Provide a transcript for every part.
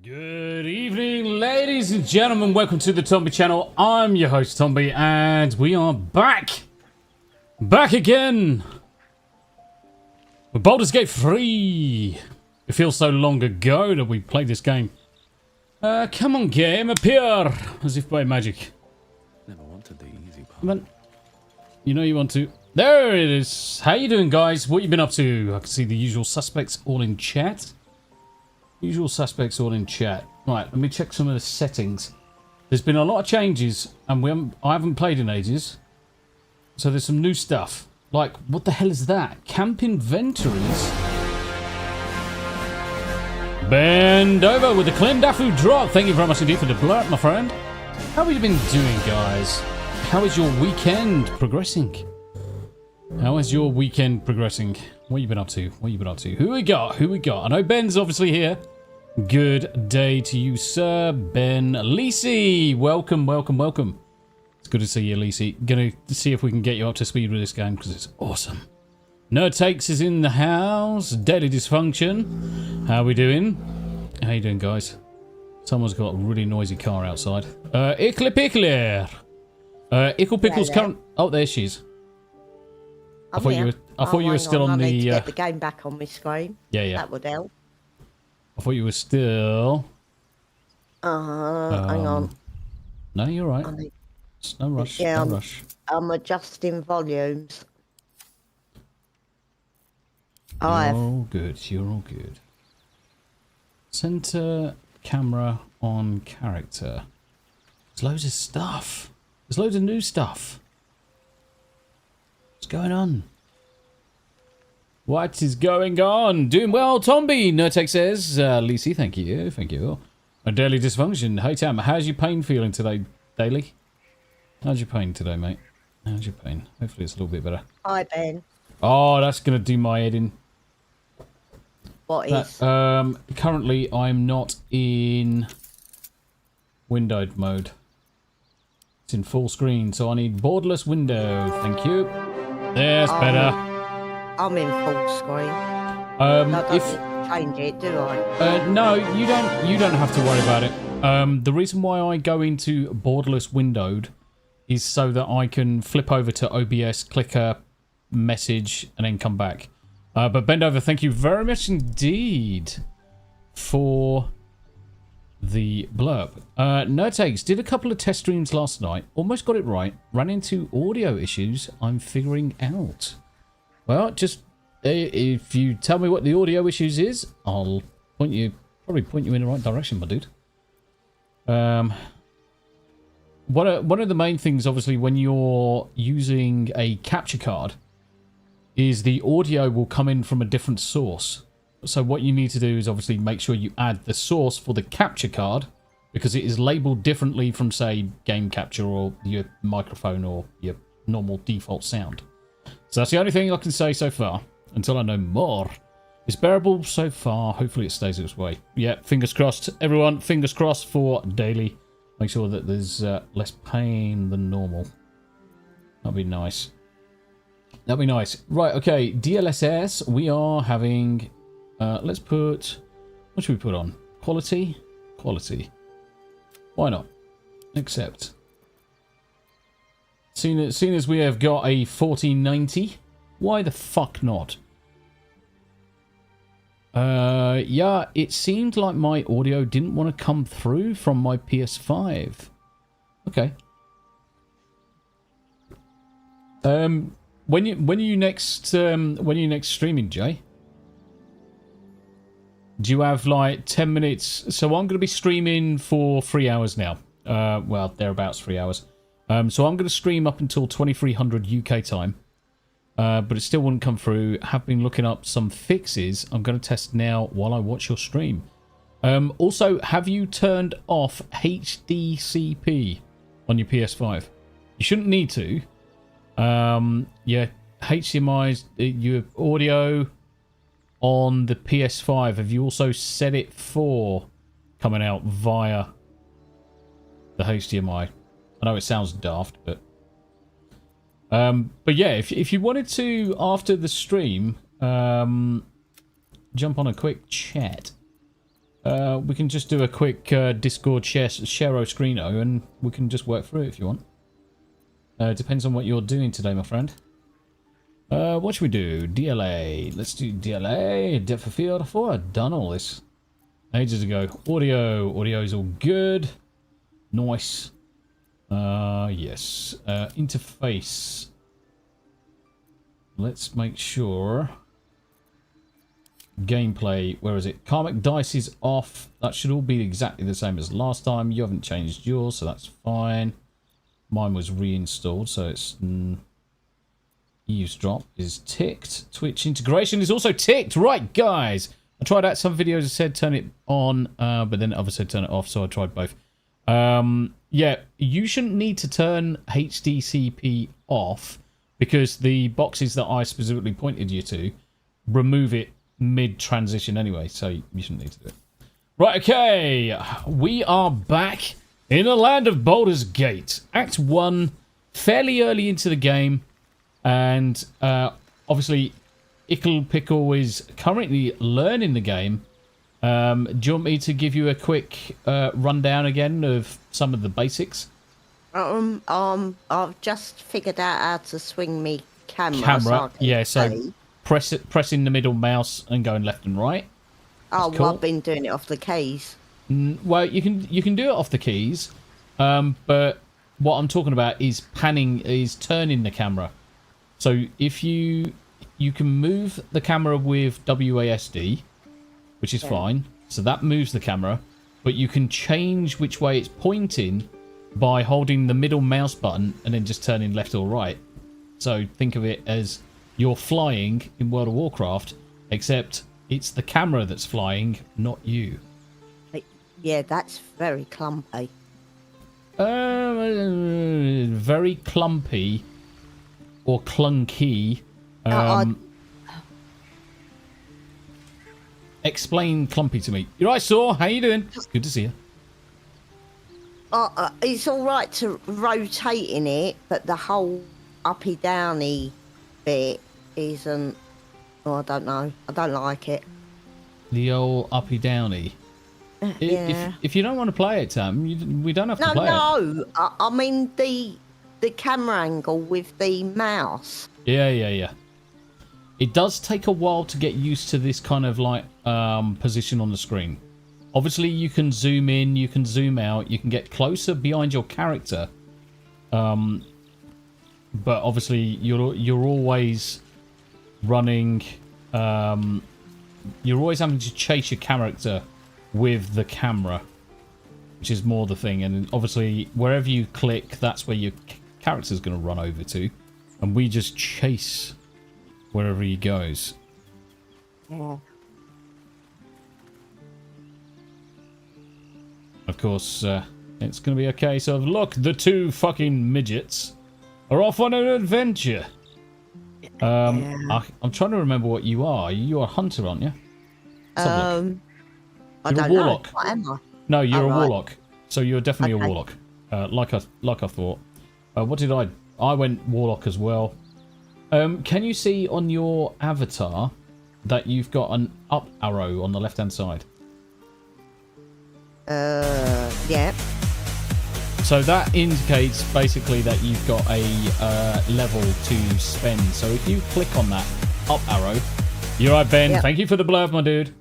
Good evening, ladies and gentlemen. Welcome to the Tombi channel. I'm your host, Tombi, and we are back. Back again. With Baldur's Gate 3. It feels so long ago that we played this game. Come on, game, appear. As if by magic. Never wanted the easy part. Come on. You know you want to. There it is. How you doing, guys? What you been up to? I can see the usual suspects all in chat. Usual suspects all in chat. Right, let me check some of the settings. There's been a lot of changes, and I haven't played in ages. So there's some new stuff. Like, what the hell is that? Camp inventories? Bend over with the Clendafu drop. Thank you very much indeed for the blurb, my friend. How have you been doing, guys? How is your weekend progressing? How is your weekend progressing? What have you been up to? What have you been up to? Who we got? Who we got? I know Ben's obviously here. Good day to you, sir. Ben Lisi. Welcome, welcome, welcome. It's good to see you, Lisi. Gonna see if we can get you up to speed with this game because it's awesome. Nerd Takes is in the house. Daily Dysfunction. How we doing? How you doing, guys? Someone's got a really noisy car outside. Ickle Pickler. Ickle Pickle's current. Oh, there she is. I thought you were still on the. I need to get the game back on my screen. Yeah, yeah. That would help. I thought you were still. Hang on. No, you're right. No rush. Yeah, no rush. I'm adjusting volumes. You're all good. You're all good. Center camera on character. There's loads of stuff. There's loads of new stuff. What's going on? What is going on? Doing well, Tombi. Nurtec says. Lisi, thank you. Thank you. A Daily Dysfunction. Hey, Tam, how's your pain feeling today, Daily? How's your pain today, mate? How's your pain? Hopefully it's a little bit better. Hi, Ben. Oh, that's going to do my head in. What is? Currently, I'm not in windowed mode. It's in full screen, so I need borderless window. Thank you. There's better. I'm in full screen. I don't change it, do I? No, you don't have to worry about it. The reason why I go into borderless windowed is so that I can flip over to OBS, click a message, and then come back. But bend over, thank you very much indeed for the blurb. Nerdtakes did a couple of test streams last night. Almost got it right. Ran into audio issues I'm figuring out. Well, just if you tell me what the audio issues is, I'll probably point you in the right direction, my dude. One of the main things, obviously, when you're using a capture card, is the audio will come in from a different source. So what you need to do is obviously make sure you add the source for the capture card, because it is labeled differently from, say, game capture or your microphone or your normal default sound. So that's the only thing I can say so far, until I know more. It's bearable so far. Hopefully it stays this way. Yeah, fingers crossed. Everyone, fingers crossed for Daily. Make sure that there's less pain than normal. That'd be nice. That'd be nice. Right, okay. DLSS, we are having... let's put... What should we put on? Quality? Quality. Why not? Accept. Seeing as we have got a 1490, why the fuck not? Yeah, it seemed like my audio didn't want to come through from my PS5. Okay. When are you next streaming, Jay? Do you have like 10 minutes? So I'm going to be streaming for 3 hours now. Well, thereabouts 3 hours. So I'm going to stream up until 2300 UK time. But it still wouldn't come through. Have been looking up some fixes. I'm going to test now while I watch your stream. Also, have you turned off HDCP on your PS5? You shouldn't need to. Yeah, HDMI, your audio on the PS5. Have you also set it for coming out via the HDMI? I know it sounds daft, but yeah, if you wanted to after the stream, jump on a quick chat We can just do a quick Discord share screeno, and we can just work through it if you want. Depends on what you're doing today, my friend. What should we do? DLA. Let's do DLA. Depth of field. I thought I'd done all this ages ago. Audio. Audio is all good. Nice. Yes. Interface. Let's make sure. Gameplay. Where is it? Karmic dice is off. That should all be exactly the same as last time. You haven't changed yours, so that's fine. Mine was reinstalled, so it's... eavesdrop is ticked. Twitch integration is also ticked. Right, guys. I tried out some videos that said turn it on, but then others said turn it off, so I tried both. Yeah, you shouldn't need to turn HDCP off because the boxes that I specifically pointed you to remove it mid-transition anyway, so you shouldn't need to do it. Right, okay. We are back in the land of Baldur's Gate. Act 1, fairly early into the game. And obviously, Ickle Pickle is currently learning the game. Do you want me to give you a quick rundown again of some of the basics? I've just figured out how to swing me camera. Yeah, so pressing the middle mouse and going left and right. Oh, cool. well, I've been doing it off the keys. Well, you can do it off the keys, but what I'm talking about is turning the camera. So if you can move the camera with WASD, which is fine. So that moves the camera, but you can change which way it's pointing by holding the middle mouse button and then just turning left or right. So think of it as you're flying in World of Warcraft, except it's the camera that's flying, not you. Yeah, that's very clumpy. Very clumpy. Or clunky. Explain clumpy to me. You're right, Saw. How you doing? Good to see you. It's all right to rotate in it, but the whole uppy downy bit isn't. Oh, I don't know. I don't like it. The old uppy downy. Yeah. If you don't want to play it, Tam, we don't have to play it. No. I mean the camera angle with the mouse. Yeah. It does take a while to get used to this kind of like position on the screen. Obviously, you can zoom in, you can zoom out, you can get closer behind your character. But obviously, you're always running. You're always having to chase your character with the camera, which is more the thing. And obviously, wherever you click, that's where your character's going to run over to, and we just chase wherever he goes. Yeah. Of course, it's going to be a case of, look, the two fucking midgets are off on an adventure. I'm trying to remember what you are. You're a hunter, aren't you? I you're don't a warlock. know. What am I? No, you're a right. warlock. So you're definitely a warlock. Like I thought. What did I? I went warlock as well. Can you see on your avatar that you've got an up arrow on the left-hand side? Yeah. So that indicates basically that you've got a level to spend. So if you click on that up arrow, you're right, Ben. Yep. Thank you for the blurb, my dude.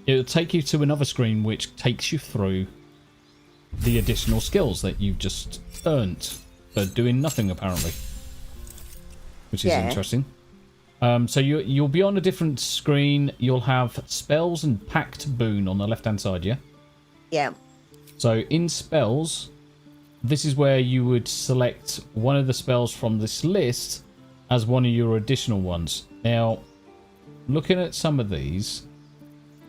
It'll take you to another screen which takes you through the additional skills that you've just earned for doing nothing, apparently. Which is interesting. So you'll be on a different screen. You'll have spells and pact boon on the left-hand side, yeah? Yeah. So in spells, this is where you would select one of the spells from this list as one of your additional ones. Now, looking at some of these,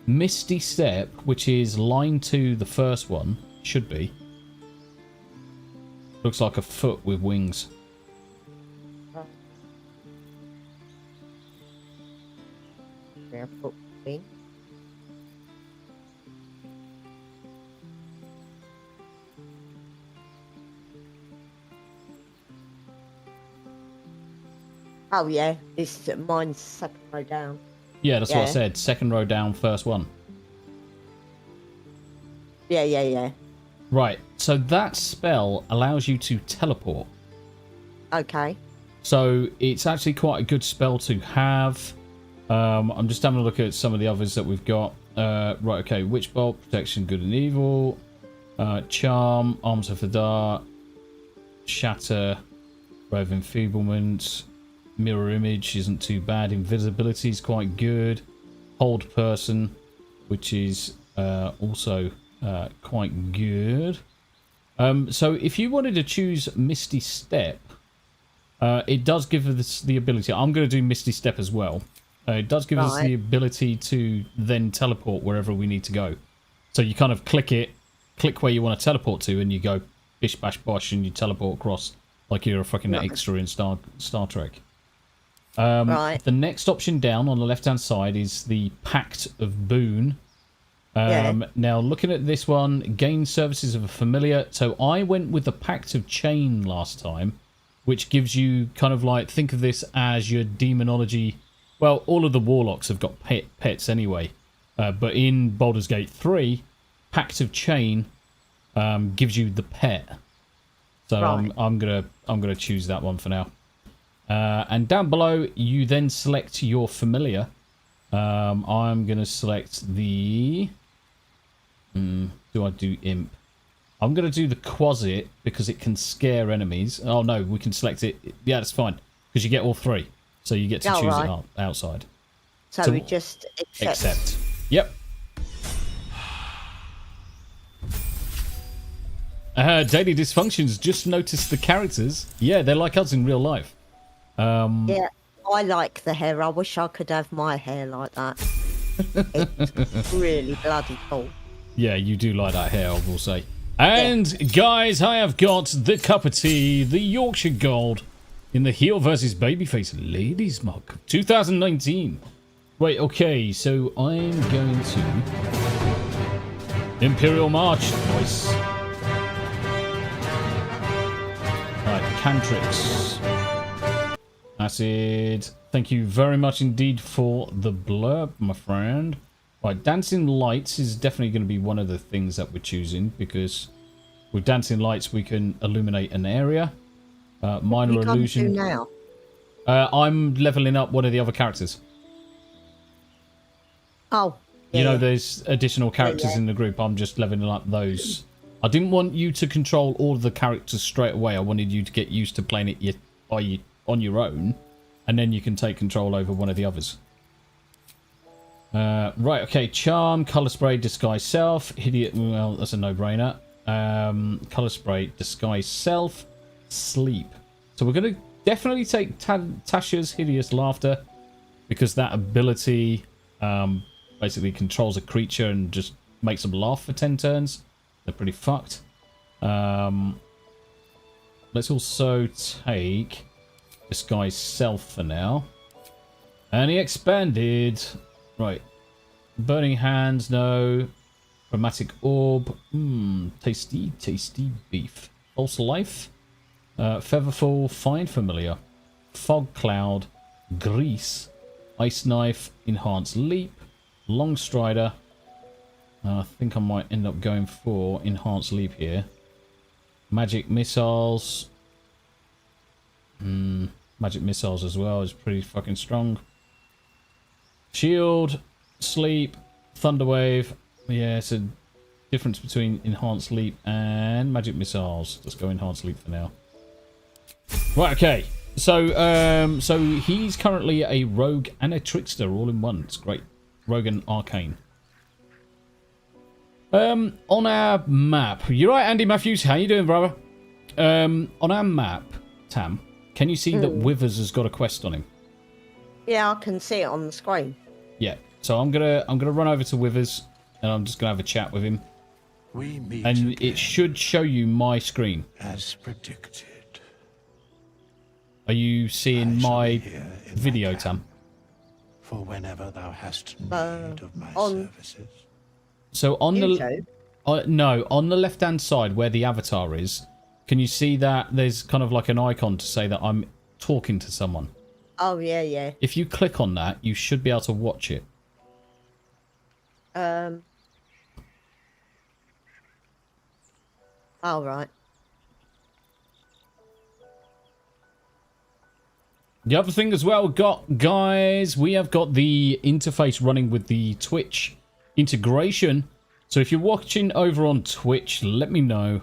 Misty Step, which is line 2, the first one, should be. Looks like a foot with wings. Foot wing. Oh yeah, mine's second row down. Yeah, that's what I said. Second row down, first one. Yeah. Right, so that spell allows you to teleport. Okay. So it's actually quite a good spell to have. I'm just having a look at some of the others that we've got. Right, okay. Witch Bolt, Protection, Good and Evil. Charm, Arms of the Dark. Shatter, Ray of Enfeeblement. Mirror Image isn't too bad. Invisibility is quite good. Hold Person, which is also quite good. So if you wanted to choose Misty Step, it does give us the ability. I'm going to do Misty Step as well. It does give us the ability to then teleport wherever we need to go. So you kind of click where you want to teleport to, and you go bish bash bosh, and you teleport across like you're a fucking extra in Star Trek. The next option down on the left hand side is the Pact of Boon. Now looking at this one, gain services of a familiar. So I went with the Pact of Chain last time, which gives you kind of like, think of this as your demonology. Well, all of the warlocks have got pets anyway, but in Baldur's Gate 3, Pact of Chain gives you the pet. So I'm gonna choose that one for now. And down below, you then select your familiar. I'm gonna select the. Do I do imp? I'm gonna do the Quasit because it can scare enemies. Oh no, we can select it. Yeah, that's fine because you get all three. So you get to choose it outside. So we just accept. Yep. Daily Dysfunctions, just noticed the characters. Yeah, they're like us in real life. Yeah, I like the hair. I wish I could have my hair like that. It's really bloody cool. Yeah, you do like that hair, I will say. And guys, I have got the cup of tea, the Yorkshire Gold, in the Heel versus Babyface Ladies Mug 2019. Right, okay, so I'm going to Imperial March. Nice. Right, cantrips. Acid. Thank you very much indeed for the blurb, my friend. Right, Dancing Lights is definitely going to be one of the things that we're choosing, because with Dancing Lights we can illuminate an area. Minor Illusion. Now? I'm leveling up one of the other characters. Oh. Yeah, you know, there's additional characters in the group. I'm just leveling up those. I didn't want you to control all of the characters straight away. I wanted you to get used to playing it on your own, and then you can take control over one of the others. Right, okay. Charm, Color Spray, Disguise Self. Idiot, well, that's a no-brainer. Color Spray, Disguise Self. Sleep. So we're going to definitely take Tasha's Hideous Laughter, because that ability basically controls a creature and just makes them laugh for 10 turns. They're pretty fucked. Let's also take Disguise Self for now. And he expanded. Right. Burning Hands, no. Chromatic Orb. Tasty beef. False Life. Featherfall, Find Familiar, Fog Cloud, Grease, Ice Knife, Enhanced Leap, Long Strider. I think I might end up going for Enhanced Leap here. Magic Missiles. Magic Missiles as well is pretty fucking strong. Shield, Sleep, Thunderwave. Yeah, it's a difference between Enhanced Leap and Magic Missiles. Let's go Enhanced Leap for now. Right, okay. So he's currently a rogue and a trickster all in one. It's great. Rogue and arcane. On our map. You're right, Andy Matthews. How you doing, brother? On our map, Tam, can you see that Withers has got a quest on him? Yeah, I can see it on the screen. Yeah. So I'm gonna run over to Withers and I'm just gonna have a chat with him. We meet and again, it should show you my screen. as predicted. Are you seeing my video, Tam? For whenever thou hast need of my on services. So on YouTube? no, on the left-hand side where the avatar is, can you see that there's kind of like an icon to say that I'm talking to someone? Oh, yeah. If you click on that, you should be able to watch it. All right. The other thing as well, guys, we have got the interface running with the Twitch integration. So if you're watching over on Twitch, let me know.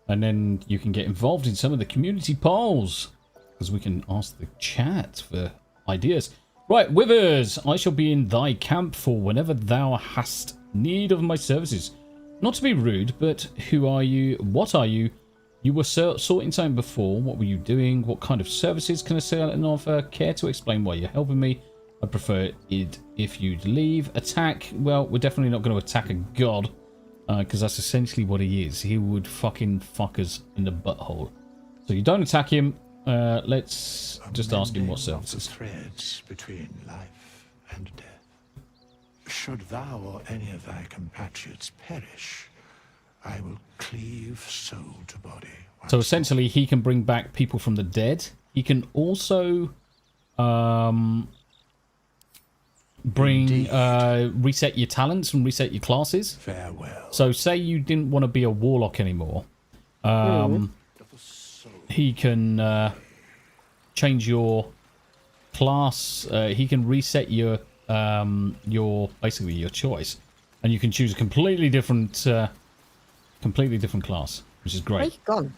And then you can get involved in some of the community polls. Because we can ask the chat for ideas. Right, Withers, I shall be in thy camp for whenever thou hast need of my services. Not to be rude, but who are you? What are you? You were sorting something before. What were you doing? What kind of services can I sell and offer? Care to explain why you're helping me? I'd prefer it if you'd leave. Attack. Well, we're definitely not going to attack a god. Because that's essentially what he is. He would fucking fuck us in the butthole. So you don't attack him. Let's just ask him what services. Threads between life and death. Should thou or any of thy compatriots perish, I will cleave soul to body. So essentially, he can bring back people from the dead. He can also reset your talents and reset your classes. Farewell. So say you didn't want to be a warlock anymore. He can change your class. He can reset your basically your choice, and you can choose a completely different class, which is great. Where you gone?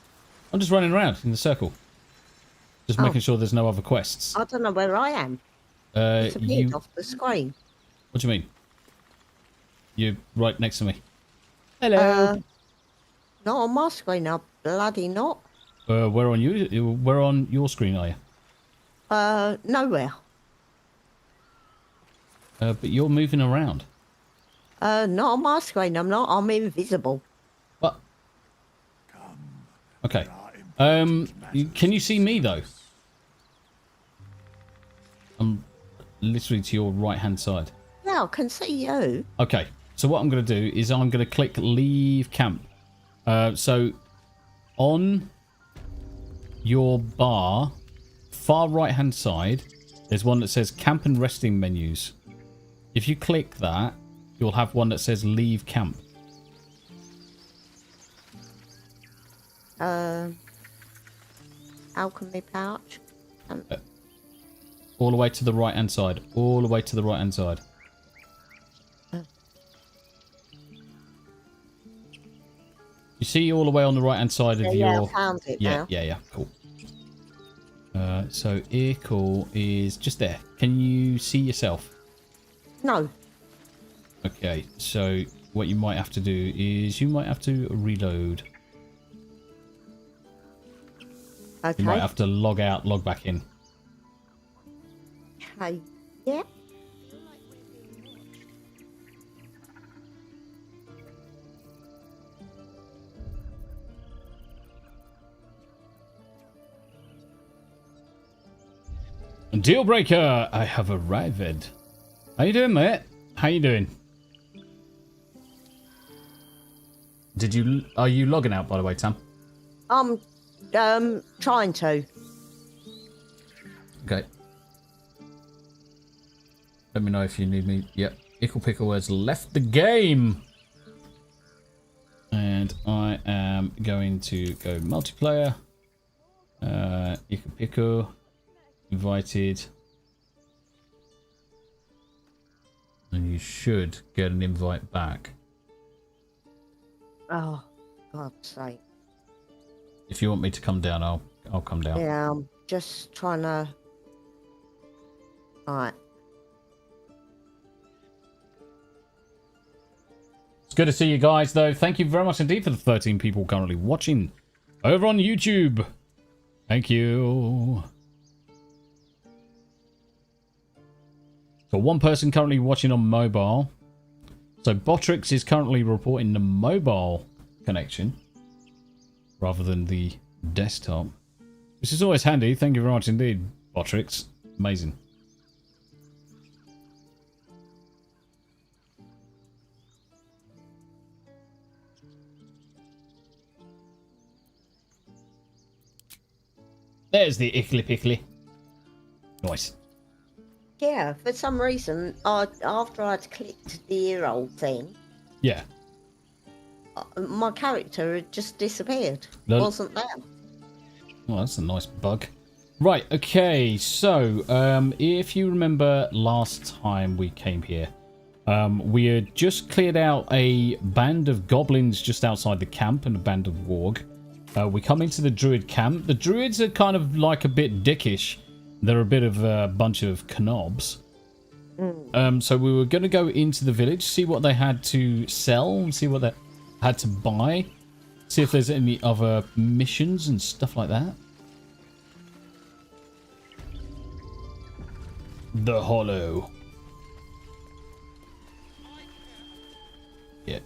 I'm just running around in the circle, just making sure there's no other quests. I don't know where I am. Disappeared off the screen. What do you mean? You're right next to me. Hello. Not on my screen. I'm bloody not. Where on you? Where on your screen are you? Nowhere. But you're moving around. Not on my screen. I'm not. I'm invisible. What? Okay. Can you see me though? I'm literally to your right hand side. Yeah, I can see you. Okay. So what I'm going to do is I'm going to click leave camp. So on your bar, far right hand side, there's one that says camp and resting menus. If you click that, you'll have one that says leave camp. Alchemy pouch. All the way to the right hand side. All the way to the right hand side. You see all the way on the right hand side of your... Yeah, I found it now. Yeah, cool. So equal is just there. Can you see yourself? No. Okay, so what you might have to do is you might have to reload. Okay. You might have to log out, log back in. Okay. Yeah. Deal breaker, I have arrived. How you doing, mate? How you doing? Are you logging out, by the way, Tam? I'm trying to. Okay. Let me know if you need me. Yep. Ickle Pickle has left the game. And I am going to go multiplayer. Ickle Pickle. Invited. And you should get an invite back. Oh, God's sake. If you want me to come down, I'll come down. Yeah, I'm just trying to... Alright. It's good to see you guys, though. Thank you very much indeed for the 13 people currently watching over on YouTube. Thank you. So one person currently watching on mobile. So Botrix is currently reporting the mobile connection rather than the desktop, which is always handy. Thank you very much indeed, Botrix. Amazing. There's the ickly pickly. Nice. Yeah, for some reason, after I'd clicked the ear hole thing, Yeah. my character had just disappeared. No. Wasn't there. Oh, that's a nice bug. Right, okay, so if you remember last time we came here, we had just cleared out a band of goblins just outside the camp and a band of warg. We come into the druid camp. The druids are kind of like a bit dickish. They're a bit of a bunch of knobs. So we were going to go into the village, see what they had to sell, see what they had to buy, see if there's any other missions and stuff like that. The Hollow. Yeah.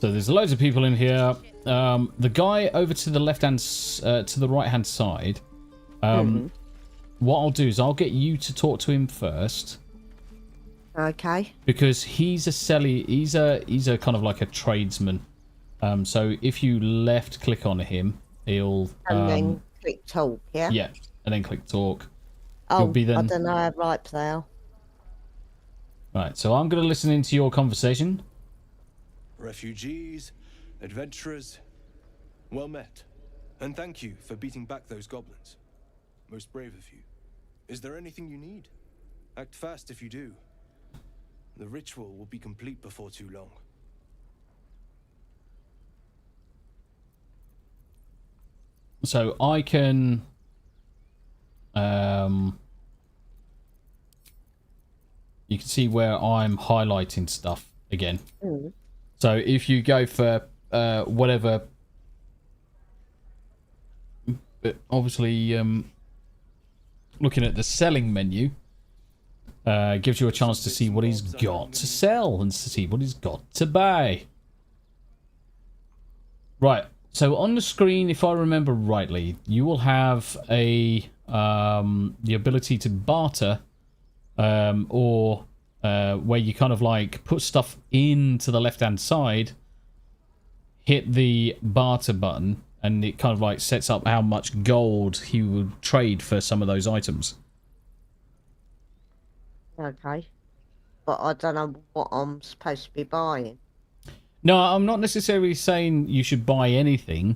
So there's loads of people in here. The guy over to the to the right hand side. What I'll do is I'll get you to talk to him first. Okay. Because he's a kind of like a tradesman. So if you left click on him, he'll And then click talk, yeah? Yeah, and then click talk. Oh, You'll be then... I don't know how right they. Right, so I'm going to listen into your conversation. Refugees, adventurers, well met. And thank you for beating back those goblins. Most brave of you. Is there anything you need? Act fast if you do. The ritual will be complete before too long. So I can... you can see where I'm highlighting stuff again. So if you go for whatever... But obviously, looking at the selling menu gives you a chance to see what he's got to sell and to see what he's got to buy. Right. So on the screen, if I remember rightly, you will have the ability to barter, or where you kind of like put stuff into the left-hand side, hit the barter button, and it kind of like sets up how much gold he would trade for some of those items. Okay. But I don't know what I'm supposed to be buying. No, I'm not necessarily saying you should buy anything,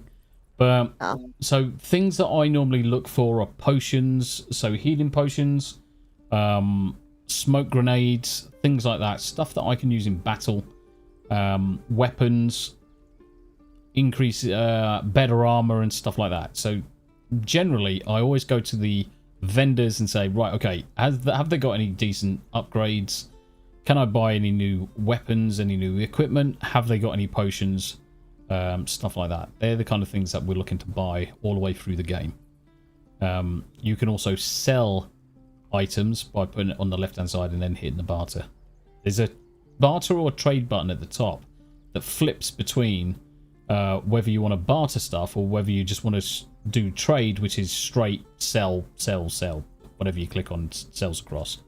but so things that I normally look for are potions, so healing potions, smoke grenades, things like that, stuff that I can use in battle, weapons, increase better armor and stuff like that. So generally I always go to the vendors and say, right, okay, have they got any decent upgrades? Can I buy any new weapons, any new equipment? Have they got any potions? Stuff like that. They're the kind of things that we're looking to buy all the way through the game. You can also sell items by putting it on the left hand side and then hitting the barter. There's a barter or trade button at the top that flips between whether you want to barter stuff or whether you just want to do trade, which is straight sell, sell, sell. Whatever you click on sells across.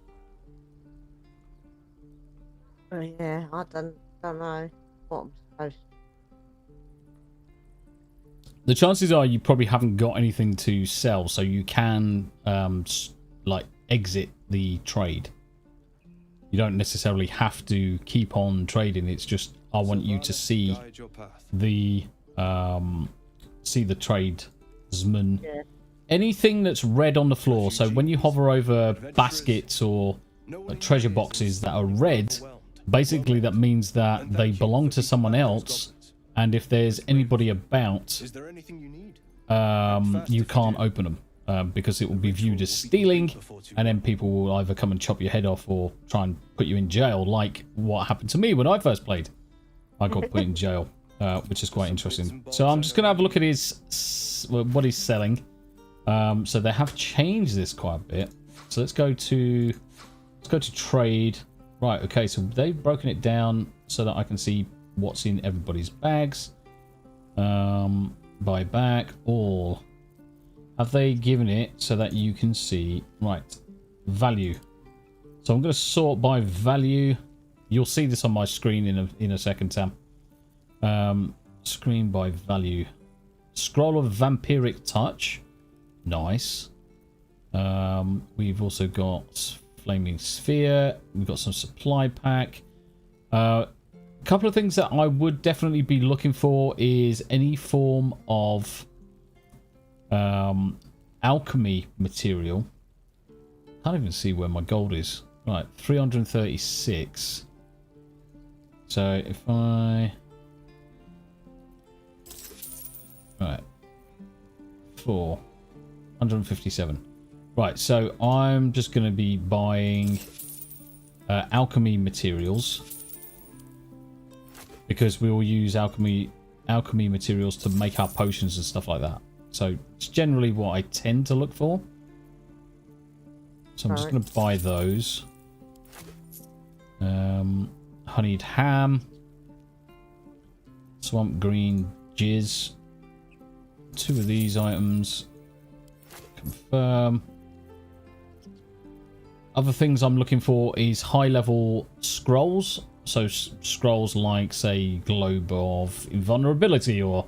Oh, yeah, I don't know what I'm supposed to. The chances are you probably haven't got anything to sell, so you can like exit the trade. You don't necessarily have to keep on trading. It's just I want you to see the tradesman. Yeah. Anything that's red on the floor. So when you hover over baskets or treasure boxes that are red, basically that means that they belong to someone else. And if there's anybody about, you can't open them because it will be viewed as stealing, and then people will either come and chop your head off or try and put you in jail, like what happened to me when I first played. I got put in jail, which is quite interesting. So I'm just going to have a look at what he's selling. So they have changed this quite a bit. So let's go to trade. Right, okay, so they've broken it down so that I can see what's in everybody's bags. Buy back all. Have they given it so that you can see, right, value. So I'm going to sort by value. You'll see this on my screen in a second, Sam. Screen by value. Scroll of Vampiric Touch. Nice. We've also got Flaming Sphere. We've got some supply pack. A couple of things that I would definitely be looking for is any form of alchemy material. Can't even see where my gold is. Right, 336. So if I... Right. 157. Right, so I'm just going to be buying alchemy materials. Because we will use alchemy materials to make our potions and stuff like that. So it's generally what I tend to look for. So I'm just going to buy those. Honeyed ham. Swamp green jizz. 2 of these items. Confirm. Other things I'm looking for is high level scrolls. So scrolls like, say, Globe of Invulnerability or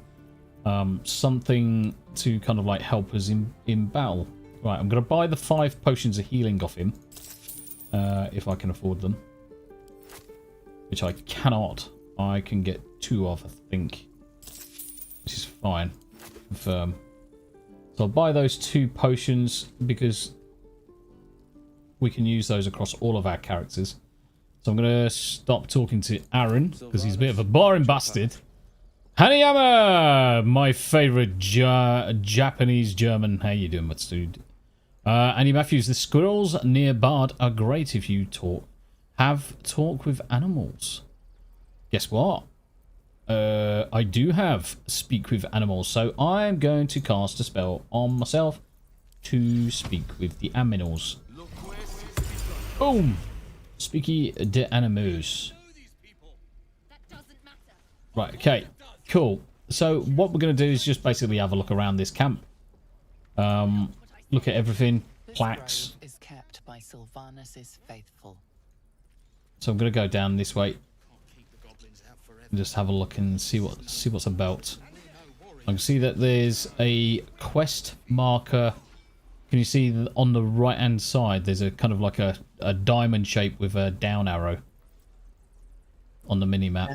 something to kind of like help us in battle. Right, I'm going to buy the 5 potions of healing off him. If I can afford them. Which I cannot. I can get 2 of, I think. Which is fine. Confirm. So I'll buy those 2 potions because we can use those across all of our characters. So I'm going to stop talking to Aaron because he's a bit of a boring bastard. Hanayama! My favourite Japanese German. How you doing, dude? Andy Matthews, the squirrels near Bard are great if you talk with animals. Guess what? I do have speak with animals, so I'm going to cast a spell on myself to speak with the animals. Boom! Speaky de animals. Right, okay, cool. So what we're going to do is just basically have a look around this camp. Look at everything. Plaques. Is kept by Sylvanus's faithful. So I'm going to go down this way. And just have a look and see what's about. I can see that there's a quest marker. Can you see that on the right hand side there's a kind of like a diamond shape with a down arrow on the mini map?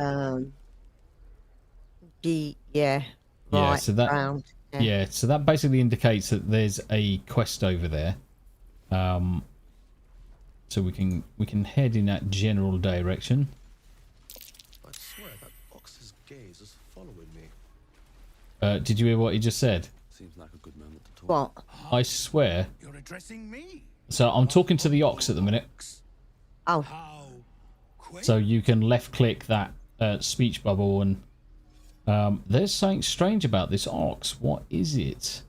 Yeah. Right, So that round. yeah, so that basically indicates that there's a quest over there. So we can head in that general direction. I swear that ox's gaze is following me. Did you hear what he just said? Seems like a good moment to talk. What? I swear. You're addressing me. So I'm talking to the ox at the minute. Oh. How quick? So you can left click that speech bubble and there's something strange about this ox. What is it?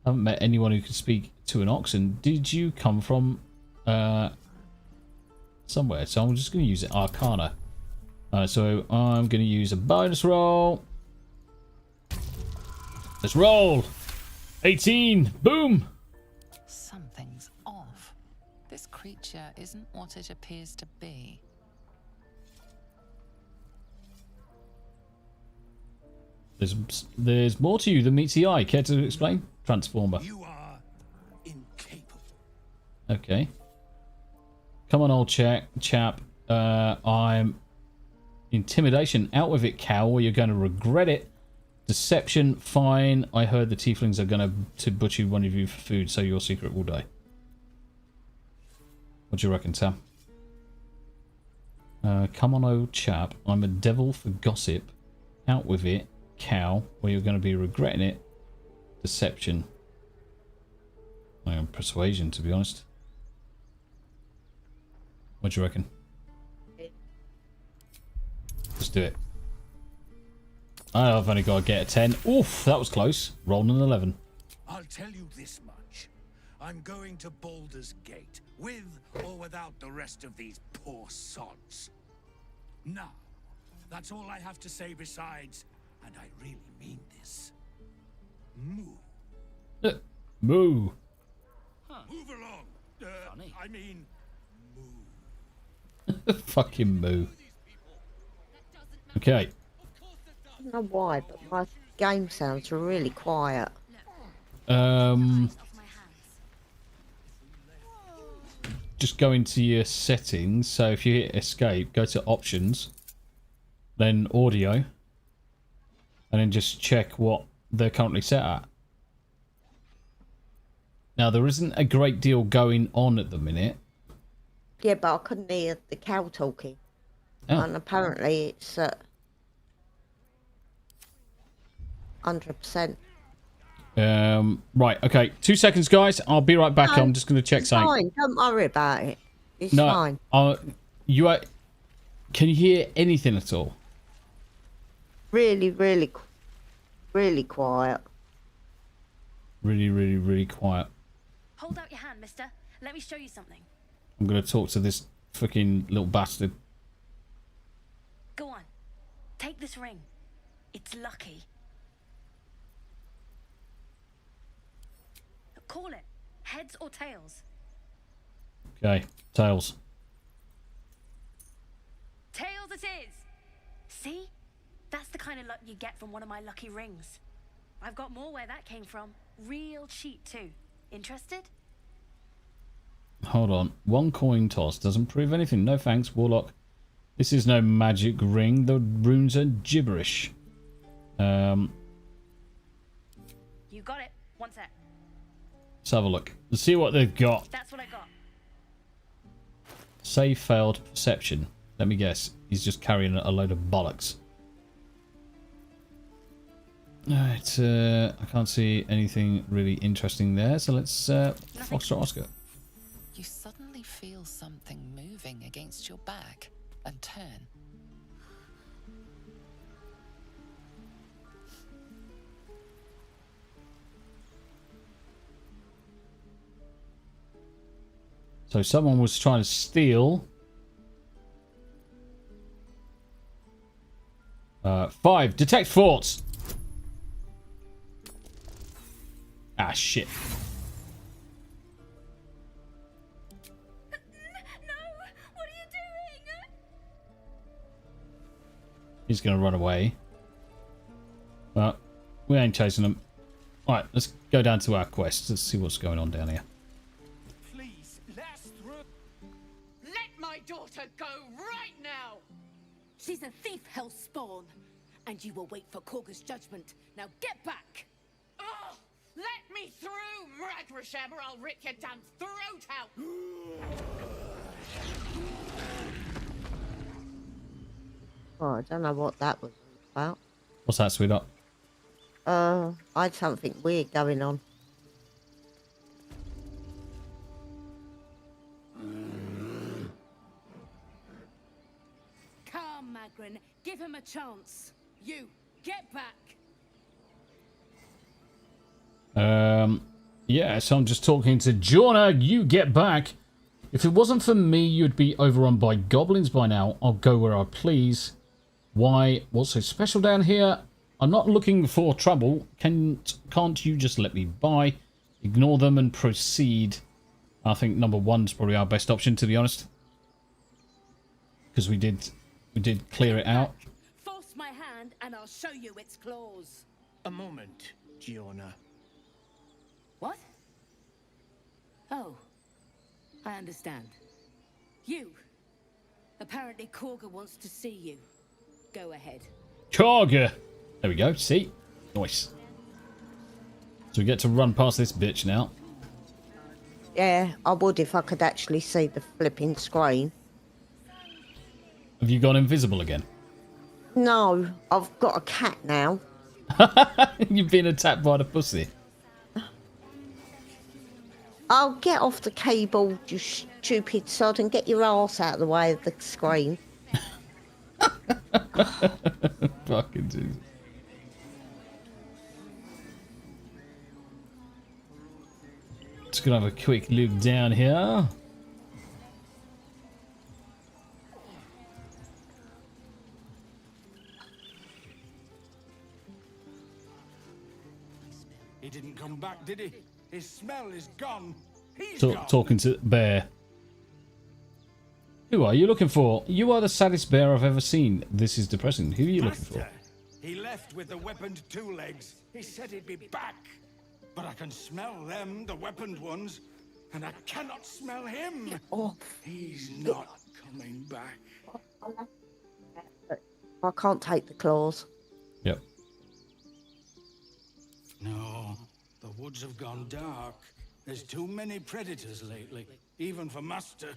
I haven't met anyone who can speak to an ox. And did you come from somewhere? So I'm just going to use it. Arcana. So I'm going to use a bonus roll. Let's roll. 18. Boom. Something's off. This creature isn't what it appears to be. There's more to you than meets the eye. Care to explain? Transformer. You are incapable. Okay. Come on, old chap. I'm intimidation. Out with it, cow, or you're going to regret it. Deception. Fine. I heard the tieflings are going to butcher one of you for food, so your secret will die. What do you reckon, Sam? Come on, old chap. I'm a devil for gossip. Out with it, cow, or you're going to be regretting it. Deception. I am persuasion, to be honest. What do you reckon? Let's do it. I've only got to get a 10. Oof, that was close. Rolled an 11. I'll tell you this much. I'm going to Baldur's Gate, with or without the rest of these poor sods. Now, that's all I have to say besides, and I really mean this. Moo. Moo. Move along. I mean, moo. Fucking moo. Okay. I don't know why, but my game sounds really quiet. Just go into your settings. So if you hit escape, go to options. then audio, and then just check what they're currently set at. Now, there isn't a great deal going on at the minute. Yeah, but I couldn't hear the cow talking. Oh. And apparently it's 100%. Right, okay. 2 seconds, guys. I'll be right back. No, I'm just going to check It's something. fine. Don't worry about it. It's No, fine. you are... Can you hear anything at all? Really, really, really quiet. Really, really, really quiet. Hold out your hand, mister. Let me show you something. I'm going to talk to this fucking little bastard. Go on. Take this ring. It's lucky. Call it. Heads or tails? Okay, tails. Tails it is! See? That's the kind of luck you get from one of my lucky rings. I've got more where that came from. Real cheap too. Interested? Hold on. 1 coin toss doesn't prove anything. No thanks, Warlock. This is no magic ring. The runes are gibberish. You got it. One sec. Let's have a look. Let's see what they've got. That's what I got. Save failed perception. Let me guess. He's just carrying a load of bollocks. Alright, I can't see anything really interesting there, so let's Foxtrot Oscar. You suddenly feel something moving against your back and turn. So someone was trying to steal 5. Detect thoughts. Ah, shit. No! What are you doing? He's going to run away. Well, we ain't chasing him. Alright, let's go down to our quest. Let's see what's going on down here. Please, let us through. Let my daughter go right now! She's a thief, hellspawn, and you will wait for Korga's judgment. Now get back! Oh, let me through, Ragrasham, or I'll rip your damn throat out! Oh, I don't know what that was about. What's that, sweetheart? I had something weird going on. Come, Magrin, give him a chance. You, get back! Yeah, so I'm just talking to Jorna. You get back. If it wasn't for me, you'd be overrun by goblins by now. I'll go where I please. Why? What's so special down here? I'm not looking for trouble. Can't you just let me by? Ignore them and proceed. I think number 1's probably our best option, to be honest. Because we did clear it out. Force my hand and I'll show you its claws. A moment, Giorna. What? Oh, I understand. You. Apparently Korga wants to see you. Go ahead. Karga! There we go, see? Nice. So we get to run past this bitch now. Yeah, I would if I could actually see the flipping screen. Have you gone invisible again? No, I've got a cat now. You've been attacked by the pussy. I'll get off the keyboard, you stupid sod, and get your ass out of the way of the screen. Fucking Jesus. Just gonna have a quick look down here. He didn't come back, did he? His smell is gone. He's gone. Talking to Bear. Who are you looking for? You are the saddest bear I've ever seen. This is depressing. Who are you looking for? Master, he left with the weaponed 2 legs. He said he'd be back. But I can smell them, the weaponed ones, and I cannot smell him. Oh, He's not coming back. I can't take the claws. Yep. No, the woods have gone dark. There's too many predators lately, even for Master.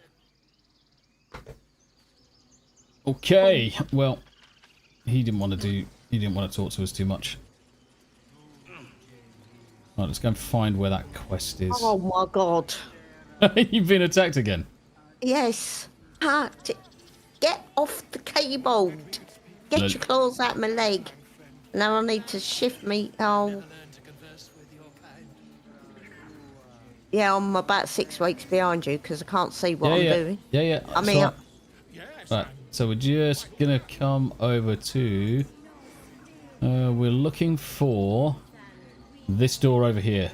Okay, well, he didn't want to talk to us too much. Right, let's go and find where that quest is. Oh my god. You've been attacked again. Yes. Get off the keyboard. Get Look. your claws out my leg. Now I need to shift me. Oh. Yeah, I'm about 6 weeks behind you because I can't see what I'm doing. Yeah. I'm here. Right, so we're just gonna come over to. We're looking for this door over here.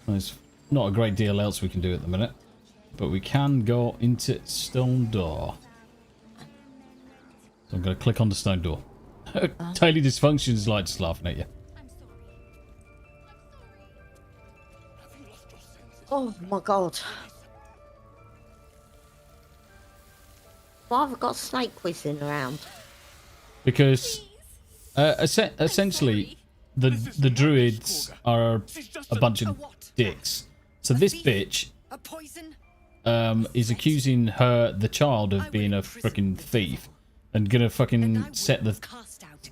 There's not a great deal else we can do at the minute, but we can go into stone door. So I'm gonna click on the stone door. Daily dysfunctions like just laughing at you. Oh my god. Why have I got a snake whizzing around? Because essentially the druids are a bunch of dicks. So this bitch A poison? is accusing the child of being a freaking thief and gonna fucking set the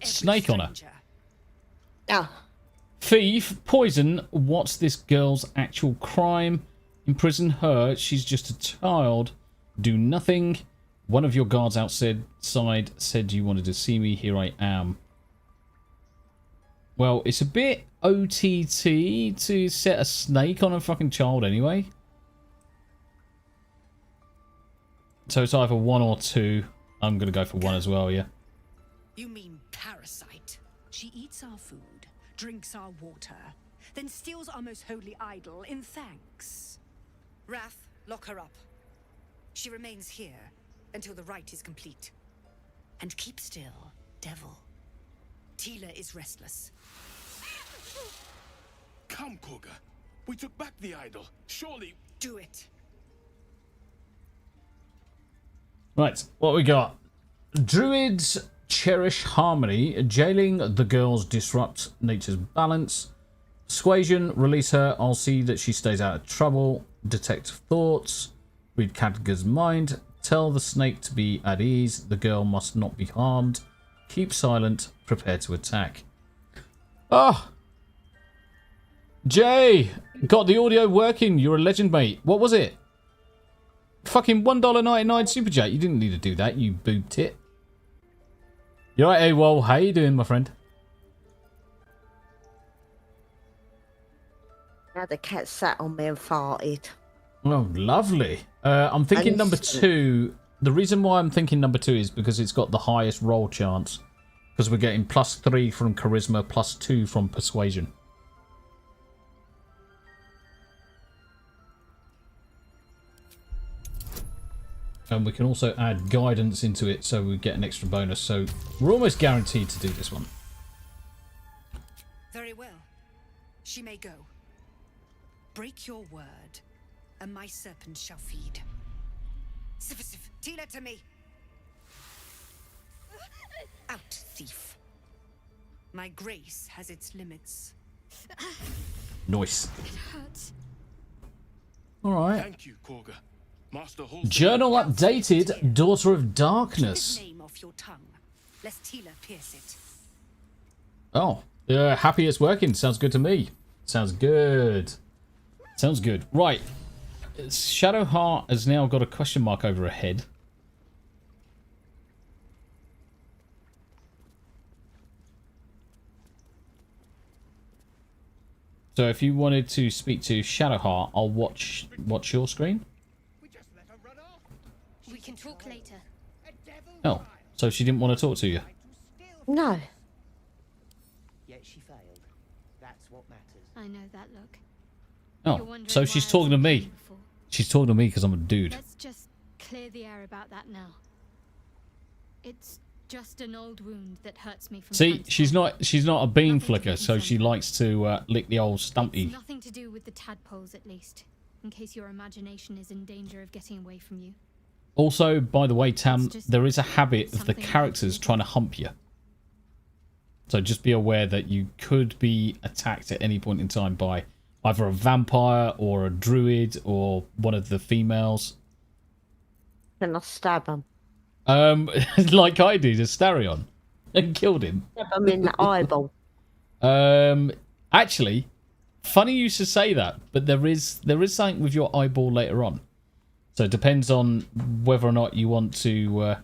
snake on her. Ah, Thief, poison, what's this girl's actual crime? Imprison her, she's just a child. Do nothing. One of your guards outside said you wanted to see me, here I am. Well, it's a bit OTT to set a snake on a fucking child anyway. So it's either 1 or 2. I'm gonna go for 1 as well, yeah. You mean parasite? She eats our food, drinks our water, then steals our most holy idol in thanks. Wrath, lock her up. She remains here until the rite is complete. And keep still, devil. Tila is restless. Come, Koga. We took back the idol. Surely. Do it. Right, what we got? Druids cherish harmony. Jailing the girls disrupts nature's balance. Persuasion, release her. I'll see that she stays out of trouble. Detect thoughts. Read Khadga's mind. Tell the snake to be at ease. The girl must not be harmed. Keep silent. Prepare to attack. Oh! Jay! Got the audio working. You're a legend, mate. What was it? Fucking $1.99 super chat. You didn't need to do that, you boob tit. You right, AWOL? How you doing, my friend? now the cat sat on me and farted. Oh, lovely. I'm thinking number 2. The reason why I'm thinking number 2 is because it's got the highest roll chance. Because we're getting +3 from charisma, +2 from persuasion. And we can also add guidance into it so we get an extra bonus. So we're almost guaranteed to do this one. Very well. She may go. Break your word, and my serpent shall feed. Sif, Tila to me. Out, thief. My grace has its limits. Nice. It hurts. Alright. Thank you, Koga. Master holds Journal updated. Daughter of Keep Darkness. his name off your tongue, lest Tila pierce it. Oh. Happy it's working. Sounds good to me. Sounds good. Sounds good. Right. Shadowheart has now got a question mark over her head. So if you wanted to speak to Shadowheart, I'll watch your screen. We can talk later. Oh, so she didn't want to talk to you. No. Yet she failed. That's what matters. I know that look. Oh, so she's talking to me. She's talking to me because I'm a dude. Let's just clear the air about that now. It's just an old wound that hurts me from See, time to she's time. not a bean flicker, so she likes to lick the old stumpy. It's nothing to do with the tadpoles, at least. In case your imagination is in danger of getting away from you. Also, by the way, Tam, there is a habit of the characters trying to hump you. So just be aware that you could be attacked at any point in time by either a vampire or a druid or one of the females. Can I stab him? Like I did, Astarion, and killed him. Stab him in the eyeball. Actually, funny you should say that, but there is something with your eyeball later on. So it depends on whether or not you want to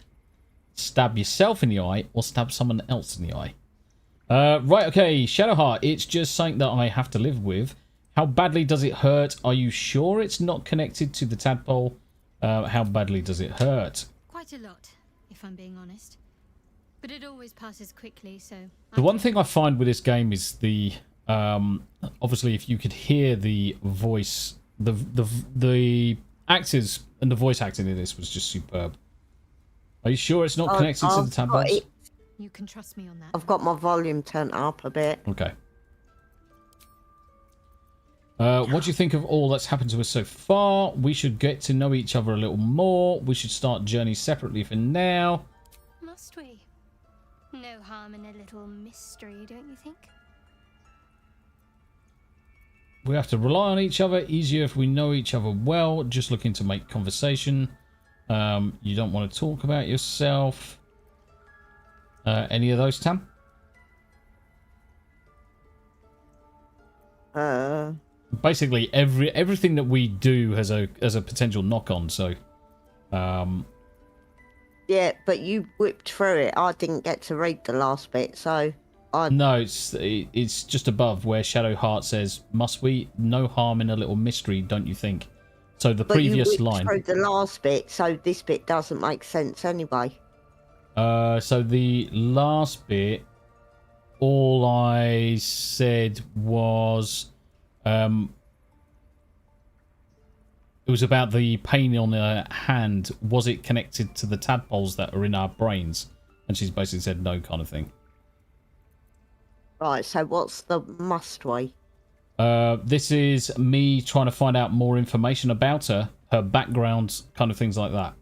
stab yourself in the eye or stab someone else in the eye. Right, okay, Shadowheart, it's just something that I have to live with. How badly does it hurt? Are you sure it's not connected to the tadpole? How badly does it hurt? Quite a lot, if I'm being honest. But it always passes quickly, so... The one thing I find with this game is the... obviously, if you could hear the voice... The actors and the voice acting in this was just superb. Are you sure it's not connected to the tadpoles? You can trust me on that. I've got my volume turned up a bit. Okay. What do you think of all that's happened to us so far? We should get to know each other a little more. We should start journeys separately for now. Must we? No harm in a little mystery, don't you think? We have to rely on each other. Easier if we know each other well. Just looking to make conversation. You don't want to talk about yourself. Any of those, Tam? Basically, everything that we do has a potential knock-on. So, yeah, but you whipped through it. I didn't get to read the last bit, so I... No, it's just above where Shadowheart says, "Must we? No harm in a little mystery, don't you think?" So the previous line. But you whipped through the last bit, so this bit doesn't make sense anyway. So the last bit, all I said was, it was about the pain on her hand. Was it connected to the tadpoles that are in our brains? And she's basically said no, kind of thing. Right, so what's the must we? This is me trying to find out more information about her background, kind of things like that.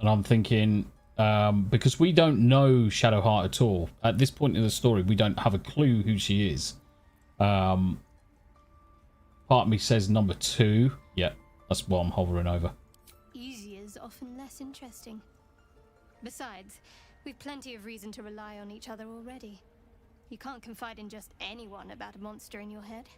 And I'm thinking, because we don't know Shadowheart at all. At this point in the story, we don't have a clue who she is. Part of me says number 2. Yeah, that's what I'm hovering over. Easy is often less interesting. Besides, we've plenty of reason to rely on each other already. You can't confide in just anyone about a monster in your head.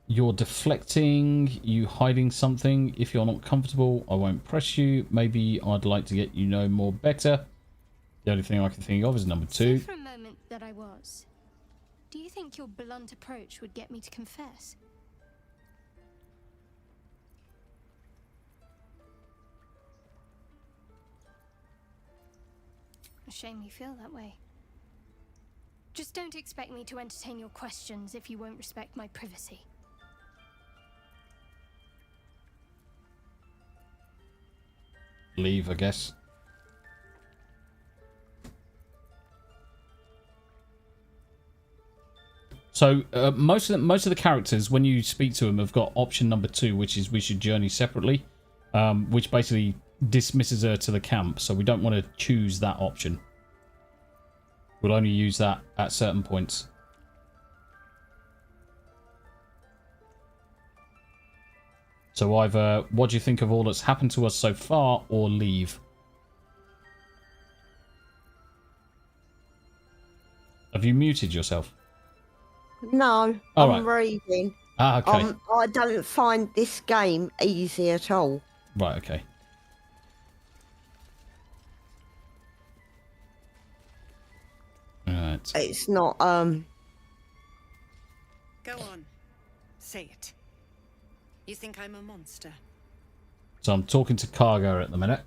You're deflecting, you hiding something. If you're not comfortable, I won't press you. Maybe I'd like to get you know more better. The only thing I can think of is number 2. Say for a moment that I was. Do you think your blunt approach would get me to confess? A shame you feel that way. Just don't expect me to entertain your questions if you won't respect my privacy. Leave, I guess. So most of the characters, when you speak to them, have got option number 2, which is we should journey separately, which basically dismisses her to the camp. So we don't want to choose that option. We'll only use that at certain points. So either, what do you think of all that's happened to us so far, or leave? Have you muted yourself? No, All I'm right. reading. Ah, okay. I don't find this game easy at all. Right, okay. Alright. It's not, Go on. Say it. You think I'm a monster? So I'm talking to Cargo at the minute.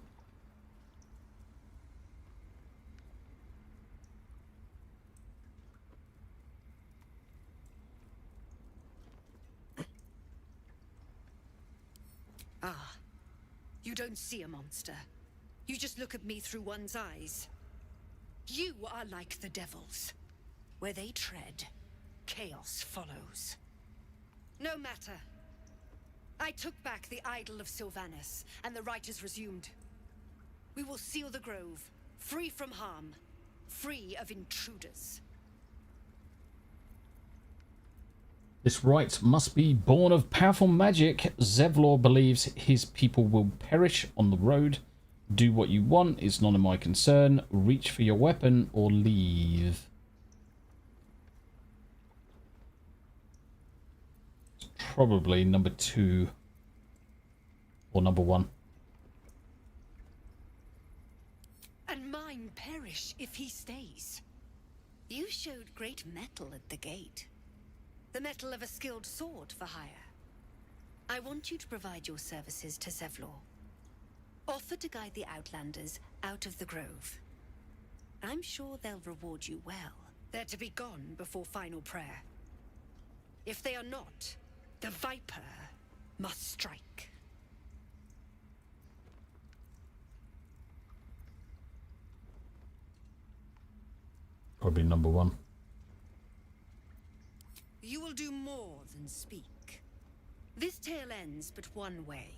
Ah. You don't see a monster. You just look at me through one's eyes. You are like the devils. Where they tread, chaos follows. No matter. I took back the idol of Sylvanus, and the rite is resumed. We will seal the grove, free from harm, free of intruders. This rite must be born of powerful magic. Zevlor believes his people will perish on the road. Do what you want, it's none of my concern. Reach for your weapon or leave. It's probably number 2 or number 1. And mine perish if he stays. You showed great mettle at the gate. The mettle of a skilled sword for hire. I want you to provide your services to Zevlor. Offer to guide the Outlanders out of the grove. I'm sure they'll reward you well. They're to be gone before final prayer. If they are not, the Viper must strike. Probably number 1. You will do more than speak. This tale ends but one way.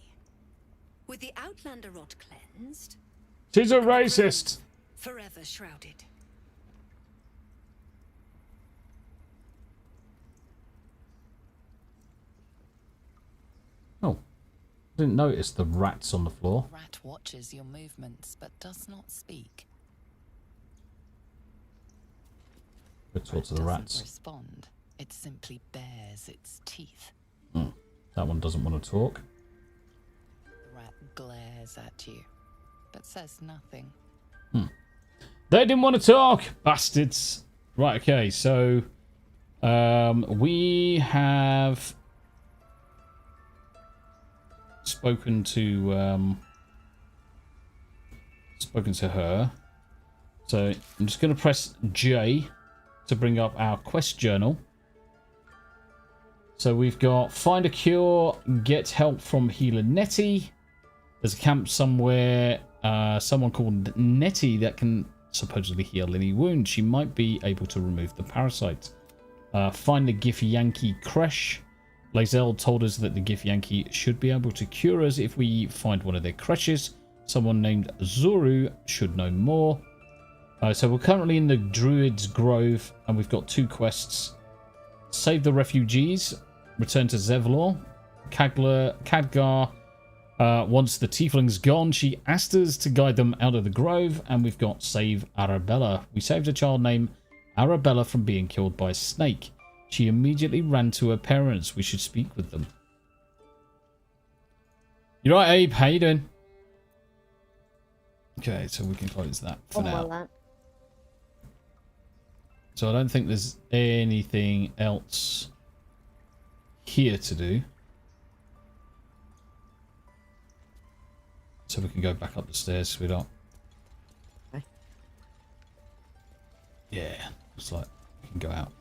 With the Outlander rot cleansed... She's a racist! Forever shrouded. Oh. Didn't notice the rats on the floor. The rat watches your movements, but does not speak. Go talk to the rats. Doesn't respond. It simply bares its teeth. That one doesn't want to talk. The rat glares at you, but says nothing. They didn't want to talk, bastards. Right, okay, so we have spoken to her. So I'm just going to press J to bring up our quest journal. So we've got find a cure, get help from healer Nettie. There's a camp somewhere, someone called Nettie that can supposedly heal any wound. She might be able to remove the parasite. Find the Githyanki creche. Lae'zel told us that the Githyanki should be able to cure us if we find one of their creches. Someone named Zuru should know more. So we're currently in the Druid's Grove, and we've got 2 quests. Save the refugees. Return to Zevlor. Khadgar once the tiefling's gone, she asked us to guide them out of the grove, and we've got save Arabella. We saved a child named Arabella from being killed by a snake. She immediately ran to her parents. We should speak with them. You right, Abe? How you doing? Okay, so we can close that for now. So I don't think there's anything else here to do. So we can go back up the stairs, sweetheart. Okay. Yeah, looks like we can go out.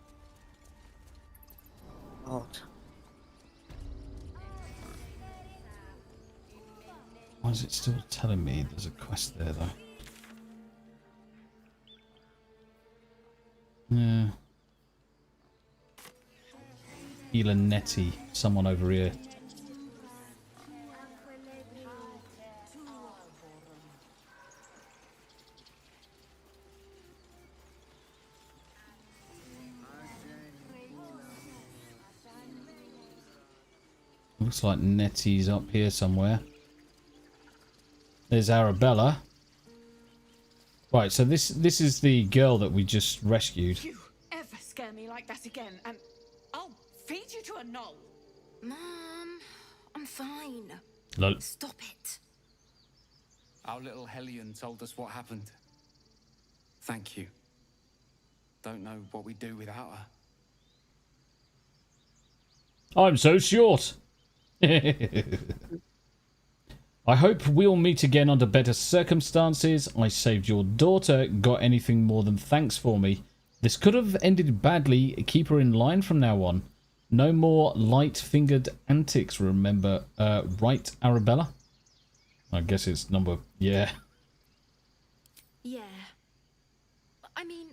God. Why is it still telling me there's a quest there, though? Yeah. Healer Nettie, someone over here. Looks like Nettie's up here somewhere. There's Arabella. Right, so this is the girl that we just rescued. You ever scare me like that again, and I'll feed you to a knoll. Mom, I'm fine. Lol. Stop it. Our little Hellion told us what happened. Thank you. Don't know what we'd do without her. I'm so short. I hope we'll meet again under better circumstances. I saved your daughter. Got anything more than thanks for me? This could have ended badly. Keep her in line from now on. No more light-fingered antics, remember. Right, Arabella? I guess it's number... Yeah. Yeah. I mean,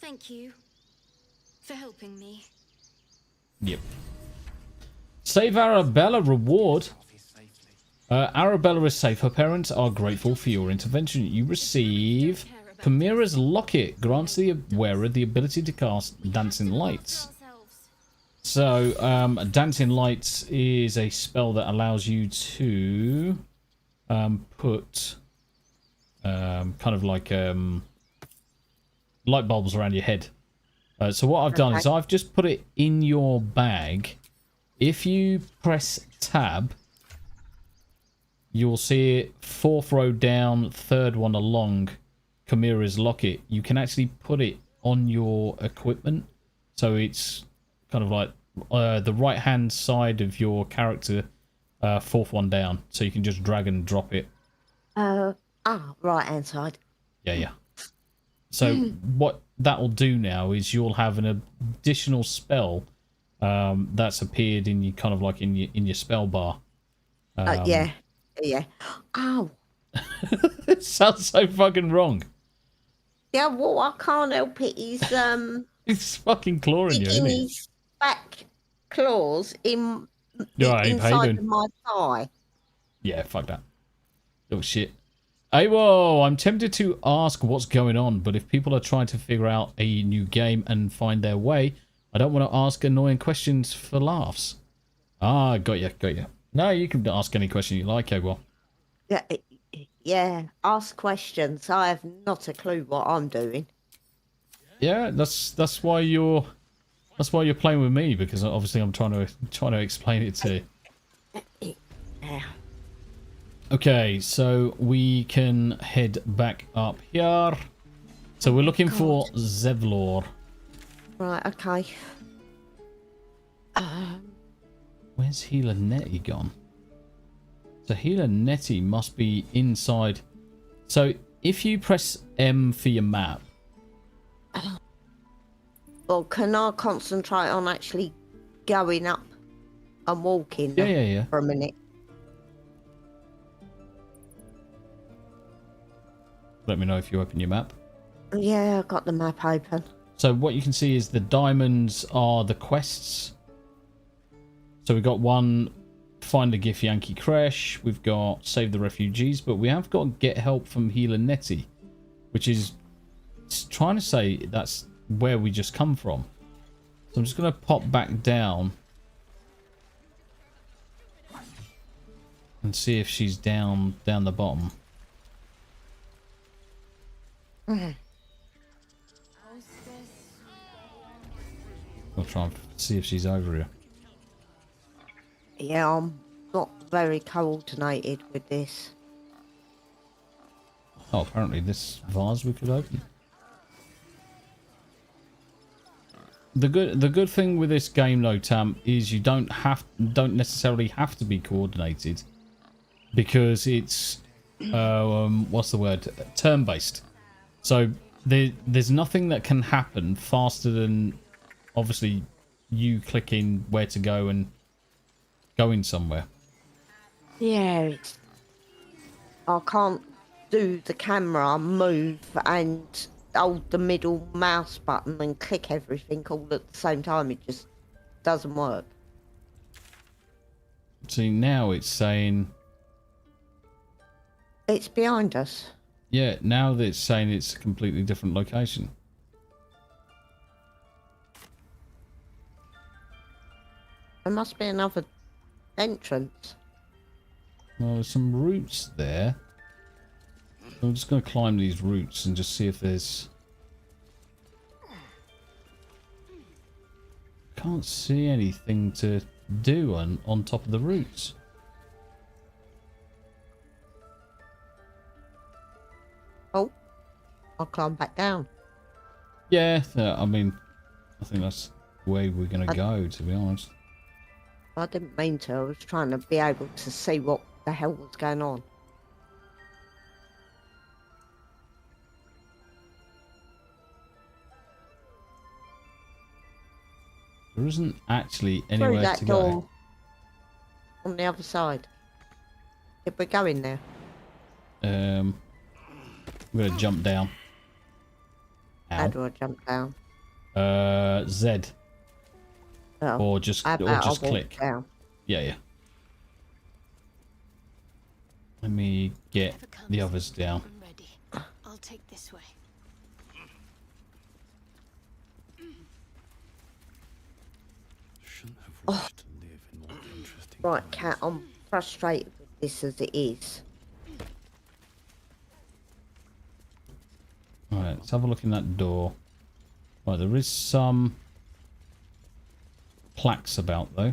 thank you for helping me. Yep. Save Arabella reward. Arabella is safe. Her parents are grateful for your intervention. You receive Chimera's Locket. Grants the wearer the ability to cast Dancing Lights. So, Dancing Lights is a spell that allows you to put kind of like light bulbs around your head. So what I've done is I've just put it in your bag. If you press tab, you'll see it 4th row down, 3rd one along, Chimera's Locket. You can actually put it on your equipment. So it's kind of like the right hand side of your character, 4th one down. So you can just drag and drop it. Right hand side. Yeah. So what that'll do now is you'll have an additional spell that's appeared in you, kind of like in your spell bar. Yeah. Ow. It sounds so fucking wrong. Yeah, well, I can't help it. He's It's fucking clawing you, isn't it? his back claws inside of my thigh. Yeah, fuck that. Oh shit. Hey, whoa, I'm tempted to ask what's going on, but if people are trying to figure out a new game and find their way, I don't want to ask annoying questions for laughs. Ah, got you. No, you can ask any question you like, Ewo. Yeah, ask questions. I have not a clue what I'm doing. Yeah, that's why you're playing with me, because obviously I'm trying to explain it to you. Yeah. Okay, so we can head back up here. So we're looking for Zevlor. Right, okay. Where's Healer Nettie gone? So Healer Nettie must be inside. So if you press M for your map. Well, can I concentrate on actually going up and walking Yeah. for a minute? Let me know if you open your map. Yeah, I've got the map open. So what you can see is the diamonds are the quests. So we've got one, find the Gif Yankee Crash. We've got save the refugees, but we have got get help from Healer Nettie, which is trying to say that's where we just come from. So I'm just going to pop back down and see if she's down the bottom. I'll try and see if she's over here. Yeah, I'm not very coordinated with this. Oh, apparently this vase we could open. The good thing with this game though, Tam, is you don't necessarily have to be coordinated, because it's what's the word? Turn-based. So there's nothing that can happen faster than obviously you clicking where to go and going somewhere. Yeah, I can't do the camera, move and hold the middle mouse button and click everything all at the same time. It just doesn't work. See, now it's saying... It's behind us. Yeah, now that it's saying it's a completely different location. There must be another entrance. Well, there's some roots there. I'm just going to climb these roots and just see if there's... Can't see anything to do on top of the roots. Oh, I'll climb back down. Yeah, I mean, I think that's the way we're going to go, to be honest. I didn't mean to. I was trying to be able to see what the hell was going on. There isn't actually anywhere to go. Door on the other side. If we're going there. I'm going to jump down. How do I jump down? Z. Oh, Or just click. Down. Yeah. Let me get the others down. I'm ready. I'll take this way. Shouldn't have wished to live in more interesting Right, times. Cat, I'm frustrated with this as it is. Alright, let's have a look in that door. Right, there is some plaques about, though.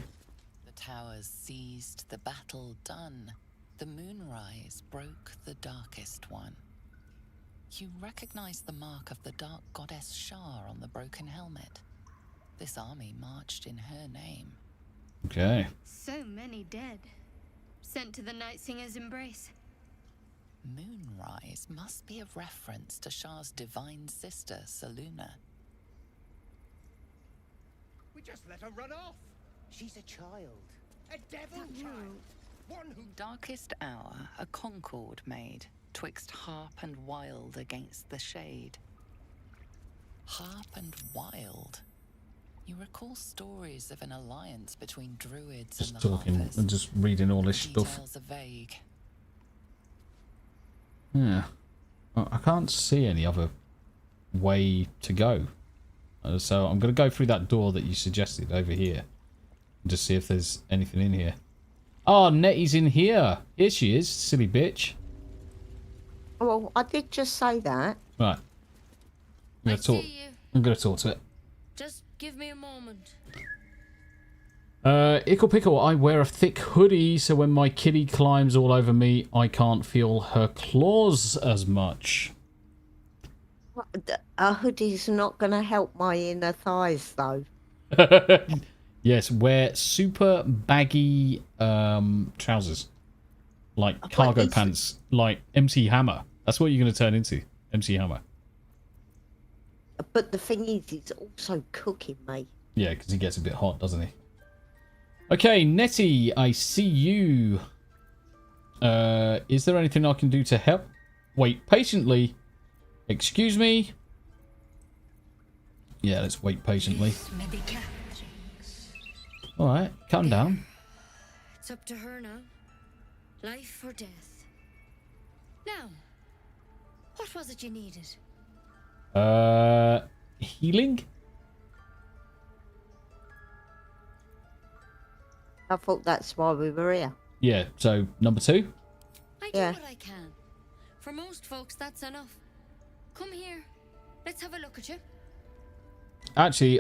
The towers seized, the battle done. The moonrise broke the darkest one. You recognize the mark of the dark goddess Shar on the broken helmet. This army marched in her name. Okay. So many dead. Sent to the Night Singer's embrace. Moonrise must be a reference to Shar's divine sister, Saluna. We just let her run off. She's a child. A devil child. One who... Darkest hour, a concord made, twixt harp and wild against the shade. Harp and wild. You recall stories of an alliance between druids Just and the talking harpers. and just reading all this stuff. Details are vague. Yeah. I can't see any other way to go. So I'm going to go through that door that you suggested over here. And just see if there's anything in here. Oh, Nettie's in here. Here she is, silly bitch. Well, I did just say that. Right. I'm going to talk to it. Just give me a moment. Ickle Pickle, I wear a thick hoodie, so when my kitty climbs all over me, I can't feel her claws as much. A hoodie's not going to help my inner thighs, though. Yes, wear super baggy trousers. Like cargo pants, like MC Hammer. That's what you're going to turn into, MC Hammer. But the thing is, it's also cooking me. Yeah, because he gets a bit hot, doesn't he? Okay, Nettie, I see you. Is there anything I can do to help? Wait patiently. Excuse me? Yeah, let's wait patiently. Alright, calm down. It's up to her now. Life or death. Now, what was it you needed? Healing? I thought that's why we were here. Yeah, so number 2? I do what I can. For most folks, that's enough. Come here. Let's have a look at you. Actually,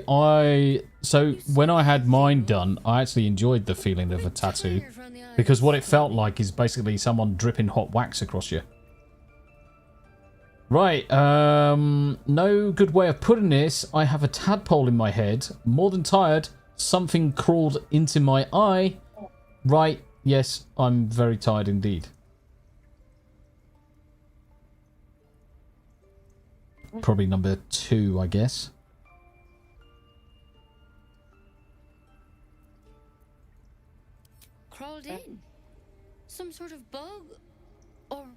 so when I had mine done, I actually enjoyed the feeling of a tattoo. Because what it felt like is basically someone dripping hot wax across you. Right, no good way of putting this. I have a tadpole in my head. More than tired. Something crawled into my eye. Right, yes, I'm very tired indeed. Probably number 2, I guess. Crawled in? Some sort of bug? Or...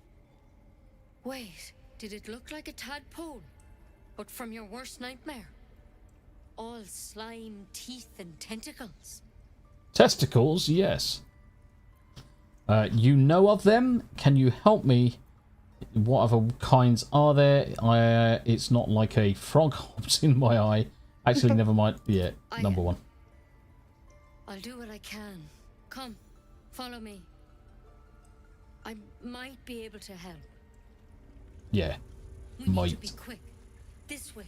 Wait, did it look like a tadpole? But from your worst nightmare? All slime, teeth, and tentacles. Testicles, yes. You know of them? Can you help me? What other kinds are there? It's not like a frog hops in my eye. Actually, never mind. Yeah, number 1. I'll do what I can. Come, follow me. I might be able to help. Yeah, We need to might. be quick. This way.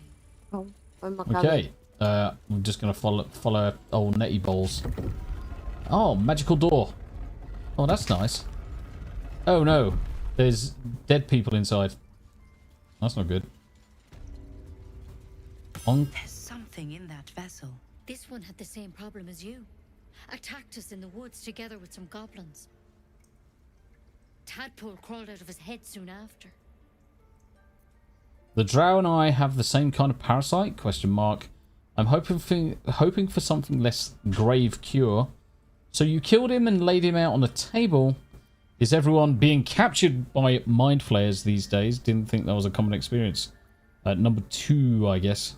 Oh, Okay, I'm just gonna follow old Netty Balls. Oh, magical door. Oh, that's nice. Oh no, there's dead people inside. That's not good. There's something in that vessel. This one had the same problem as you. Attacked us in the woods together with some goblins. Tadpole crawled out of his head soon after. The drow and I have the same kind of parasite? Question mark. I'm hoping for something less grave cure. So you killed him and laid him out on a table. Is everyone being captured by mind flayers these days? Didn't think that was a common experience. Number 2, I guess.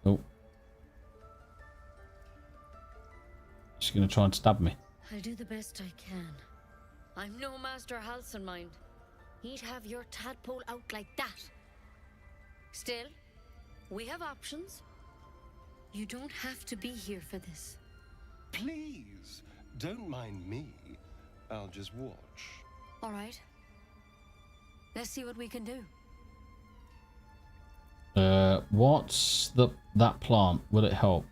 Oh. She's going to try and stab me. I'll do the best I can. I'm no Master Halson, mind. He'd have your tadpole out like that. Still, we have options. You don't have to be here for this. Please, don't mind me. I'll just watch. All right. Let's see what we can do. What's that plant? Will it help?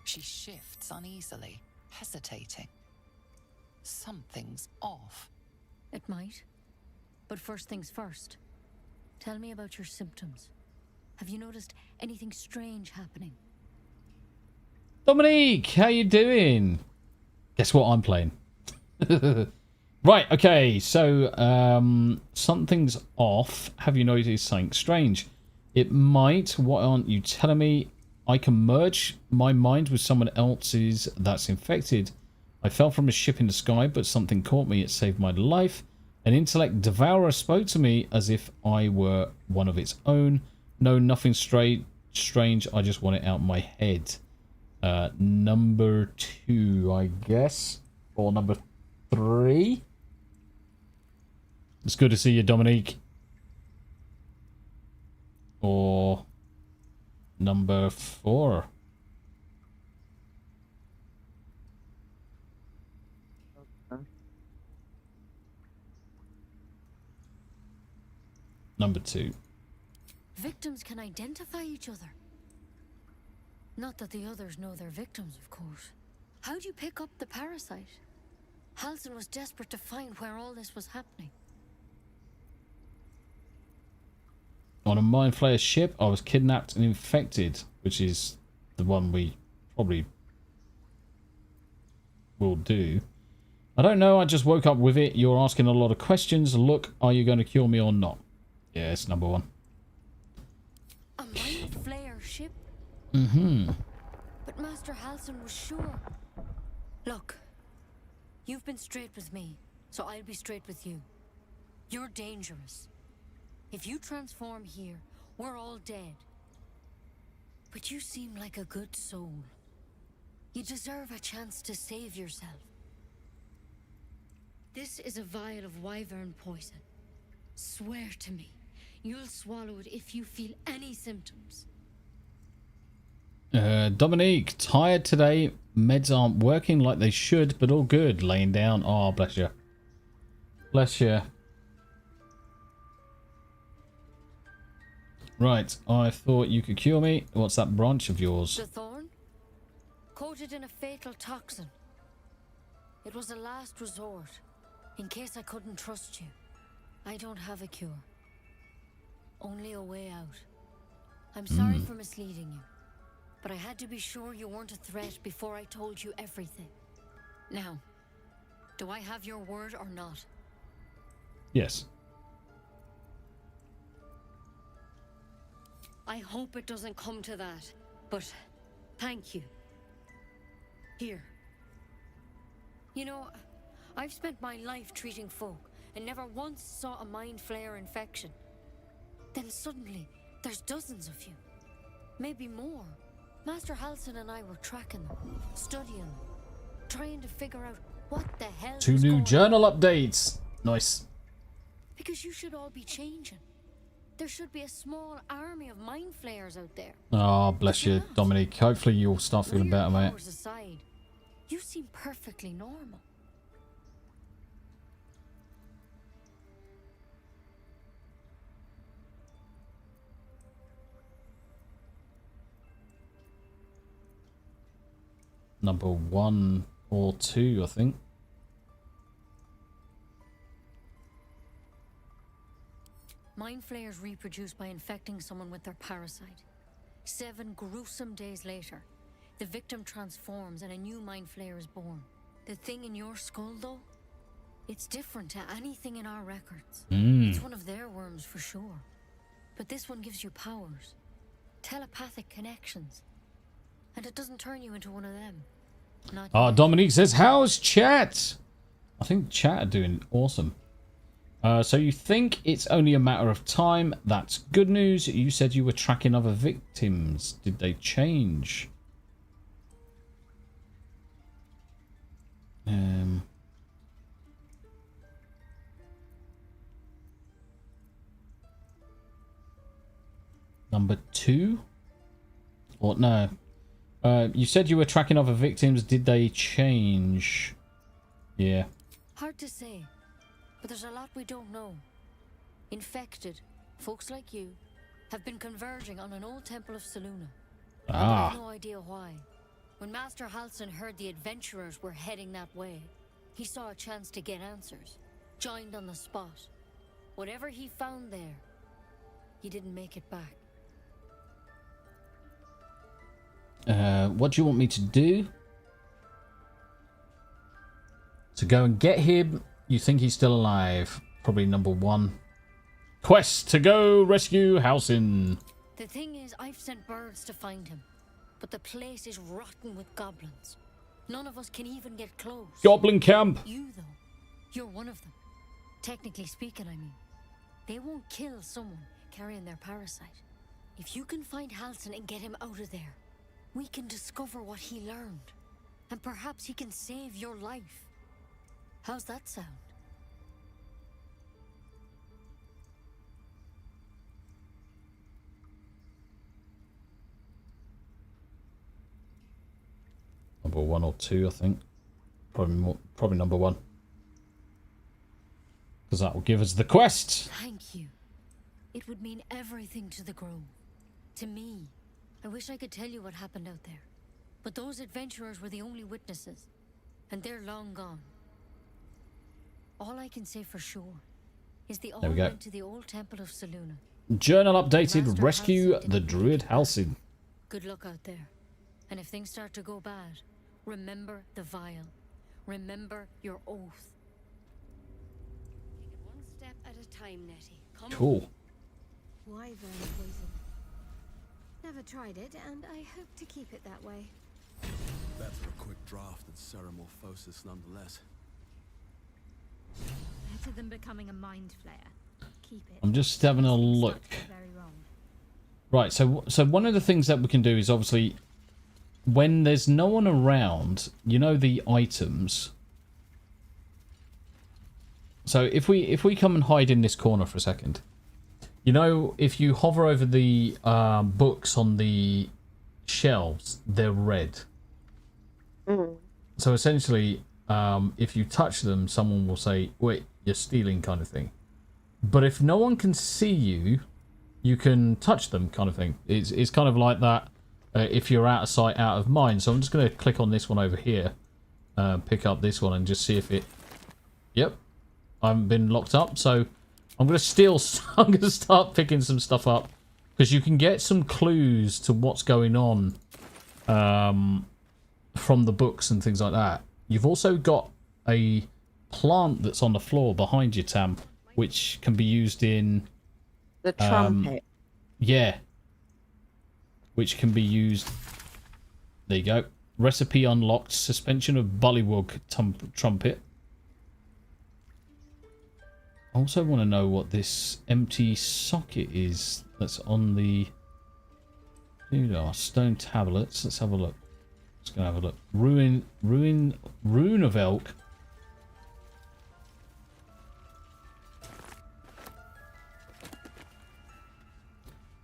She shifts uneasily, hesitating. Something's off. It might. But first things first. Tell me about your symptoms. Have you noticed anything strange happening? Dominique, how you doing? Guess what I'm playing? Right, okay, so something's off. Have you noticed something strange? It might. What aren't you telling me? I can merge my mind with someone else's that's infected. I fell from a ship in the sky, but something caught me. It saved my life. An intellect devourer spoke to me as if I were one of its own. No, nothing strange. I just want it out my head. Number 2, I guess. Or number 3. It's good to see you, Dominique. Or number 4. Number 2. Victims can identify each other. Not that the others know they're victims, of course. How'd you pick up the parasite? Halson was desperate to find where all this was happening. On a Mind Flayer ship, I was kidnapped and infected, which is the one we probably will do. I don't know, I just woke up with it. You're asking a lot of questions. Look, are you going to cure me or not? Yeah, it's number 1. A Mind Flayer ship? Mm-hmm. But Master Halson was sure. Look, you've been straight with me, so I'll be straight with you. You're dangerous. If you transform here, we're all dead. But you seem like a good soul. You deserve a chance to save yourself. This is a vial of wyvern poison. Swear to me, you'll swallow it if you feel any symptoms. Dominique, tired today. Meds aren't working like they should, but all good. Laying down. Oh, bless you. Bless you. Right, I thought you could cure me. What's that branch of yours? The thorn? Coated in a fatal toxin. It was a last resort, in case I couldn't trust you. I don't have a cure. Only a way out. I'm sorry for misleading you, but I had to be sure you weren't a threat before I told you everything. Now, do I have your word or not? Yes. I hope it doesn't come to that, but thank you. Here. You know, I've spent my life treating folk and never once saw a Mind Flayer infection. Then suddenly, there's dozens of you. Maybe more. Master Halson and I were tracking them, studying them, trying to figure out what the hell 2 was new going journal on. updates. Nice. Because you should all be changing. There should be a small army of Mind Flayers out there. Oh, bless you, Dominique. Hopefully you'll start feeling better, mate. Powers aside, you seem perfectly normal. Number 1 or 2, I think. Mind Flayers reproduce by infecting someone with their parasite. 7 gruesome days later, the victim transforms and a new Mind Flayer is born. The thing in your skull, though, it's different to anything in our records. It's one of their worms for sure. But this one gives you powers. Telepathic connections. And it doesn't turn you into one of them. Not yet. Dominique says, how's chat? I think chat are doing awesome. So you think it's only a matter of time. That's good news. You said you were tracking other victims. Did they change? Number 2? Or no? You said you were tracking other victims. Did they change? Yeah. Hard to say, but there's a lot we don't know. Infected, folks like you, have been converging on an old temple of Selûne. I have no idea why. When Master Halsin heard the adventurers were heading that way, he saw a chance to get answers, joined on the spot. Whatever he found there, he didn't make it back. What do you want me to do? To go and get him. You think he's still alive? Probably number 1. Quest to go rescue Halsin. The thing is, I've sent birds to find him, but the place is rotten with goblins. None of us can even get close. Goblin camp. You, though, you're one of them. Technically speaking, I mean. They won't kill someone carrying their parasite. If you can find Halsin and get him out of there, we can discover what he learned. And perhaps he can save your life. How's that sound? Number 1 or 2, I think. Probably number 1. Because that will give us the quest. Thank you. It would mean everything to the Grove. To me. I wish I could tell you what happened out there. But those adventurers were the only witnesses. And they're long gone. All I can say for sure is they all went to the old temple of Selûne. Journal updated. Rescue the druid Halsin. Good luck out there. And if things start to go bad, remember the vial. Remember your oath. Take it one step at a time, Nettie. Come Cool. Wyvern poison. Never tried it, and I hope to keep it that way. Better a quick draft than ceramorphosis nonetheless. Better than becoming a mind flayer. Keep it. I'm just having a look. Right, so one of the things that we can do is obviously when there's no one around, you know, the items. So if we come and hide in this corner for a second, you know, if you hover over the books on the shelves, they're red. So essentially, if you touch them, someone will say, wait, you're stealing, kind of thing. But if no one can see you, you can touch them, kind of thing. It's kind of like that if you're out of sight, out of mind. So I'm just going to click on this one over here, pick up this one and just see if it... Yep, I haven't been locked up. So I'm going to steal... I'm going to start picking some stuff up because you can get some clues to what's going on from the books and things like that. You've also got a plant that's on the floor behind you, Tam, which can be used in... The trumpet. Yeah. Which can be used... There you go. Recipe unlocked. Suspension of bullywug trumpet. I also want to know what this empty socket is that's on the... Stone tablets. Let's have a look. Just gonna have a look. Rune of Elk.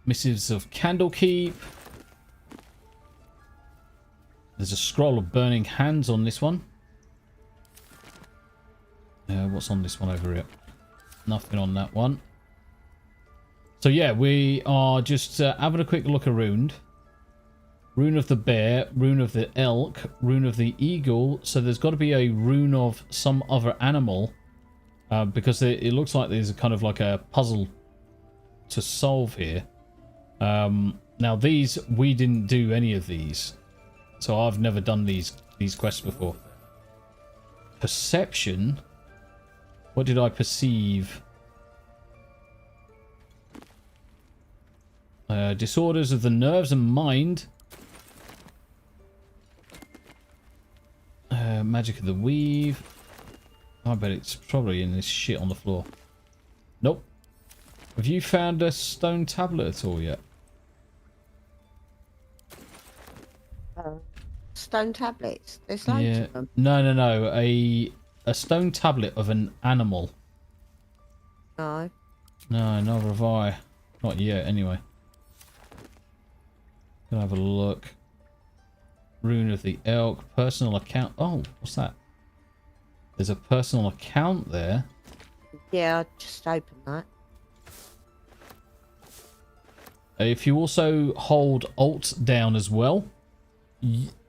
Missives of Candlekeep. There's a scroll of burning hands on this one. What's on this one over here? Nothing on that one. So yeah, we are just having a quick look around. Rune of the bear, rune of the elk, rune of the eagle. So there's got to be a rune of some other animal. Because it looks like there's a kind of like a puzzle to solve here. Now these, we didn't do any of these. So I've never done these quests before. Perception. What did I perceive? Disorders of the nerves and mind. Magic of the weave. I bet it's probably in this shit on the floor. Nope. Have you found a stone tablet at all yet? Stone tablets. There's loads of them. No. A stone tablet of an animal. No. No, neither have I. Not yet, anyway. Gonna have a look. Rune of the Elk. Personal account. Oh, what's that? There's a personal account there. Yeah, I just opened that. If you also hold Alt down as well,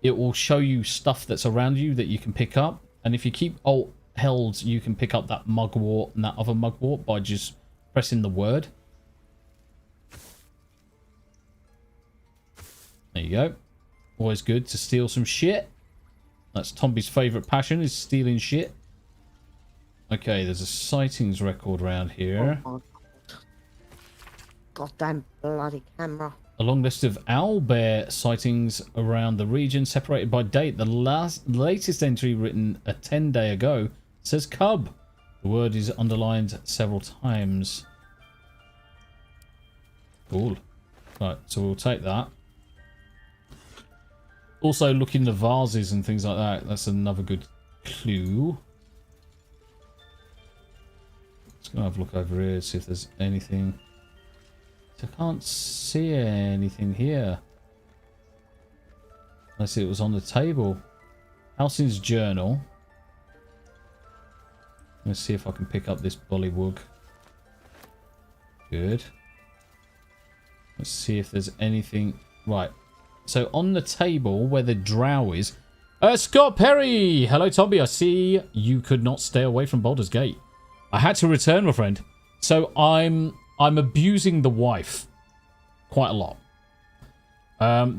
it will show you stuff that's around you that you can pick up. And if you keep Alt held, you can pick up that mugwort and that other mugwort by just pressing the word. There you go. Always good to steal some shit. That's Tombi's favourite passion, is stealing shit. Okay, there's a sightings record around here. Oh my God. Goddamn bloody camera. A long list of owlbear sightings around the region, separated by date. The latest entry, written a 10-day ago, says cub. The word is underlined several times. Cool. Right, so we'll take that. Also, look in the vases and things like that. That's another good clue. Just gonna have a look over here, see if there's anything. I can't see anything here. Unless it was on the table. Halcyon's journal. Let's see if I can pick up this bullywug. Good. Let's see if there's anything. Right. So on the table where the drow is. Scott Perry! Hello, Tombi. I see you could not stay away from Baldur's Gate. I had to return, my friend. So I'm abusing the wife quite a lot.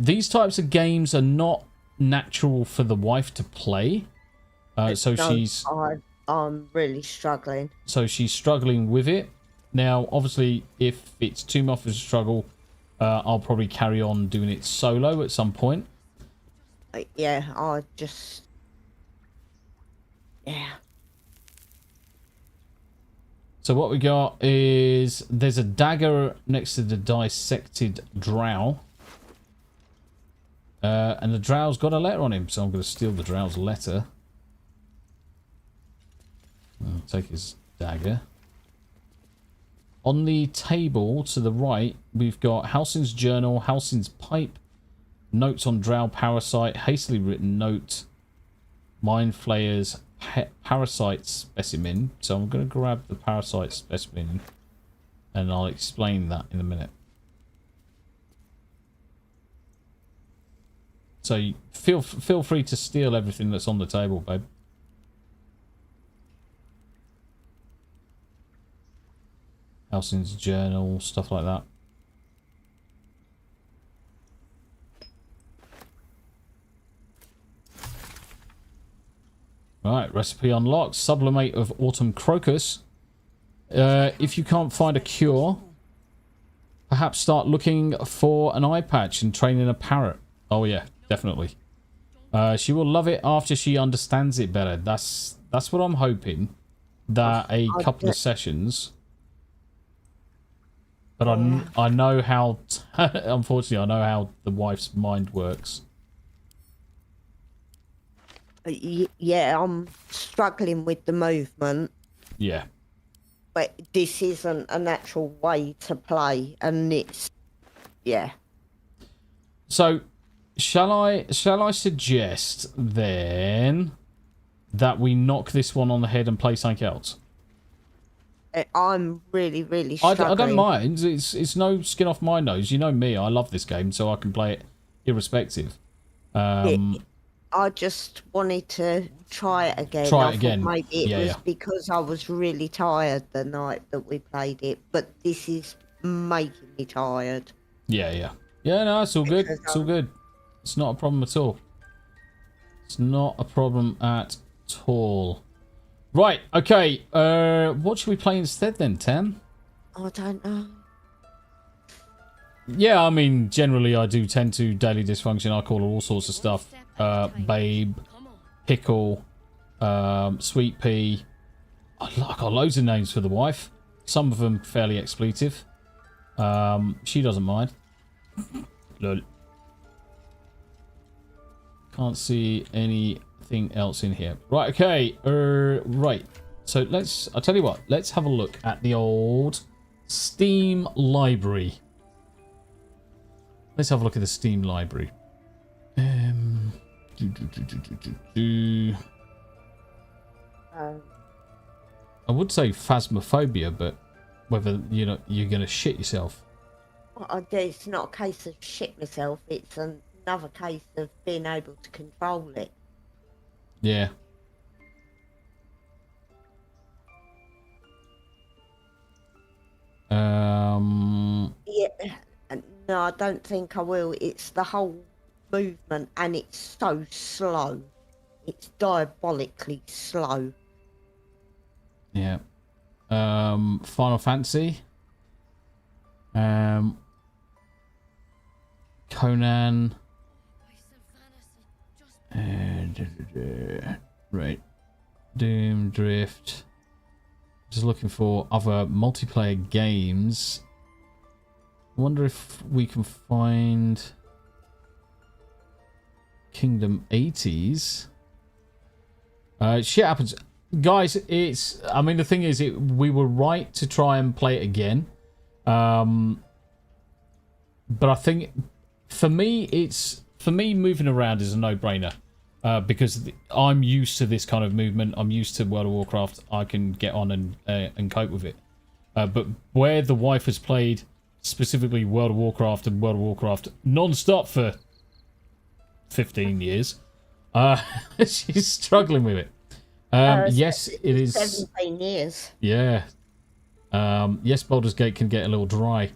These types of games are not natural for the wife to play. So she's... I'm really struggling. So she's struggling with it. Now, obviously, if it's too much of a struggle, I'll probably carry on doing it solo at some point. Yeah, I just... Yeah. So what we got is there's a dagger next to the dissected drow. And the drow's got a letter on him, so I'm going to steal the drow's letter. I'll take his dagger. On the table to the right, we've got Halcyon's journal, Halcyon's pipe, notes on drow parasite, hastily written note, mind flayer's parasite specimen. So I'm going to grab the parasite specimen and I'll explain that in a minute. So feel free to steal everything that's on the table, babe. Halcyon's journal, stuff like that. Right, recipe unlocked. Sublimate of autumn crocus. If you can't find a cure, perhaps start looking for an eye patch and training a parrot. Oh yeah, definitely. She will love it after she understands it better. That's what I'm hoping. That a couple of sessions. But I know how, unfortunately, I know how the wife's mind works. Yeah, I'm struggling with the movement. Yeah. But this isn't a natural way to play, and it's... Yeah. So, shall I suggest, then, that we knock this one on the head and play something else? I'm really, really struggling. I don't mind. It's no skin off my nose. You know me. I love this game, so I can play it irrespective. I just wanted to try it again. Try it again. Maybe it was because I was really tired the night that we played it, but this is making me tired. Yeah, no, it's all good. It's all good. It's not a problem at all. It's not a problem at all. Right, okay. What should we play instead then, Tam? I don't know. Yeah, I mean, generally I do tend to daily dysfunction. I call it all sorts of stuff. Babe, pickle, sweet pea. I got loads of names for the wife. Some of them fairly expletive. She doesn't mind. Lol. Can't see anything else in here. Right, okay. Right. So I'll tell you what, let's have a look at the old Steam library. Let's have a look at the Steam library. I would say Phasmophobia, but whether you're going to shit yourself. Well, it's not a case of shit myself. It's another case of being able to control it. Yeah. Yeah. No, I don't think I will. It's the whole movement, and it's so slow. It's diabolically slow. Yeah. Final Fantasy. Conan. Right. Doom, Drift. Just looking for other multiplayer games. I wonder if we can find Kingdom 80s. Shit happens. Guys, I mean, the thing is, we were right to try and play it again. But I think, for me, moving around is a no-brainer. Because I'm used to this kind of movement. I'm used to World of Warcraft. I can get on and cope with it. But where the wife has played specifically World of Warcraft and World of Warcraft non-stop for 15 years, she's struggling with it. Yes, it is 17 years. Yeah. Yes, Baldur's Gate can get a little dry.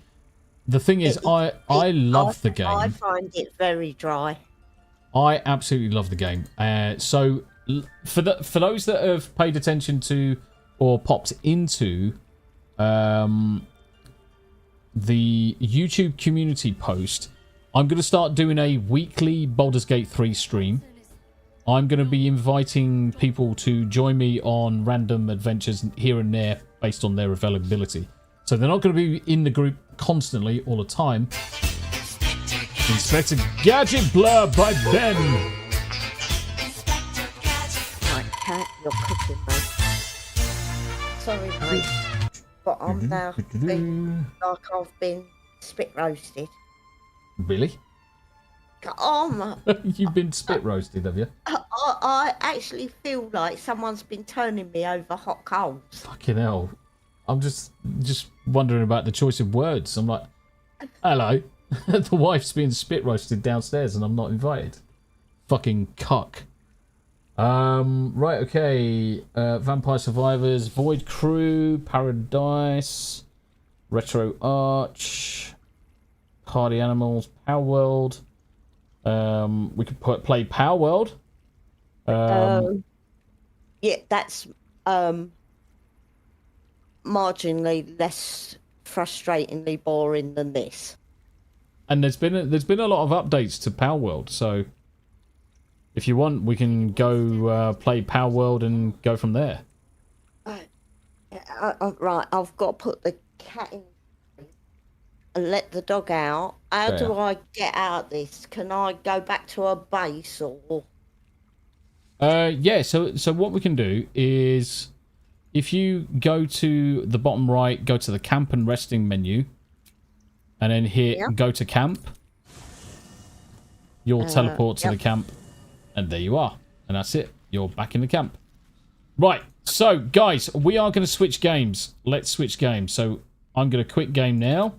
The thing is, I love the game. I find it very dry. I absolutely love the game. So for those that have paid attention to or popped into the YouTube community post, I'm going to start doing a weekly Baldur's Gate 3 stream. I'm going to be inviting people to join me on random adventures here and there based on their availability. So they're not going to be in the group constantly all the time. Inspector Gadget Blur by Ben. Right, Cat, you're cooking, mate. Sorry, mate. But I'm now feeling like I've been spit roasted. Really? You've been spit roasted, have you? I actually feel like someone's been turning me over hot coals. Fucking hell. I'm just wondering about the choice of words. I'm like, hello. The wife's being spit roasted downstairs and I'm not invited. Fucking cuck. Right, okay. Vampire Survivors, Void Crew, Paradise, Retro Arch, Party Animals, Power World. We could play Power World. Yeah, that's marginally less frustratingly boring than this. And there's been a lot of updates to Power World, so if you want, we can go play Power World and go from there. Right, I've got to put the cat in and let the dog out. How do I get out of this? Can I go back to a base or? Yeah. So what we can do is, if you go to the bottom right, go to the camp and resting menu, and then hit go to camp. You'll teleport to the camp, and there you are. And that's it. You're back in the camp. Right. So, guys, we are going to switch games. Let's switch games. So, I'm going to quit game now.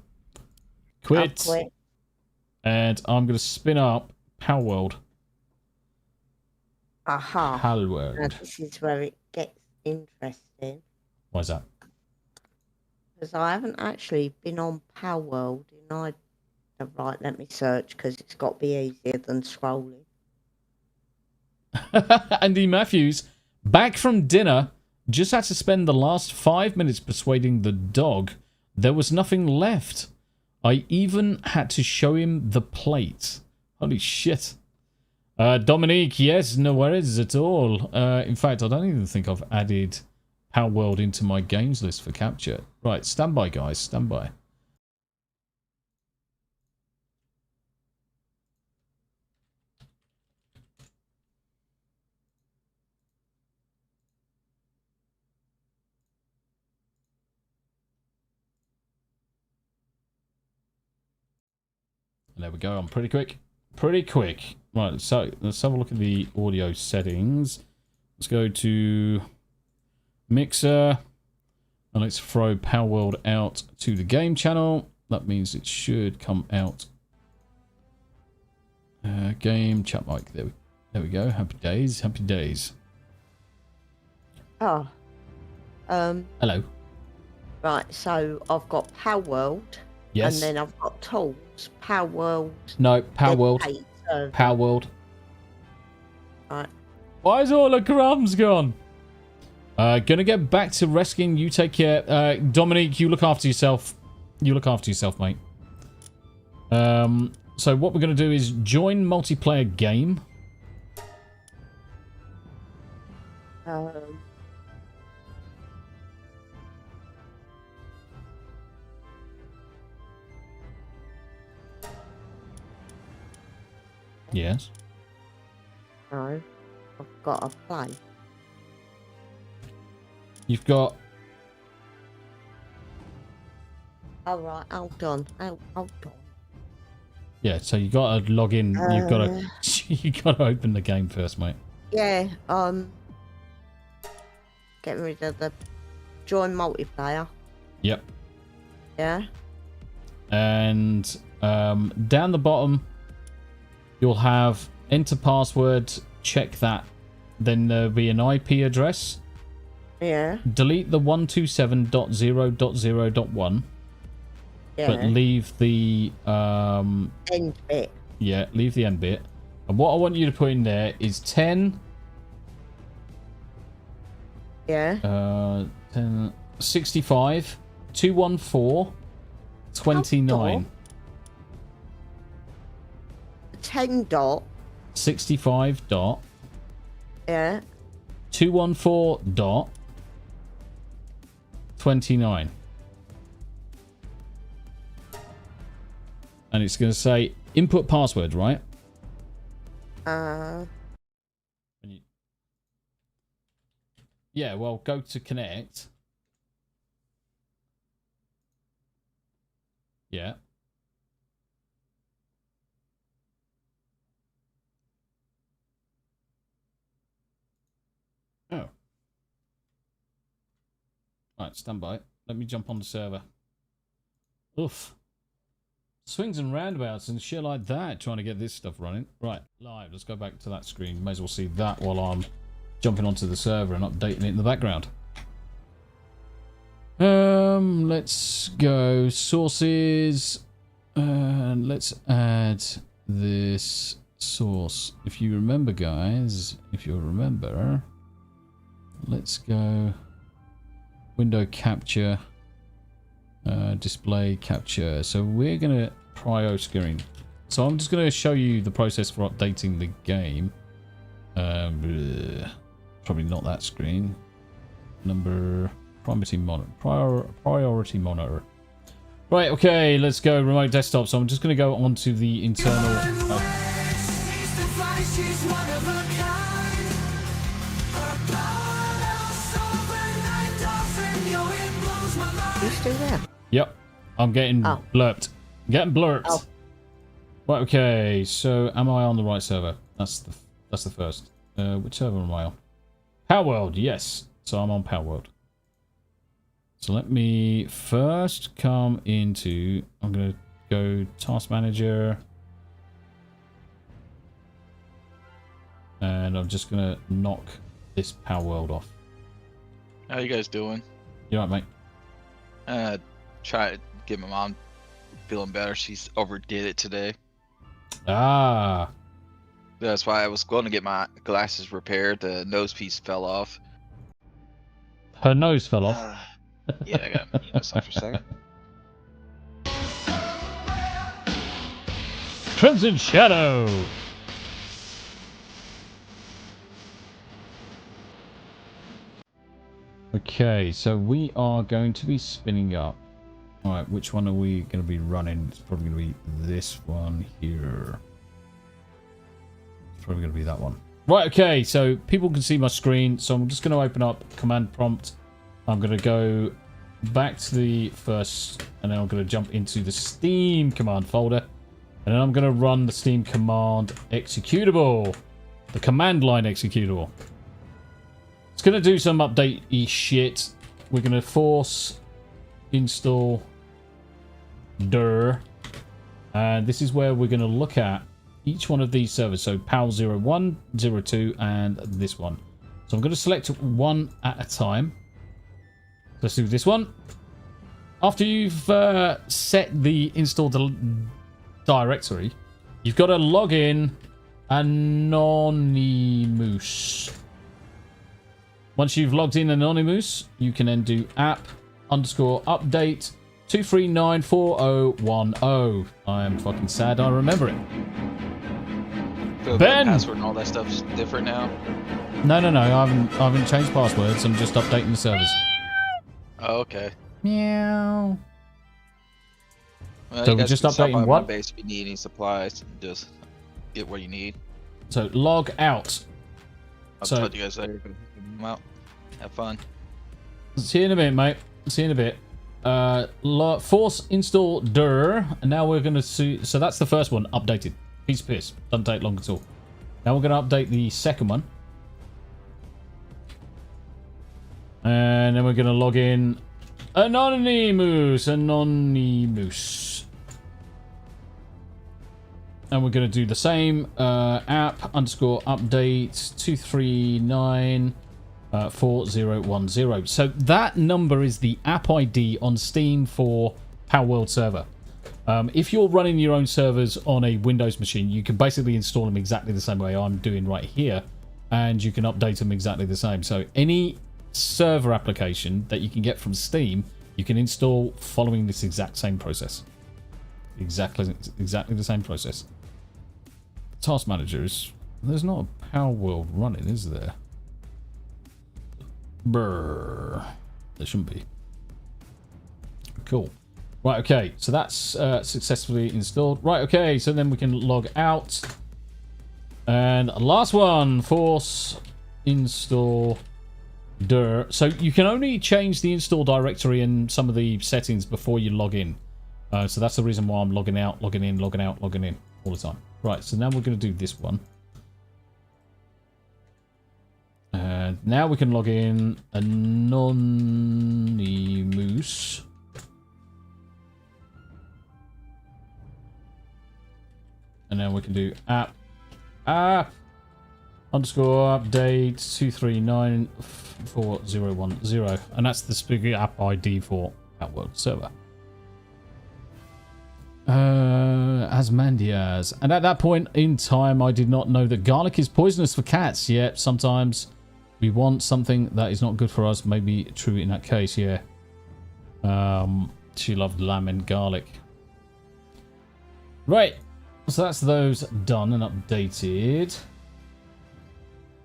Quit. And I'm going to spin up Power World. Aha. Power World. Now, this is where it gets interesting. Why is that? Because I haven't actually been on Power World. Right, let me search, because it's got to be easier than scrolling. Andy Matthews, back from dinner, just had to spend the last 5 minutes persuading the dog there was nothing left. I even had to show him the plate. Holy shit. Dominique, yes, no worries at all. In fact, I don't even think I've added Power World into my games list for capture. Right, stand by, guys, stand by. There we go. I'm pretty quick. Pretty quick. Right, so let's have a look at the audio settings. Let's go to Mixer. And let's throw Power World out to the game channel. That means it should come out. Game chat mic. There we go. Happy days. Happy days. Oh. Hello. Right, so I've got Power World. Yes. And then I've got Tools, Power World. No, Power World. Power World. Right. Why is all the crumbs gone? Gonna get back to rescuing. You take care. Dominique, you look after yourself. You look after yourself, mate. So what we're gonna do is join multiplayer game. Yes. No, I've got to play. You've got. All right, hold on. Hold on. Yeah, so you got to log in. You've got to. You got to open the game first, mate. Yeah. Get rid of the join multiplayer. Yep. Yeah. And down the bottom, you'll have enter password. Check that. Then there'll be an IP address. Yeah. Delete the 127.0.0.1. Yeah. But leave the end bit. Yeah, leave the end bit. And what I want you to put in there is 10. Yeah. 10, 65, 214, 29. 10 dot. 65 dot. Yeah. 214 dot. 29. And it's going to say input password, right? Yeah, well, go to connect. Yeah. Oh. Right, stand by. Let me jump on the server. Oof. Swings and roundabouts and shit like that, trying to get this stuff running. Right, live. Let's go back to that screen. May as well see that while I'm jumping onto the server and updating it in the background. Let's go sources. And let's add this source. If you remember, guys, let's go window capture. Display capture. So we're gonna prio screen. So I'm just gonna show you the process for updating the game. Probably not that screen. Number priority monitor. Priority monitor. Right. Okay. Let's go remote desktop. So I'm just gonna go onto the internal. You still there? Yep. I'm getting blurped. Getting blurped. Oh. Right, okay. So am I on the right server? That's the first. Which server am I on? Power World, yes. So I'm on Power World. So let me first come into, I'm gonna go Task Manager. And I'm just gonna knock this Power World off. How you guys doing? You alright, mate? Try to get my mom feeling better. She's overdid it today. Ah. That's why I was going to get my glasses repaired. The nose piece fell off. Her nose fell off? Yeah, I got to mute myself for a second. Crimson Shadow. Okay, so we are going to be spinning up. Alright, which one are we going to be running? It's probably going to be this one here. It's probably going to be that one. Right, okay, so people can see my screen, so I'm just going to open up command prompt. I'm going to go back to the first, and then I'm going to jump into the Steam command folder. And then I'm going to run the Steam command executable. The command line executable. It's going to do some update-y shit. We're going to force install dir. And this is where we're going to look at each one of these servers. So PAL 01, 02, and this one. So I'm going to select one at a time. Let's do this one. After you've set the install directory, you've got to log in Anonymous. Once you've logged in Anonymous, you can then do app_update 2394010. I am fucking sad I remember it. So Ben! The password and all that stuff's different now? No. I haven't changed passwords. I'm just updating the servers. Oh, okay. Meow. Well, So you we're guys just can stop updating by my what? base if you need any supplies. Just get what you need. So log out. I'll So- tell you guys later. Well, have fun. See you in a bit, mate. See you in a bit. Force install dir. And now we're going to see. So that's the first one updated. Piece of piss. Doesn't take long at all. Now we're going to update the second one. And then we're going to log in Anonymous. And we're going to do the same. App_update 2394010. So that number is the app ID on Steam for Power World server. If you're running your own servers on a Windows machine, you can basically install them exactly the same way I'm doing right here. And you can update them exactly the same. So any server application that you can get from Steam, you can install following this exact same process. Exactly the same process. Task managers. There's not a Power World running, is there? Brrr. There shouldn't be. Cool. Right, okay. So that's successfully installed. Right, okay. So then we can log out. And last one. Force install dir. So you can only change the install directory and some of the settings before you log in. So that's the reason why I'm logging out, logging in, logging out, logging in all the time. Right, so now we're going to do this one. And now we can log in Anonymous. And now we can do app_update 2394010. And that's the Spooky app ID for Outworld server. Asmandias. And at that point in time, I did not know that garlic is poisonous for cats. Yet sometimes we want something that is not good for us. Maybe true in that case, yeah. She loved lamb and garlic. Right. So that's those done and updated.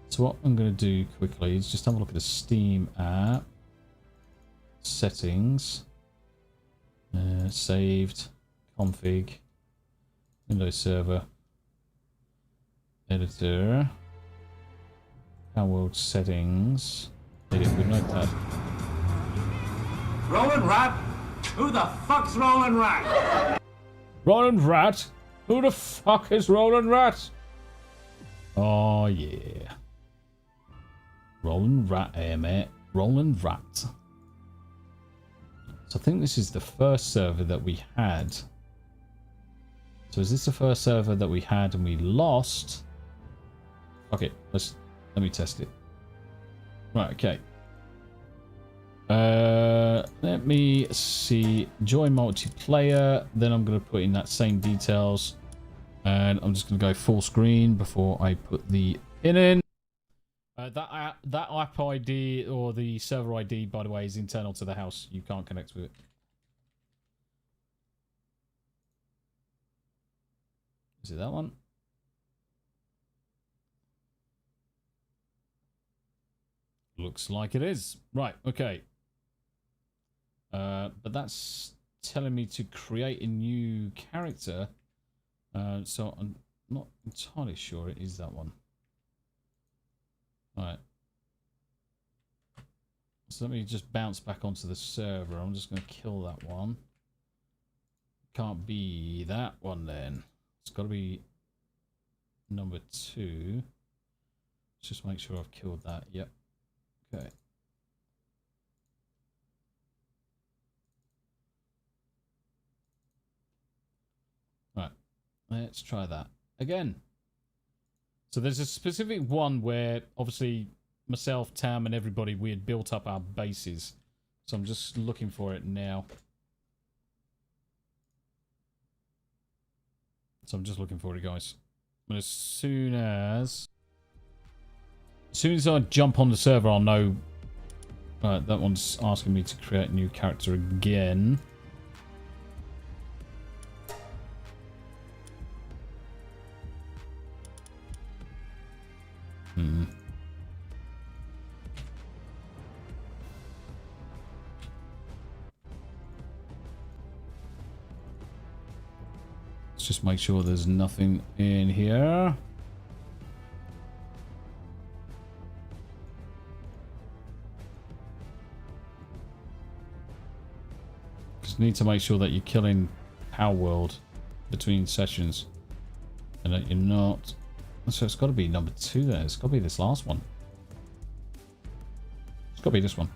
So what I'm going to do quickly is just have a look at the Steam app. Settings. Saved. Config. Windows Server. Editor. Power World Settings. Edit with Notepad. Roland Rat? Who the fuck's Roland Rat? Roland Rat? Who the fuck is Roland Rat? Oh, yeah. Roland Rat here, mate. Roland Rat. So I think this is the first server that we had. So is this the first server that we had and we lost? Okay, let me test it. Right, okay. Let me see. Join multiplayer. Then I'm going to put in that same details. And I'm just going to go full screen before I put the pin in. That app ID or the server ID, by the way, is internal to the house. You can't connect with it. Is it that one? Looks like it is. Right, okay. But that's telling me to create a new character. So I'm not entirely sure it is that one. Alright. So let me just bounce back onto the server. I'm just going to kill that one. Can't be that one then. It's got to be number 2. Let's just make sure I've killed that. Yep. Okay. Right. Let's try that again. So there's a specific one where obviously myself, Tam, and everybody, we had built up our bases. So I'm just looking for it now. So I'm just looking for it, guys. And as soon as I jump on the server, I'll know. That one's asking me to create a new character again. Let's just make sure there's nothing in here. Just need to make sure that you're killing Power World between sessions and that you're not. So it's got to be number 2 there. It's got to be this last one. It's got to be this one.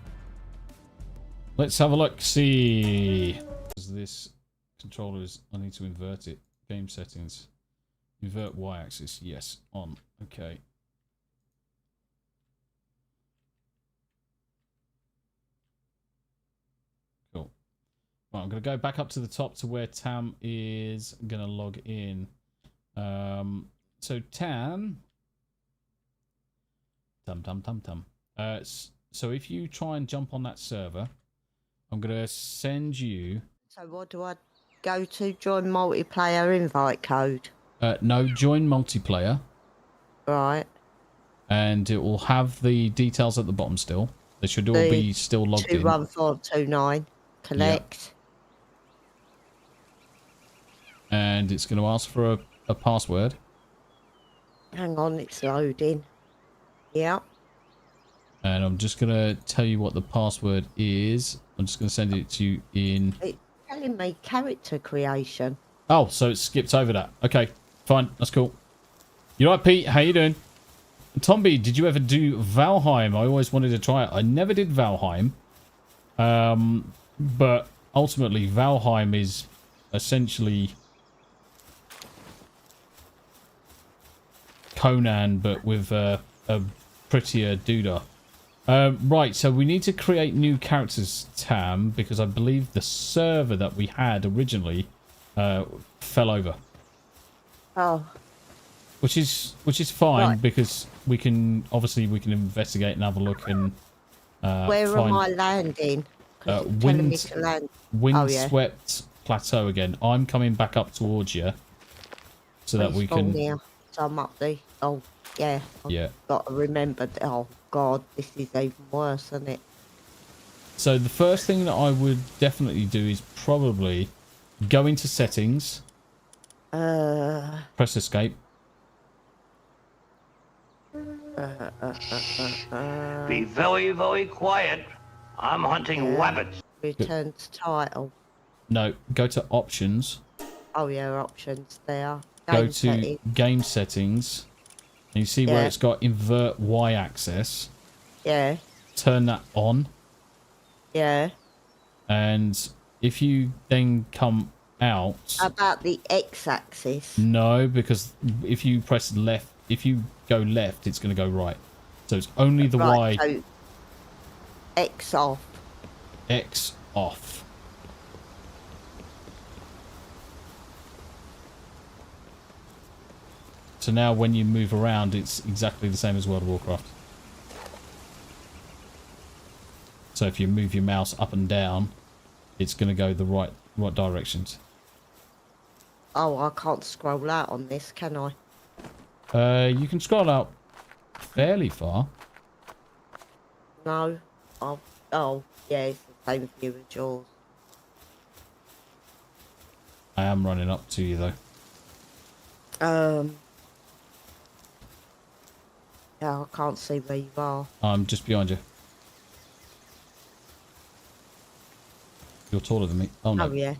Let's have a look. See. This controller is. I need to invert it. Game settings. Invert Y-axis. Yes. On. Okay. Cool. Right, I'm going to go back up to the top to where Tam is going to log in. So Tam. So if you try and jump on that server, I'm going to send you... So what do I go to? Join multiplayer invite code? No, join multiplayer. Right. And it will have the details at the bottom still. They should all be still logged in. 21429. Collect. Yep. And it's going to ask for a password. Hang on, it's loading. Yeah. And I'm just going to tell you what the password is. I'm just going to send it to you in... It's telling me character creation. Oh, so it skipped over that. Okay, fine. That's cool. You right, Pete? How you doing? Tombi, did you ever do Valheim? I always wanted to try it. I never did Valheim. But ultimately, Valheim is essentially Conan, but with a prettier doodah. Right, so we need to create new characters, Tam, because I believe the server that we had originally fell over. Oh. Which is fine, right. Because we can investigate and have a look and where am I landing? Windswept Plateau again. I'm coming back up towards you so that we can. Now. So I'm up the. Oh yeah. Yeah. Got to remember. Oh God, this is even worse, isn't it? So the first thing that I would definitely do is probably go into settings. Press escape. Be very, very quiet. I'm hunting rabbits. Return to title. No, go to options. Oh yeah, options there. Go to game settings. And you see where it's got invert Y-axis. Yeah. Turn that on. Yeah. And if you then come out... How about the X-axis? No, because if you press left, if you go left, it's going to go right. So it's only the Y... So X off. X off. So now when you move around, it's exactly the same as World of Warcraft. So if you move your mouse up and down, it's going to go the right directions. Oh, I can't scroll out on this, can I? You can scroll out fairly far. No. Oh, yeah, it's the same view as yours. I am running up to you though. Yeah, I can't see where you are. I'm just behind you. You're taller than me. Oh no. Oh yeah.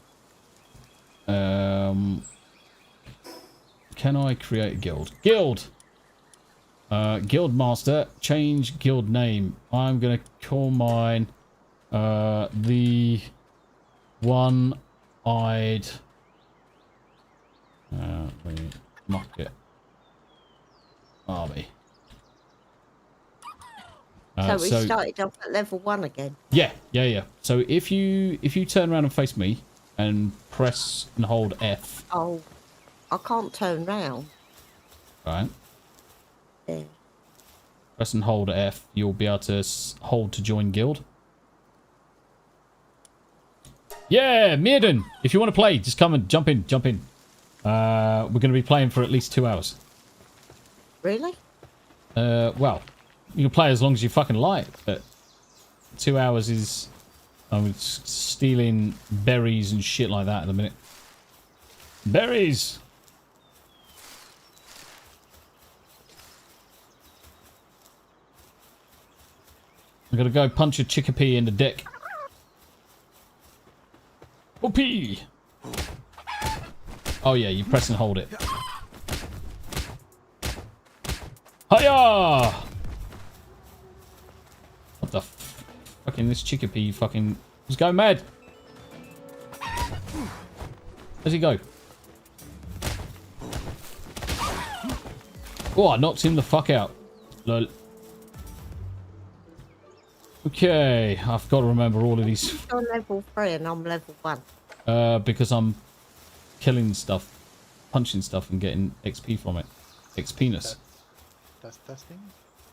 Can I create a guild? Guild! Guild master. Change guild name. I'm gonna call mine the one-eyed market army. So we started off at level 1 again. Yeah. So if you turn around and face me and press and hold F. Oh, I can't turn round. Right. Yeah. Press and hold F. You'll be able to hold to join guild. Yeah, Mirden. If you want to play, just come and jump in. We're going to be playing for at least 2 hours. Really? Well, you can play as long as you fucking like, but 2 hours is... I'm stealing berries and shit like that at the minute. Berries! I'm gonna go punch a chickpea in the dick. Whoopee! Oh yeah, you press and hold it. Hiya! What the fucking this chickpea fucking just go mad. Where's he go? Oh, I knocked him the fuck out. Lol. Okay, I've got to remember all of these. You're level 3 and I'm level 1. Because I'm killing stuff, punching stuff and getting XP from it. XPness. Testing?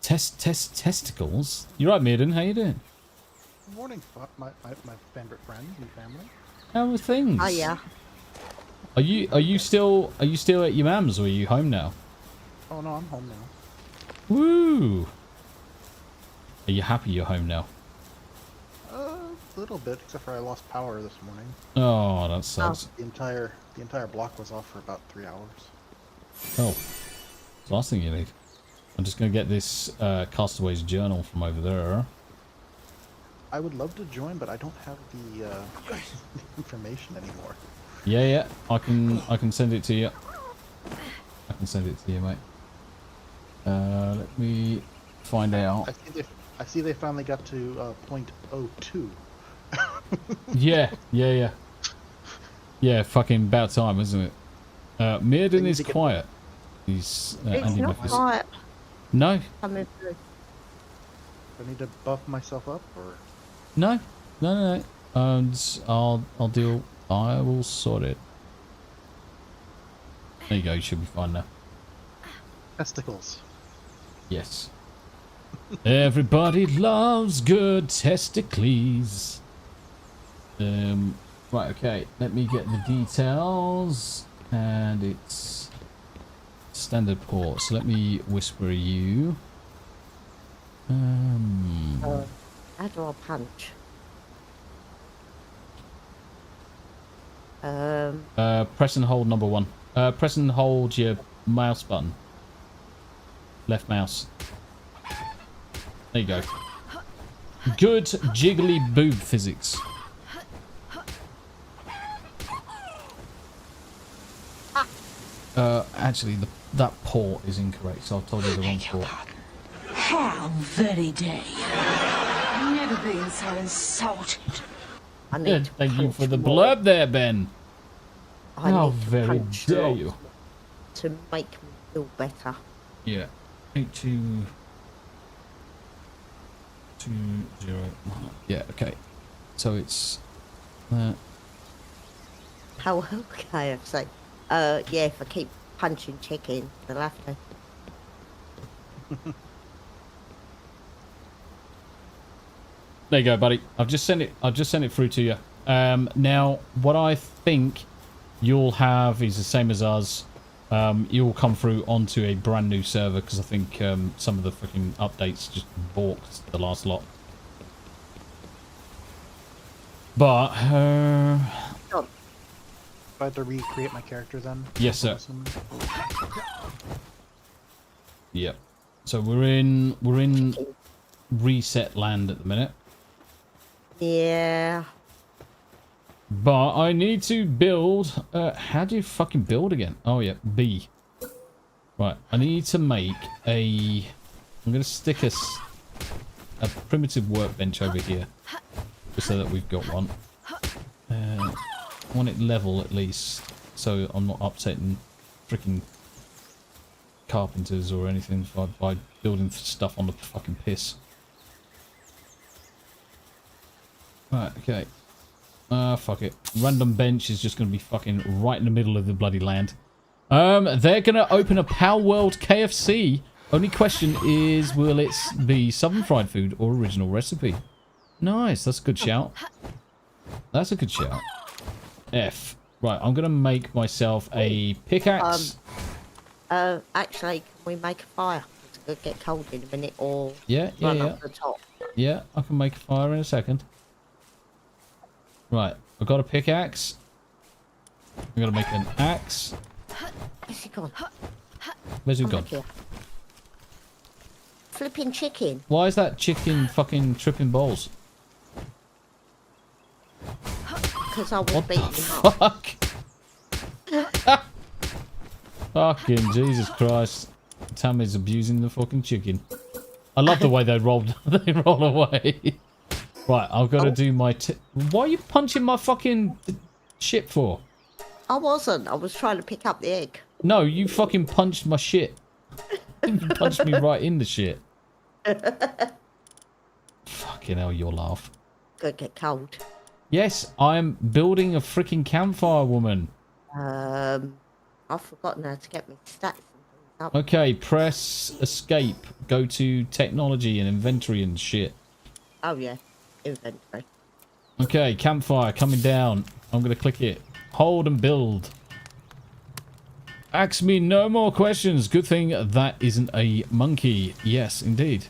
Testicles? You're right, Mirden. How you doing? Good morning, my favorite friends and family. How are things? Oh yeah. Are you still at your mum's or are you home now? Oh no, I'm home now. Woo! Are you happy you're home now? A little bit, except for I lost power this morning. Oh, that sucks. The entire block was off for about 3 hours. Oh, it's the last thing you need. I'm just gonna get this Castaway's journal from over there. I would love to join, but I don't have the information anymore. Yeah, I can send it to you. I can send it to you, mate. Let me find out. I see they finally got to .02. Yeah. Yeah, fucking about time, isn't it? Mirden is quiet. He's it's not quiet. No. Coming through. Do I need to buff myself up, or? No. And I'll deal. I will sort it. There you go. You should be fine now. Testicles. Yes. Everybody loves good testicles. Right, okay. Let me get the details. And it's standard port. So let me whisper you. How do I punch? Press and hold number 1. Press and hold your mouse button. Left mouse. There you go. Good jiggly boob physics. Actually, that port is incorrect, so I've told you the wrong port. How very dare you? I've never been so insulted. Thank you for the blurb there, Ben. How very dare you? To make me feel better. Yeah. 8220. Yeah, okay. So it's that. Oh, okay, I see. Yeah, if I keep punching chicken, they'll have to. There you go, buddy. I've just sent it through to you. Now, what I think you'll have is the same as us. You'll come through onto a brand new server because I think some of the freaking updates just balked the last lot. But Do I have to recreate my character then? yes, sir. Yep. So we're in reset land at the minute. Yeah. But I need to build... how do you fucking build again? Oh, yeah. B. Right. I need to make a... I'm going to stick a primitive workbench over here. Just so that we've got one. I want it level at least. So I'm not upsetting freaking carpenters or anything by building stuff on the fucking piss. Right, okay. Fuck it. Random bench is just going to be fucking right in the middle of the bloody land. They're going to open a Power World KFC. Only question is, will it be Southern fried food or original recipe? Nice, that's a good shout. That's a good shout. F. Right, I'm going to make myself a pickaxe. Actually, can we make a fire? It's going to get cold in a minute, or run up the top. Yeah, I can make a fire in a second. Right, I've got a pickaxe. I'm going to make an axe. Where's he gone? Where's he gone? Flipping chicken. Why is that chicken fucking tripping balls? Because I was beating him up. Fucking Jesus Christ. Tammy's abusing the fucking chicken. I love the way they roll away. Right, I've got to do my... Why are you punching my fucking shit for? I wasn't. I was trying to pick up the egg. No, you fucking punched my shit. You punched me right in the shit. Fucking hell, you'll laugh. Gonna get cold. Yes, I'm building a freaking campfire, woman. I've forgotten how to get my stats and things up. Okay, press escape. Go to technology and inventory and shit. Oh, yeah. Inventory. Okay, campfire coming down. I'm going to click it. Hold and build. Ask me no more questions. Good thing that isn't a monkey. Yes, indeed.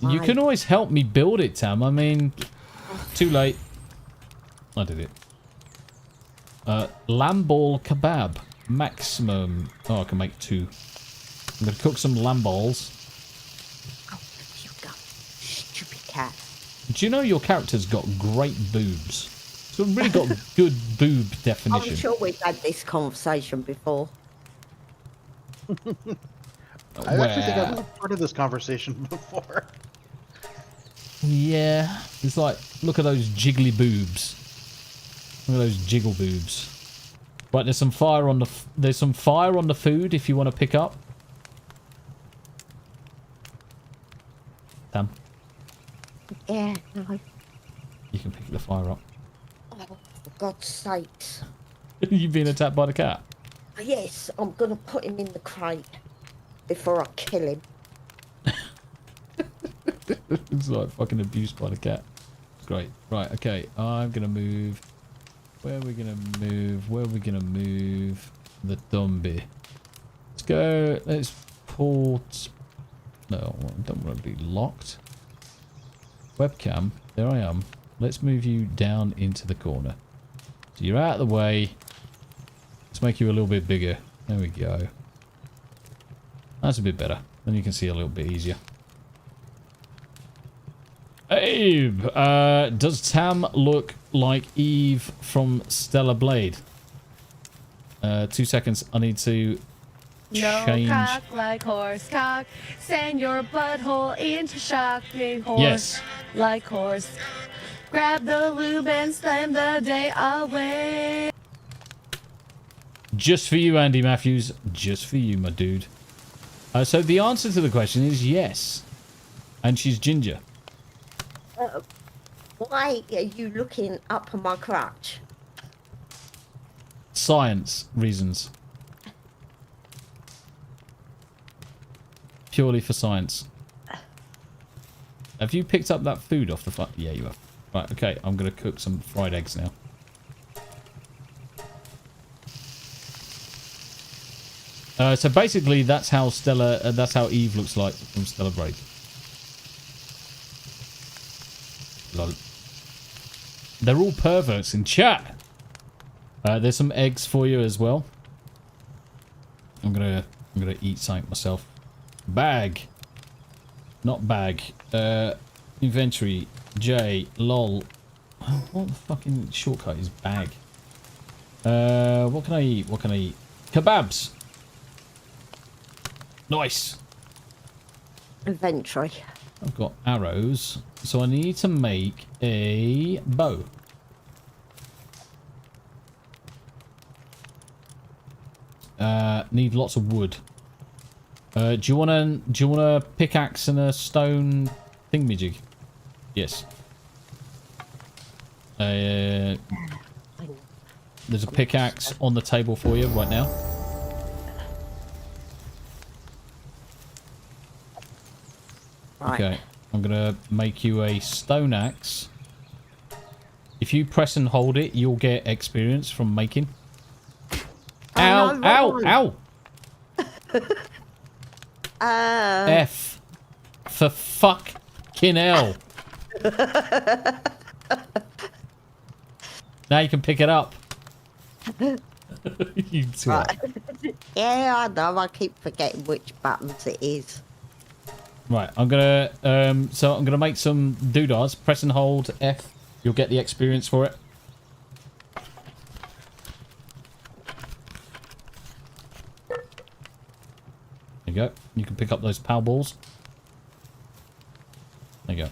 You can always help me build it, Tam. I mean, too late. I did it. Lamb ball kebab. Maximum. Oh, I can make 2. I'm going to cook some lamb balls. Oh, you go. Stupid cat. Do you know your character's got great boobs? So really got good boob definition. I'm sure we've had this conversation before. I actually think I've been part of this conversation before. Yeah, it's like, look at those jiggly boobs. Look at those jiggle boobs. Right, there's some fire on the food if you want to pick up. Damn. Yeah, no. You can pick the fire up. Oh, for God's sakes. You've been attacked by the cat? Yes, I'm gonna put him in the crate before I kill him. It's like fucking abused by the cat. Great. Right, okay. I'm gonna move. Where are we gonna move? Where are we gonna move? The Tombi. Let's go. Let's port. No, I don't want to be locked. Webcam. There I am. Let's move you down into the corner. So you're out of the way. Let's make you a little bit bigger. There we go. That's a bit better. Then you can see a little bit easier. Abe, does Tam look like Eve from Stellar Blade? 2 seconds. I need to change. No cock like horse cock. Send your butthole into shock. Big horse Yes. like horse. Grab the lube and slam the day away. Just for you, Andy Matthews. Just for you, my dude. So the answer to the question is yes. And she's ginger. Why are you looking up on my crotch? Science reasons. Purely for science. Have you picked up that food off the front? Yeah, you have. Right, okay. I'm going to cook some fried eggs now. So basically, that's how Stella. That's how Eve looks like from Stella Break. Lol. They're all perverts in chat. There's some eggs for you as well. I'm gonna eat something myself. Bag. Not bag. Inventory. J. Lol. What the fucking shortcut is bag? What can I eat? What can I eat? Kebabs. Nice. Inventory. I've got arrows, so I need to make a bow. Need lots of wood. Do you want a pickaxe and a stone thingamajig? Yes. There's a pickaxe on the table for you right now. Right. Okay, I'm gonna make you a stone axe. If you press and hold it, you'll get experience from making. Ow! no, Ow! Ow! F for fucking hell. Now you can pick it up. You twat. Right. Yeah, I know. I keep forgetting which buttons it is. Right, I'm gonna so I'm gonna make some doodads. Press and hold F. You'll get the experience for it. There you go. You can pick up those pow balls. There you go.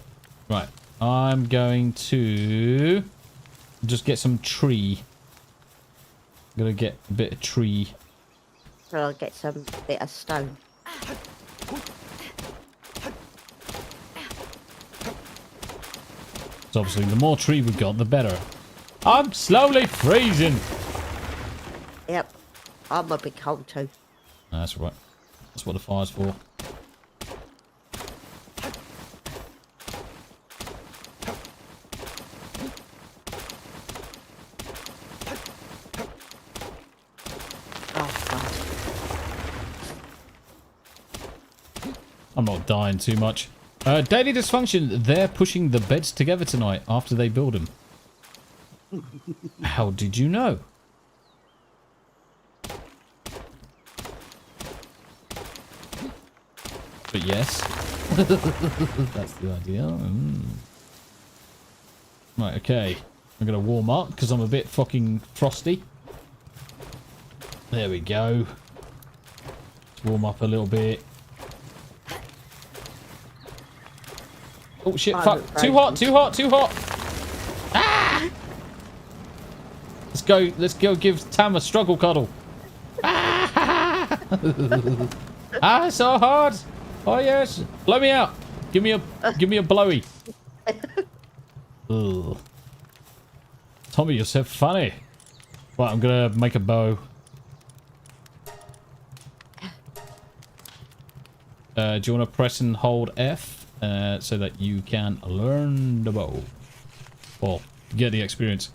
Right, I'm going to just get some tree. I'm gonna get a bit of tree. So I'll get some bit of stone. So obviously, the more tree we've got, the better. I'm slowly freezing. Yep. I'm a bit cold too. That's right. That's what the fire's for. I'm not dying too much. Daily dysfunction. They're pushing the beds together tonight after they build them. How did you know? But yes. That's the idea. Right, okay. I'm going to warm up because I'm a bit fucking frosty. There we go. Let's warm up a little bit. Oh shit, fuck. Too hot, too hot, too hot. Ah! Let's go give Tam a struggle cuddle. Ah, ah, so hard. Oh yes. Blow me out. Give me a blowy. Ugh. Tommy, you're so funny. Right, I'm gonna make a bow. Do you want to press and hold F? So that you can learn the bow. Or get the experience.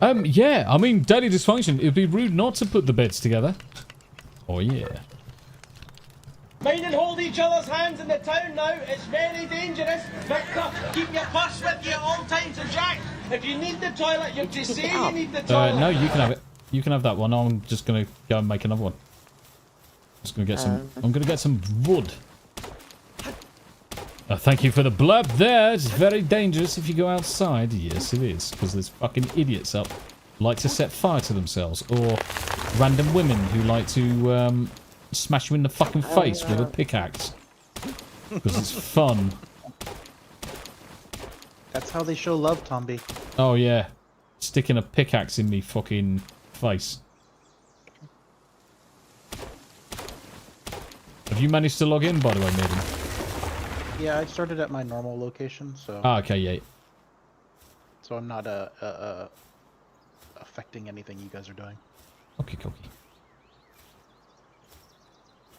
Yeah, I mean, daily dysfunction. It'd be rude not to put the beds together. Oh, yeah. Mind and hold each other's hands in the town now. It's very dangerous. Victor, keep your purse with you at all times. And Jack, if you need the toilet, you have to say you need the toilet. No, you can have it. You can have that one. I'm just going to go and make another one. Just going to get some... I'm going to get some wood. Thank you for the blurb there. It's very dangerous if you go outside. Yes, it is. Because there's fucking idiots up like to set fire to themselves. Or random women who like to smash you in the fucking face with a pickaxe. Because it's fun. That's how they show love, Tombi. Oh, yeah. Sticking a pickaxe in me fucking face. Have you managed to log in, by the way, Maiden? Yeah, I started at my normal location, so... Ah, okay, yeah. So I'm not affecting anything you guys are doing. Okay, okay.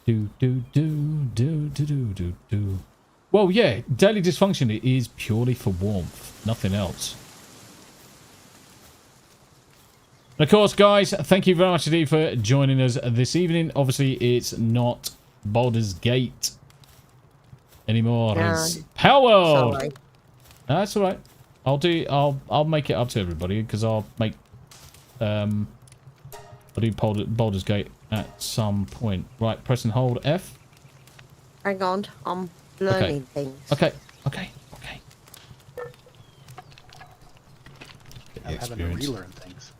Do. Well, yeah, daily dysfunction is purely for warmth, nothing else. And of course, guys, thank you very much indeed for joining us this evening. Obviously, it's not Baldur's Gate anymore. No. It's Power World. Sorry. No, that's all right. I'll make it up to everybody because I'll do Baldur's Gate at some point. Right, press and hold F. Hang on, I'm learning things. Okay. I'm having to relearn things.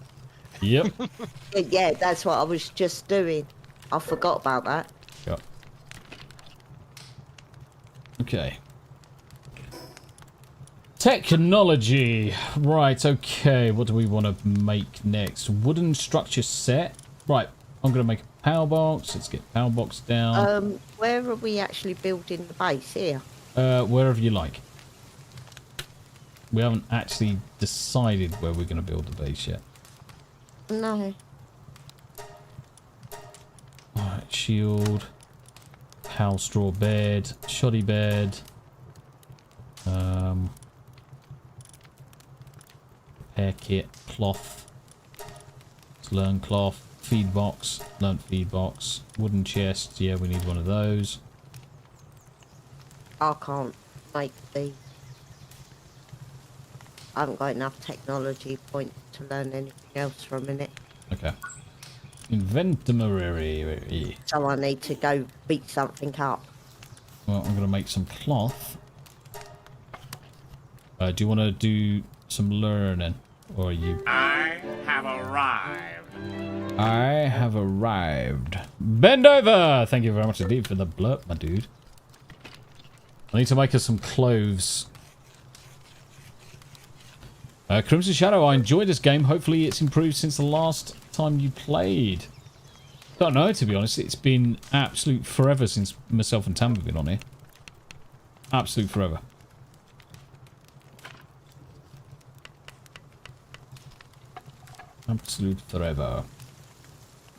Yep. Yeah, that's what I was just doing. I forgot about that. Yep. Okay. Technology. Right, okay. What do we want to make next? Wooden structure set. Right, I'm going to make a power box. Let's get power box down. Where are we actually building the base here? Wherever you like. We haven't actually decided where we're going to build the base yet. No. Alright, shield. Pal straw bed. Shoddy bed. Repair kit. Cloth. Learn cloth. Feed box. Learn feed box. Wooden chest. Yeah, we need one of those. I can't make these. I haven't got enough technology points to learn anything else for a minute. Okay. Inventory. So I need to go beat something up. Well, I'm going to make some cloth. Do you want to do some learning? Or are you... I have arrived. I have arrived. Bend over! Thank you very much indeed for the blurb, my dude. I need to make us some clothes. Crimson Shadow, I enjoyed this game. Hopefully it's improved since the last time you played. Don't know, to be honest. It's been absolute forever since myself and Tam have been on here. Absolute forever. Absolute forever.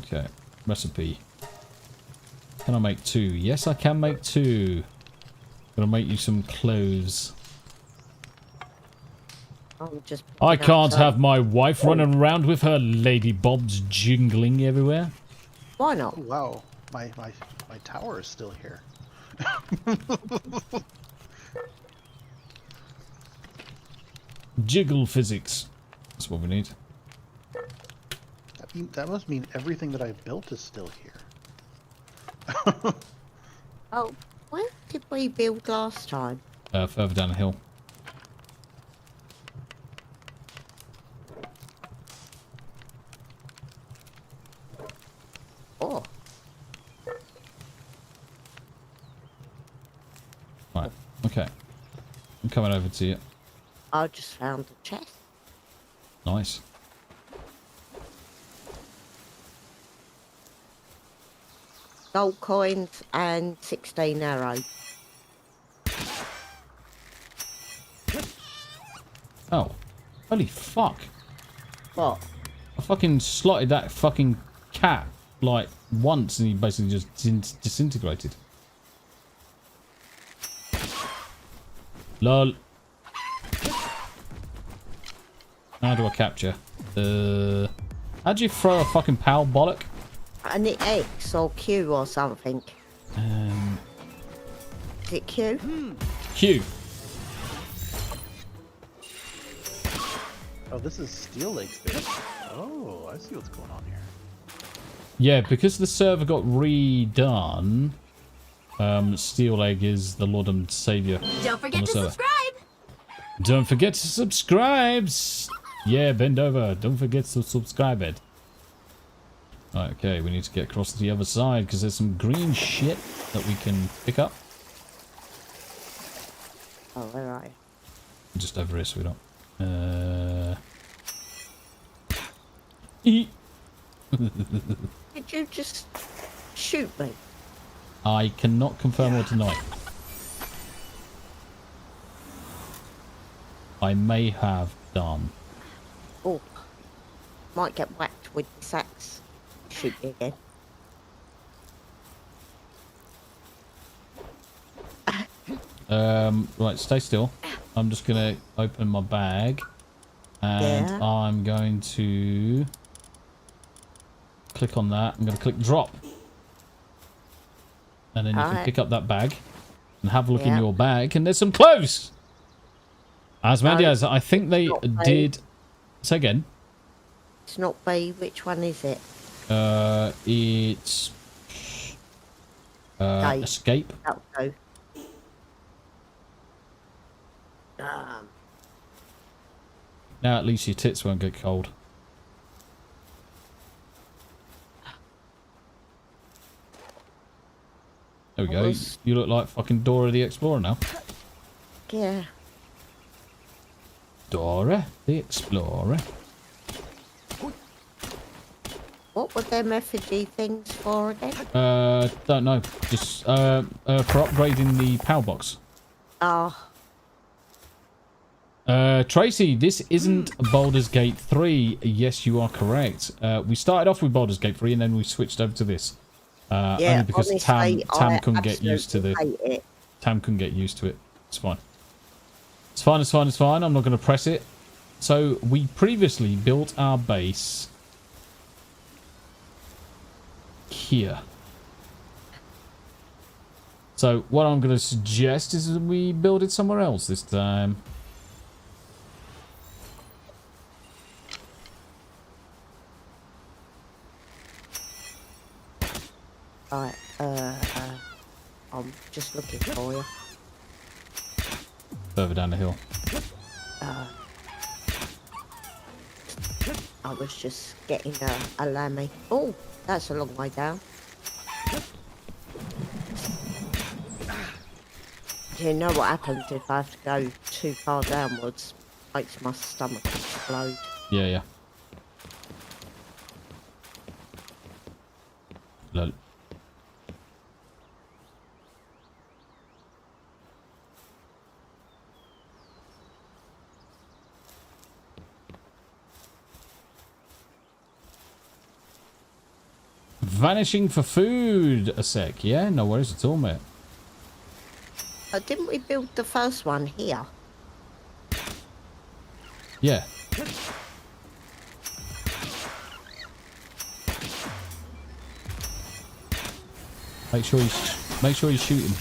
Okay, recipe. Can I make 2? Yes, I can make 2. Gonna make you some clothes. I can't have my wife running around with her lady bobs jingling everywhere. Why not? Oh, wow, my tower is still here. Jiggle physics. That's what we need. That must mean everything that I built is still here. Oh, where did we build last time? Further down the hill. Oh. Right, okay. I'm coming over to you. I just found the chest. Nice. Gold coins and 16 arrows. Oh. Holy fuck. What? I fucking slotted that fucking cat like once and he basically just disintegrated. Lol. How do I capture? How'd you throw a fucking pal bollock? And it X or Q or something. Is it Q? Q. Oh, this is Steel Lake's base. Oh, I see what's going on here. Yeah, because the server got redone, Steel Egg is the Lord and Savior. Don't forget to subscribe! Don't forget to subscribe! Yeah, bend over. Don't forget to subscribe it. Right, okay, we need to get across to the other side because there's some green shit that we can pick up. Oh, where are you? Just over here, sweetheart. Did you just shoot me? I cannot confirm or deny. I may have done. Oh, might get whacked with the axe. Shoot me again. Right, stay still. I'm just gonna open my bag and I'm going to click on that. I'm going to click drop. And then you can pick up that bag and have a look in your bag. And there's some clothes. Asmandias, I think they did... Say again. It's not B. Which one is it? It's... escape. That'll go. Now at least your tits won't get cold. There we go. You look like fucking Dora the Explorer now. Yeah. Dora the Explorer. What were them effigy things for again? Don't know. Just for upgrading the power box. Oh. Tracy, this isn't Baldur's Gate 3. Yes, you are correct. We started off with Baldur's Gate 3 and then we switched over to this. Only because honestly, Tam couldn't get used to the... Tam couldn't get used to it. It's fine. It's fine, it's fine, it's fine. I'm not going to press it. So, we previously built our base... here. So, what I'm going to suggest is that we build it somewhere else this time. Right, I'm just looking for you. Further down the hill. I was just getting a lammy. Oh, that's a long way down. Do you know what happens if I have to go too far downwards? Makes my stomach explode. Yeah, yeah. Lol. Vanishing for food a sec. Yeah, no worries at all, mate. Didn't we build the first one here? Yeah. Make sure you shoot him.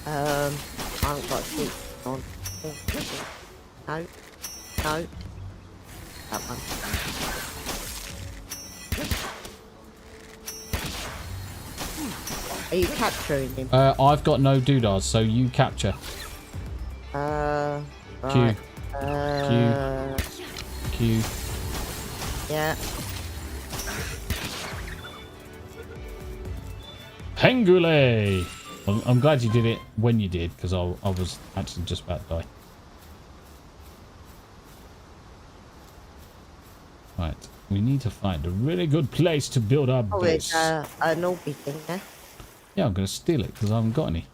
I haven't got shoot on. No. No. That one. Are you capturing him? I've got no doodads, so you capture. Right. Q. Q. Yeah. Pengule! Well, I'm glad you did it when you did, because I was actually just about to die. Right, we need to find a really good place to build our base. It's an Orby thing there. Yeah, I'm going to steal it because I haven't got any.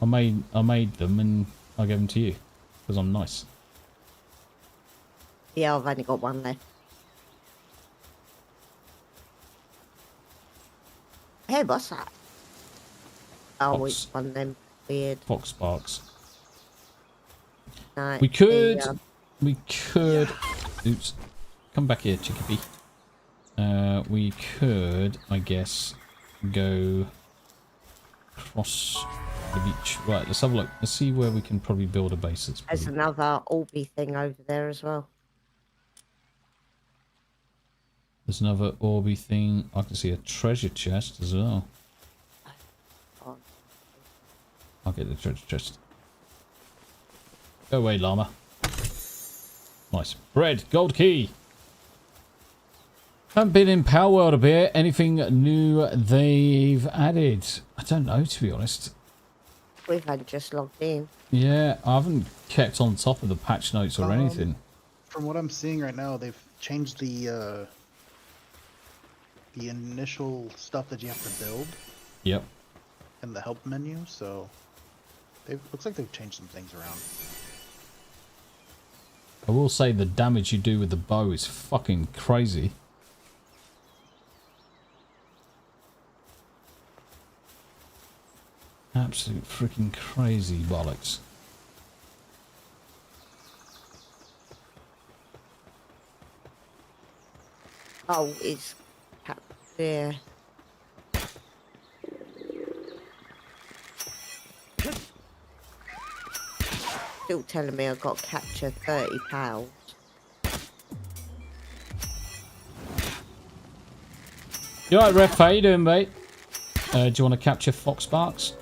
I made them and I gave them to you because I'm nice. Yeah, I've only got one left. Hey, what's that? Oh, Fox. it's one of them weird. Fox Sparks. No, We could. Oops. Come back here, chickpea. We could, I guess, go across the beach. Right, let's have a look. Let's see where we can probably build a base. There's another Orby thing over there as well. There's another Orby thing. I can see a treasure chest as well. I'll get the treasure chest. Go away, llama. Nice. Bread. Gold key. Haven't been in Power World a bit. Anything new they've added? I don't know, to be honest. We've had just logged in. Yeah, I haven't kept on top of the patch notes or anything. From what I'm seeing right now, they've changed the initial stuff that you have to build. Yep. In the help menu, so looks like they've changed some things around. I will say the damage you do with the bow is fucking crazy. Absolute freaking crazy bollocks. Oh, it's there. Still telling me I've got to capture 30 pounds. You alright, Ref? How you doing, mate? Do you want to capture Fox Sparks?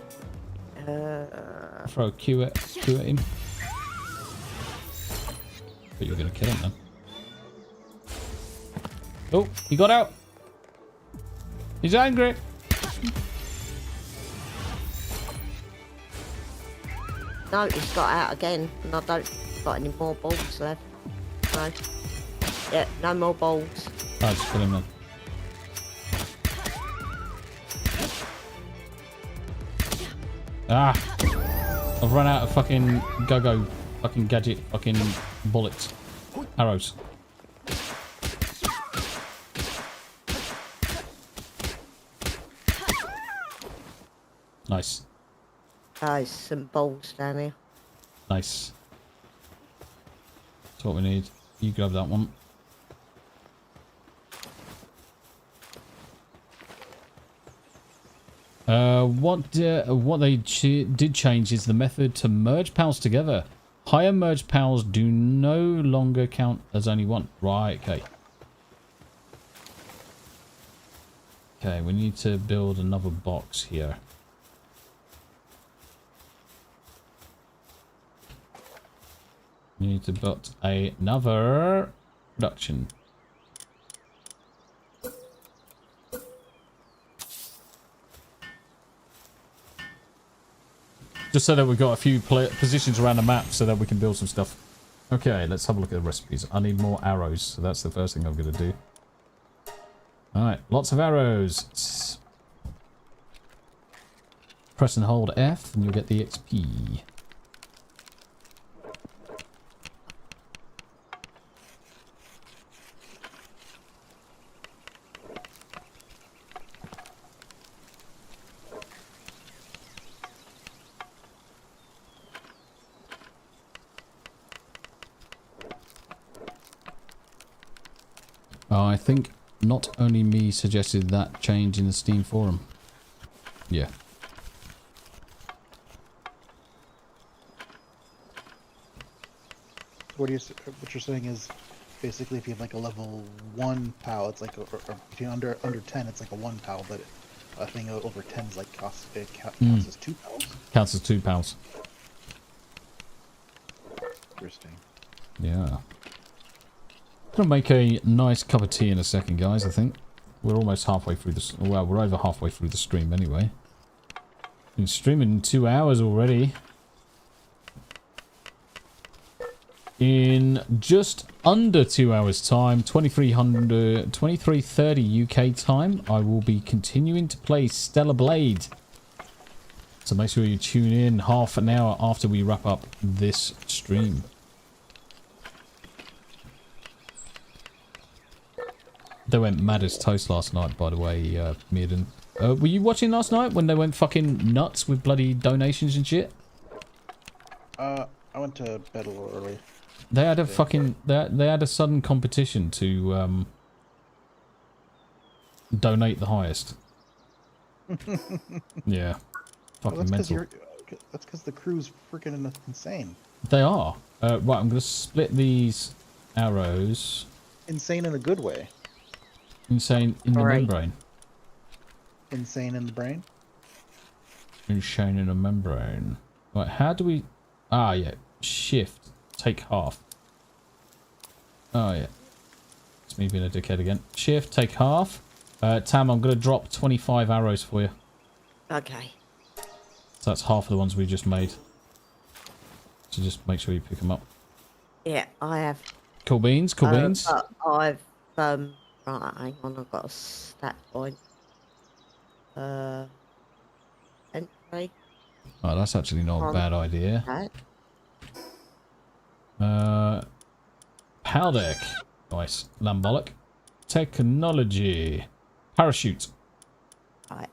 Throw a Q at him. But you're going to kill him then. Oh, he got out. He's angry. No, he's got out again, and I don't got any more balls left. No. Yeah, no more balls. I'll just kill him then. Ah! I've run out of fucking go-go, fucking gadget, fucking bullets. Arrows. Nice. There's some balls down here. Nice. That's what we need. You grab that one. What they did change is the method to merge pals together. Higher merged pals do no longer count as only one. Right, okay. Okay, we need to build another box here. We need to build another production. Just so that we've got a few positions around the map so that we can build some stuff. Okay, let's have a look at the recipes. I need more arrows, so that's the first thing I'm going to do. Alright, lots of arrows. Press and hold F and you'll get the XP. I think not only me suggested that change in the Steam forum. Yeah. What you're saying is basically if you have like a level 1 PAL, it's like or if you're under 10, it's like a 1 PAL, but a thing over 10 is like counts as 2 PALs. Counts as 2 pals. Interesting. Yeah. Gonna make a nice cup of tea in a second, guys. I think we're almost halfway through this. Well, we're over halfway through the stream anyway. Been streaming 2 hours already. In just under 2 hours time, 2330 UK time, I will be continuing to play Stellar Blade. So make sure you tune in half an hour after we wrap up this stream. They went mad as toast last night, by the way, Mearden. Were you watching last night when they went fucking nuts with bloody donations and shit? I went to bed a little early. They had a fucking... They had a sudden competition to donate the highest. Yeah. Fucking mental. That's because the crew's freaking insane. They are. Right, I'm going to split these arrows. Insane in a good way. Insane in the membrane. Insane in the brain? Insane in the membrane. Right, how do we... Ah, yeah. Shift. Take half. Oh, yeah. It's me being a dickhead again. Shift, take half. Tam, I'm going to drop 25 arrows for you. Okay. So that's half of the ones we just made. So just make sure you pick them up. Yeah, I have. Cool beans, cool beans. I've, right, hang on, I've got a stat point. Entry. Oh, that's actually not a bad idea. Power deck. Nice. Lambolic. Technology. Parachute. Right.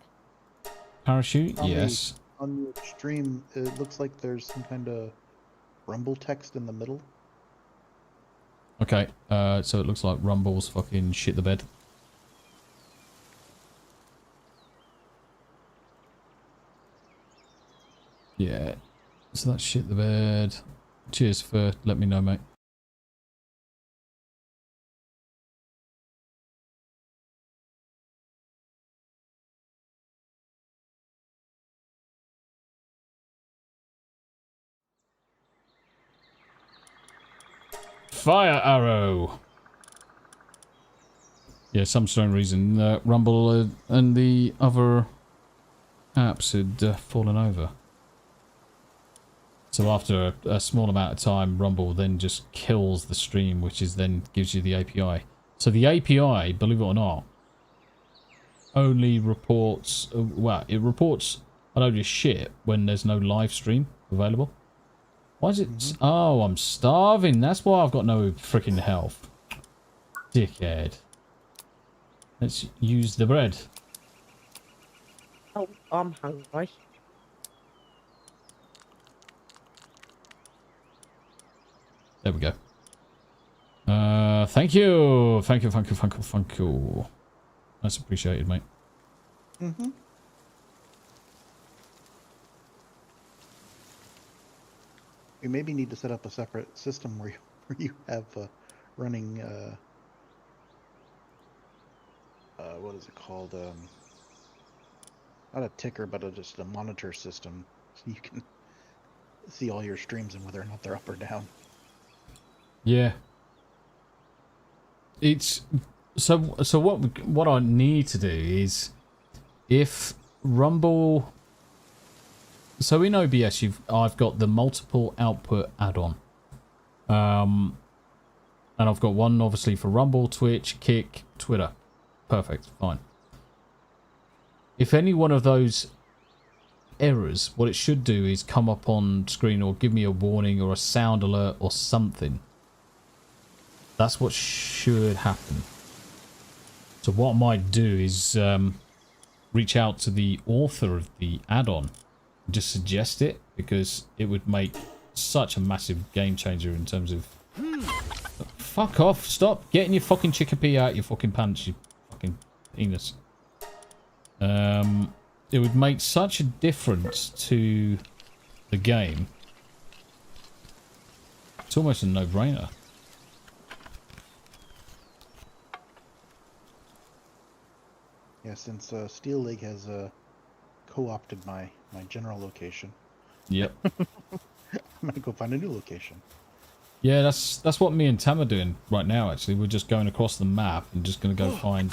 Parachute, yes. On the stream, it looks like there's some kind of rumble text in the middle. Okay, so it looks like Rumble's fucking shit the bed. Yeah. So that's shit the bed. Cheers for letting me know, mate. Fire arrow. Yeah, some strange reason Rumble and the other apps had fallen over. So after a small amount of time, Rumble then just kills the stream, which is then gives you the API. So the API, believe it or not, only reports, well, it reports a load of shit when there's no live stream available. Why is it? Oh, I'm starving. That's why I've got no freaking health. Dickhead. Let's use the bread. Oh, I'm hungry. There we go. Thank you. Thank you, thank you, thank you, thank you. That's appreciated, mate. Mm-hmm. You maybe need to set up a separate system where you have running what is it called? Not a ticker, but just a monitor system, so you can see all your streams and whether or not they're up or down. Yeah. It's so what I need to do is if Rumble. So in OBS, I've got the multiple output add-on, and I've got one obviously for Rumble, Twitch, Kick, Twitter. Perfect, fine. If any one of those errors, what it should do is come up on screen or give me a warning or a sound alert or something. That's what should happen. So what I might do is reach out to the author of the add-on. Just suggest it, because it would make such a massive game changer in terms of... Fuck off, stop getting your fucking chickpea out your fucking pants, you fucking penis. It would make such a difference to the game. It's almost a no-brainer. Yeah, since Steel League has co-opted my general location. Yep. I'm gonna go find a new location. Yeah, that's what me and Tam are doing right now, actually. We're just going across the map and just going to go find...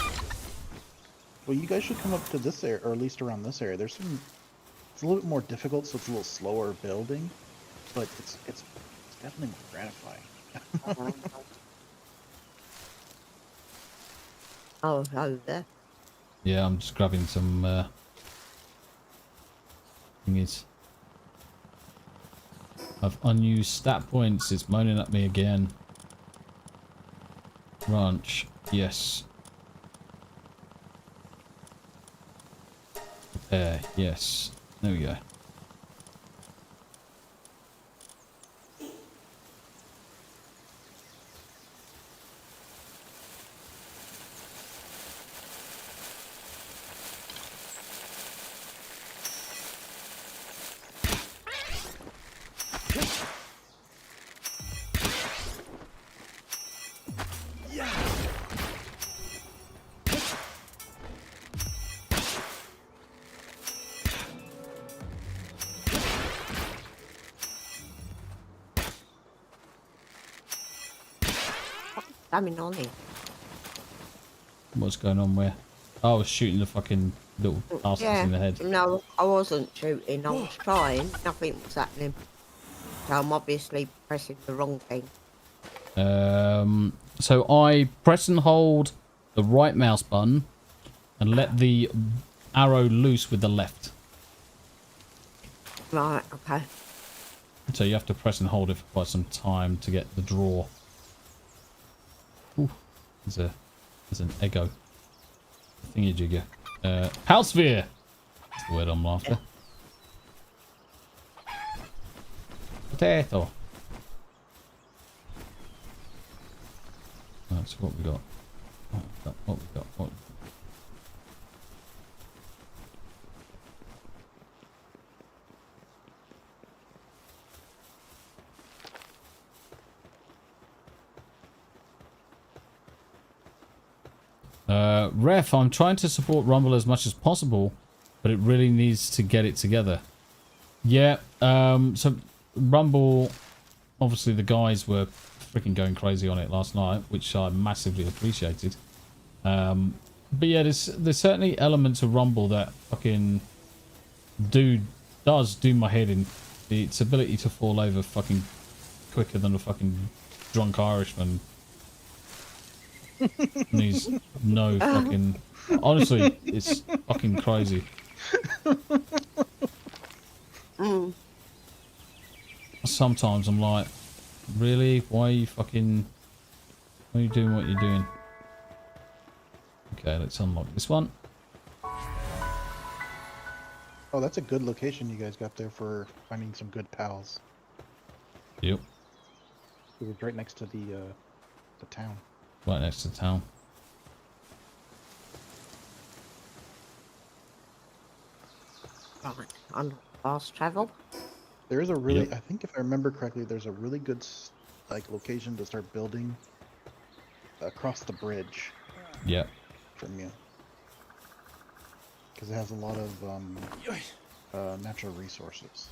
Well, you guys should come up to this area, or at least around this area. There's some... It's a little bit more difficult, so it's a little slower building. But it's definitely more gratifying. Oh, there. Yeah, I'm just grabbing some thingies. I've unused stat points. It's moaning at me again. Ranch. Yes. Repair. Yes. There we go. Slamming on it. What's going on where? Oh, I was shooting the fucking little bastards in the head. No, I wasn't shooting. I was trying. Nothing was happening. So I'm obviously pressing the wrong thing. So I press and hold the right mouse button and let the arrow loose with the left. Right, okay. So you have to press and hold it for quite some time to get the draw. Ooh, there's an Eggo. Thingy jigger. House sphere! That's the word I'm after. Potato. That's what we got. What we got. Ref, I'm trying to support Rumble as much as possible, but it really needs to get it together. Yeah, so Rumble, obviously the guys were freaking going crazy on it last night, which I massively appreciated. But yeah, there's certainly elements of Rumble that fucking does do my head in. Its ability to fall over fucking quicker than a fucking drunk Irishman. And he's no fucking... Honestly, it's fucking crazy. Sometimes I'm like, really? Why are you fucking... Why are you doing what you're doing? Okay, let's unlock this one. Oh, that's a good location you guys got there for finding some good pals. Yep. It was right next to the town. Right next to town. Right, on fast travel. There is a really, I think if I remember correctly, there's a really good like location to start building across the bridge. Yeah. From you. Because it has a lot of natural resources.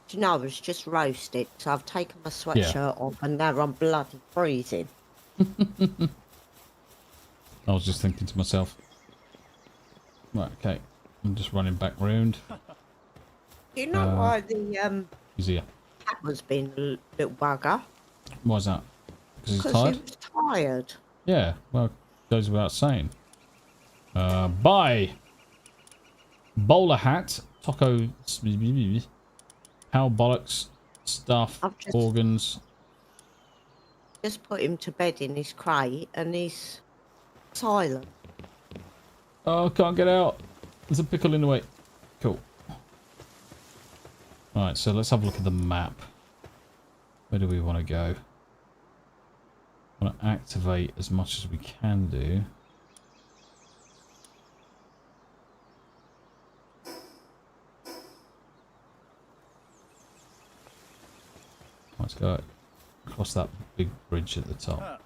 Do you know, I was just roasted, so I've taken my sweatshirt off and now I'm bloody freezing. I was just thinking to myself. Right, okay. I'm just running back round. You know why the He's here. cat was being a little bugger? Why's that? Because he's Because tired? he was tired. Yeah, well, goes without saying. Buy bowler hat, taco, how bollocks, stuff, organs. Just put him to bed in his crate and he's silent. Oh, can't get out. There's a pickle in the way. Cool. Alright, so let's have a look at the map. Where do we want to go? I want to activate as much as we can do. Let's go across that big bridge at the top.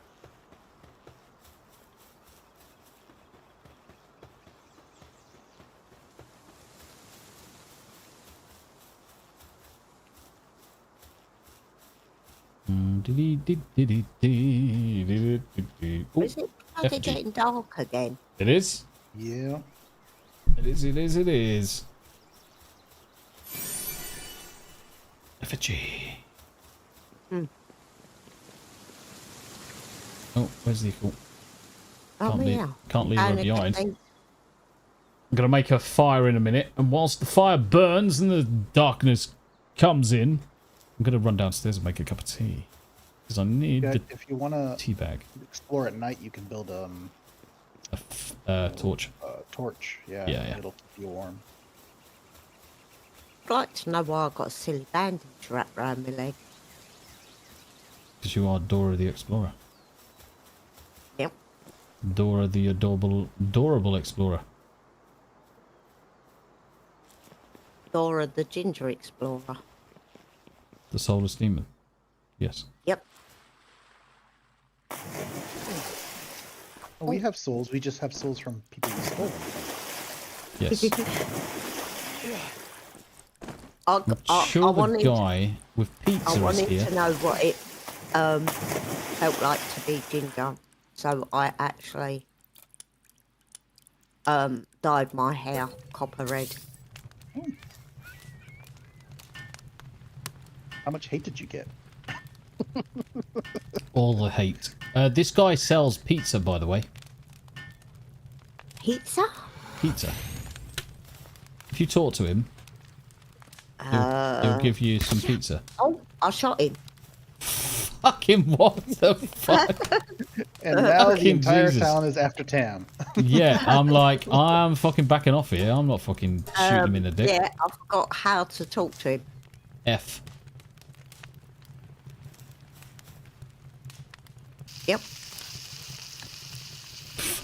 Is it bloody getting dark again? It is? Yeah. It is, it is, it is. Effigy. Oh, where's the equal? Can't leave her behind. I'm going to make a fire in a minute, and whilst the fire burns and the darkness comes in, I'm going to run downstairs and make a cup of tea. Because I need the if you want to tea bag. Explore at night, you can build a torch. Torch, yeah. Yeah. It'll keep you warm. I'd like to know why I got a silly bandage wrapped around my leg. Because you are Dora the Explorer. Yep. Dora the adorable explorer. Dora the Ginger Explorer. The soulless demon. Yes. Yep. Oh, we have souls. We just have souls from people who stole them. Yes. I'm sure the guy with pizza I is wanted here. to know what it felt like to be ginger, so I actually dyed my hair copper red. How much hate did you get? All the hate. This guy sells pizza, by the way. Pizza? Pizza. If you talk to him, he'll give you some pizza. Oh, I shot him. Fucking what the fuck? And now the Fucking entire Jesus. town is after Tam. Yeah, I'm like, I'm fucking backing off here. I'm not fucking shooting him in the dick. Yeah, I forgot how to talk to him. F. Yep.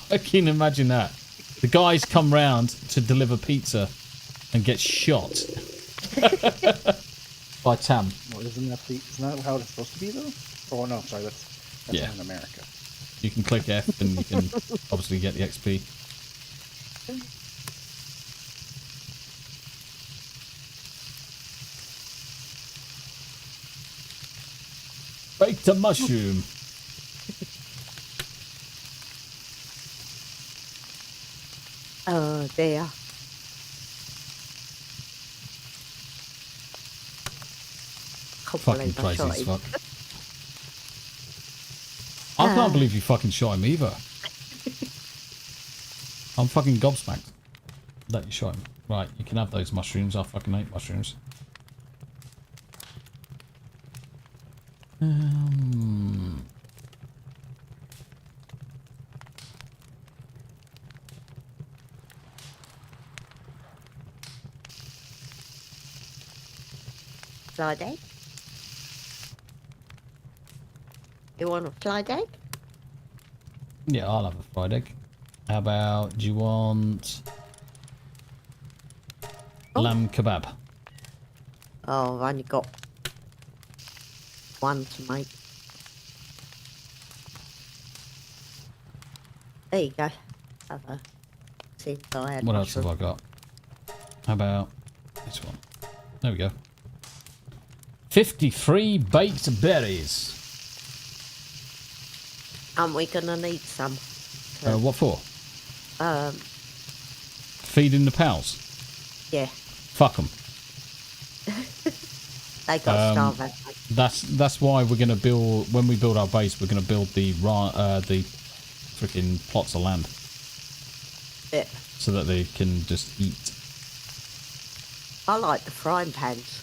Fucking imagine that. The guys come round to deliver pizza and get shot. By Tam. Well, isn't that how it's supposed to be though? Oh no, sorry, that's Yeah. in America. You can click F and you can obviously get the XP. Baked a mushroom. Oh dear. Fucking crazy as fuck. I can't believe you fucking shot him either. I'm fucking gobsmacked that you shot him. Right, you can have those mushrooms. I fucking hate mushrooms. Fried egg? You want a fried egg? Yeah, I'll have a fried egg. How about, do you want lamb kebab? Oh, I've only got one to make. There you go. Have a see if I had What else have mushroom. I got? How about this one? There we go. 53 baked berries. Aren't we gonna need some? What for? Um, Feeding the pals? yeah. Fuck them. They got starved. That's why we're gonna build, when we build our base, we're gonna build the freaking plots of land. Yeah. So that they can just eat. I like the frying pans.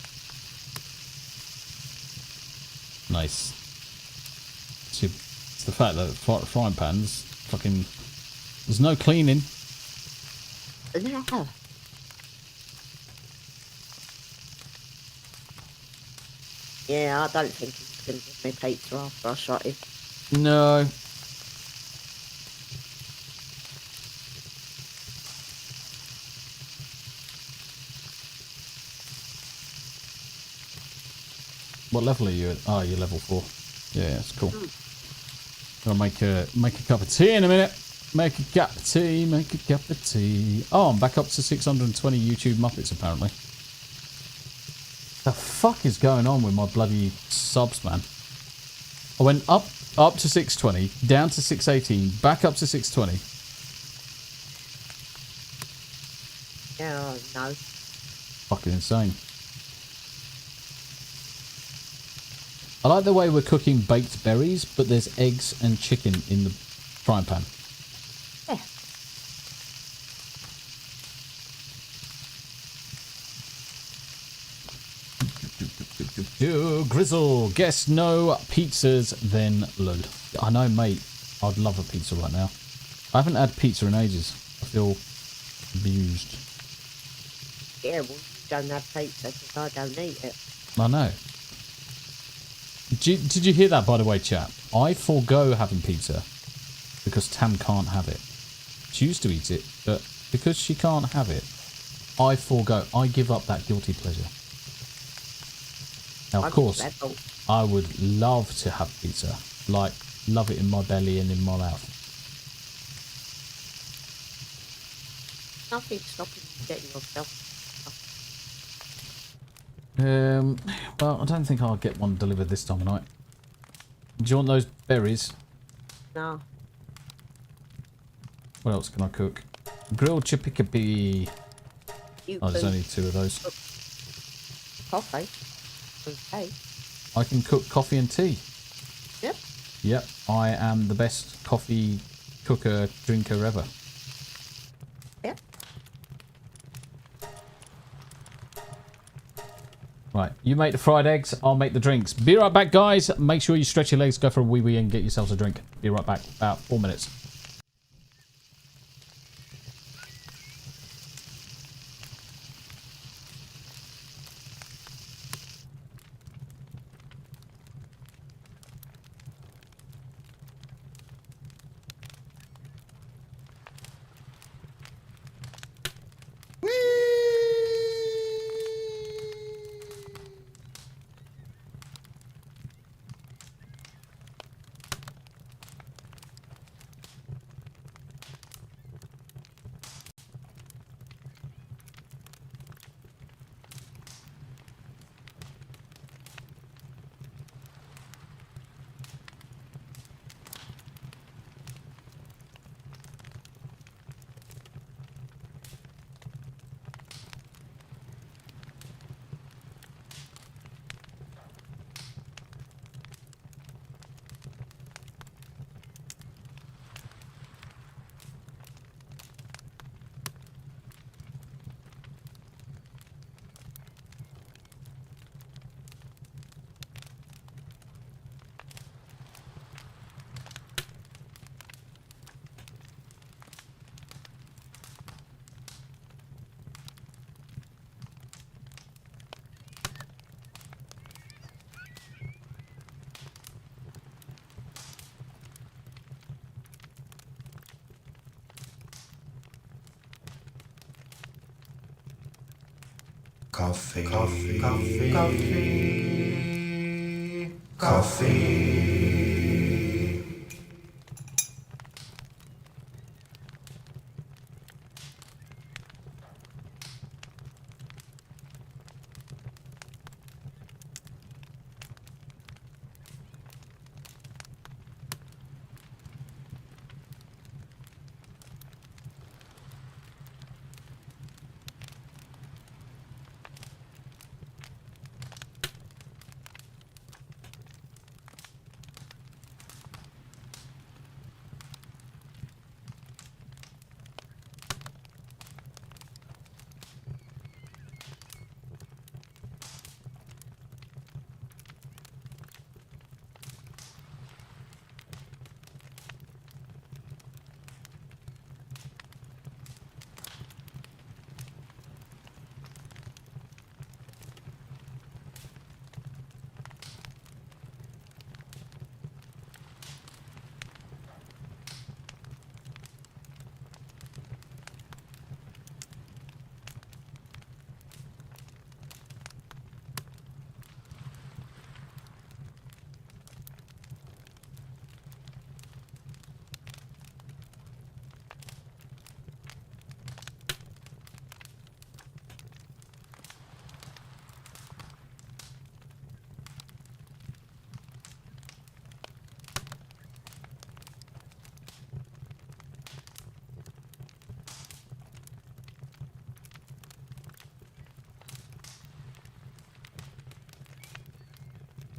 Nice. See, it's the fact that frying pans, fucking, there's no cleaning. Yeah. Yeah, I don't think he's going to give me pizza after I shot him. No. What level are you at? Oh, you're level 4. Yeah, that's cool. Gonna make a cup of tea in a minute. Make a cup of tea, make a cup of tea. Oh, I'm back up to 620 YouTube Muppets apparently. The fuck is going on with my bloody subs, man? I went up to 620, down to 618, back up to 620. Oh, no. Fucking insane. I like the way we're cooking baked berries, but there's eggs and chicken in the frying pan. Yeah. Grizzle, guess no pizzas, then lol. I know, mate. I'd love a pizza right now. I haven't had pizza in ages. I feel abused. Yeah, well, you don't have pizza because I don't eat it. I know. Did you hear that, by the way, chat? I forego having pizza because Tam can't have it. She used to eat it, but because she can't have it, I forego. I give up that guilty pleasure. Now, of course, I would love to have pizza. Like, love it in my belly and in my mouth. Nothing stopping you getting yourself. Well, I don't think I'll get one delivered this time of night. Do you want those berries? No. What else can I cook? Grilled chippy. Oh, there's only 2 of those. Coffee. Okay. I can cook coffee and tea. Yep. Yep, I am the best coffee cooker, drinker ever. Yep. Right, you make the fried eggs, I'll make the drinks. Be right back, guys. Make sure you stretch your legs, go for a wee-wee and get yourselves a drink. Be right back, about 4 minutes. Coffee. Coffee. Coffee. Coffee. Coffee.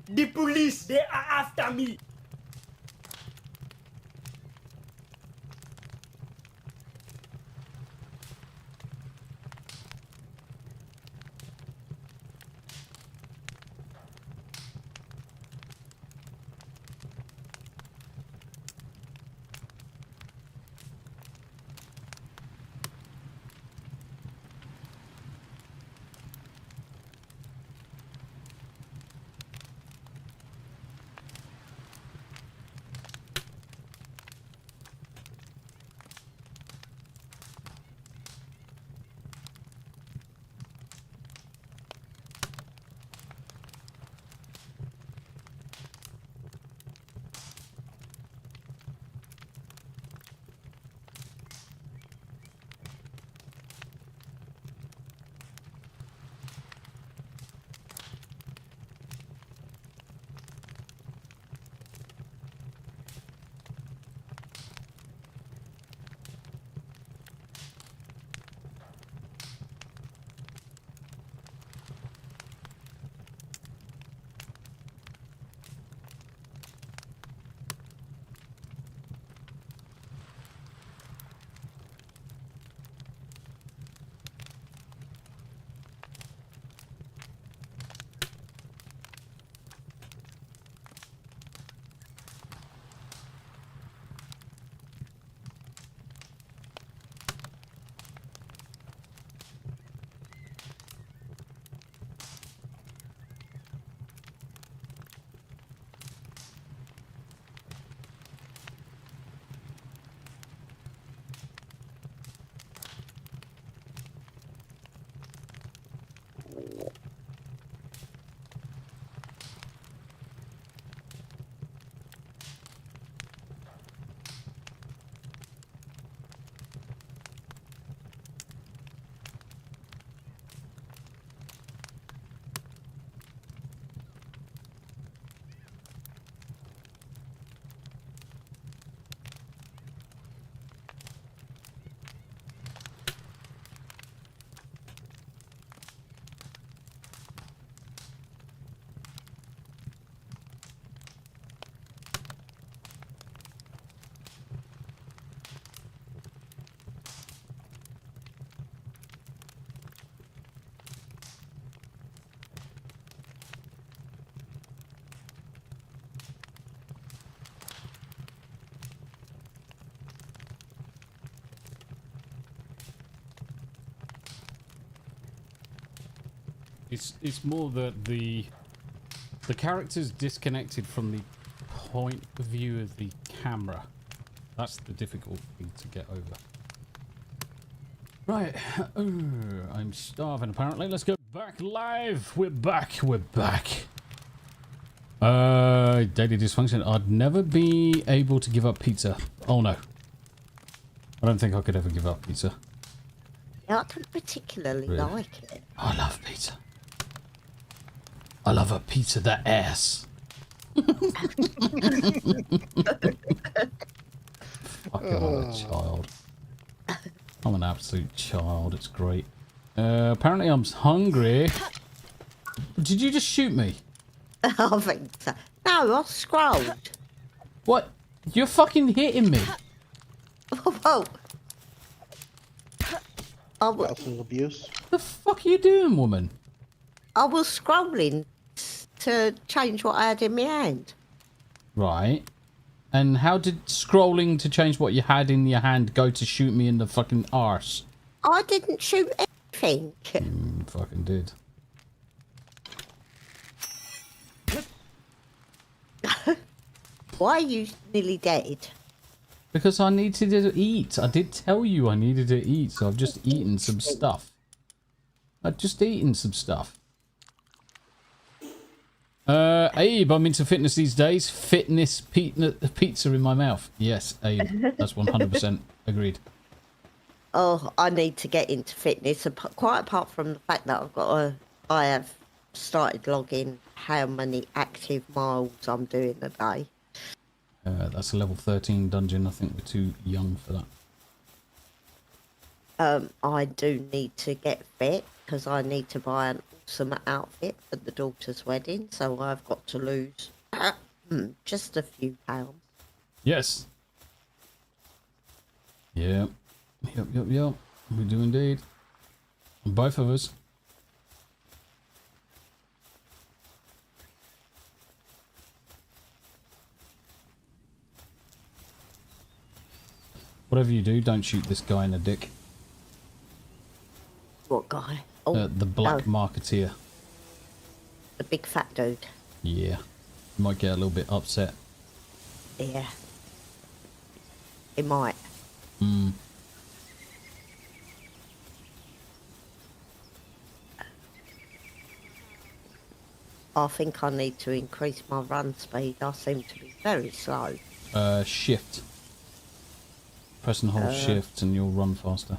The police, they are after me. It's more that the character's disconnected from the point of view of the camera. That's the difficult thing to get over. Right, I'm starving apparently. Let's go. Back live. We're back. We're back. Daily dysfunction. I'd never be able to give up pizza. Oh no. I don't think I could ever give up pizza. Yeah, I don't particularly Really? like it. I love pizza. I love a pizza that ass. Fucking I'm a child. I'm an absolute child. It's great. Apparently I'm hungry. Did you just shoot me? I think so. No, I scrolled. What? You're fucking hitting me. Oh. Spousal abuse. The fuck are you doing, woman? I was scrolling to change what I had in my hand. Right. And how did scrolling to change what you had in your hand go to shoot me in the fucking arse? I didn't shoot anything. Fucking did. Why are you nearly dead? Because I needed to eat. I did tell you I needed to eat, so I've just eaten some stuff. I've just eaten some stuff. Abe, I'm into fitness these days. Fitness pizza in my mouth. Yes, Abe. That's 100% agreed. Oh, I need to get into fitness. Quite apart from the fact that I have started logging how many active miles I'm doing a day. That's a level 13 dungeon. I think we're too young for that. I do need to get fit because I need to buy an awesome outfit for the daughter's wedding. So I've got to lose just a few pounds. Yes. Yep. Yep. We do indeed. Both of us. Whatever you do, don't shoot this guy in the dick. What guy? Oh, the black marketeer. The big fat dude. Yeah. You might get a little bit upset. Yeah. It might. I think I need to increase my run speed. I seem to be very slow. Shift. Press and hold shift and you'll run faster.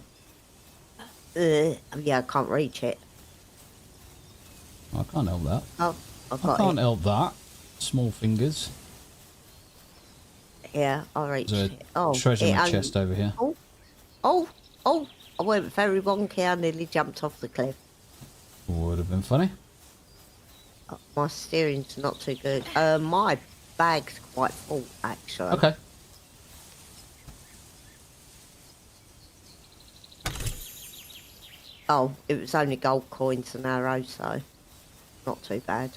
Yeah, I can't reach it. I can't help that. Oh, I can't help that. Small fingers. Yeah, I reached There's a it. Oh, treasure in the chest over here. Oh! I went very wonky. I nearly jumped off the cliff. Would have been funny. My steering's not too good. My bag's quite full, actually. Okay. Oh, it was only gold coins and arrows, so not too bad.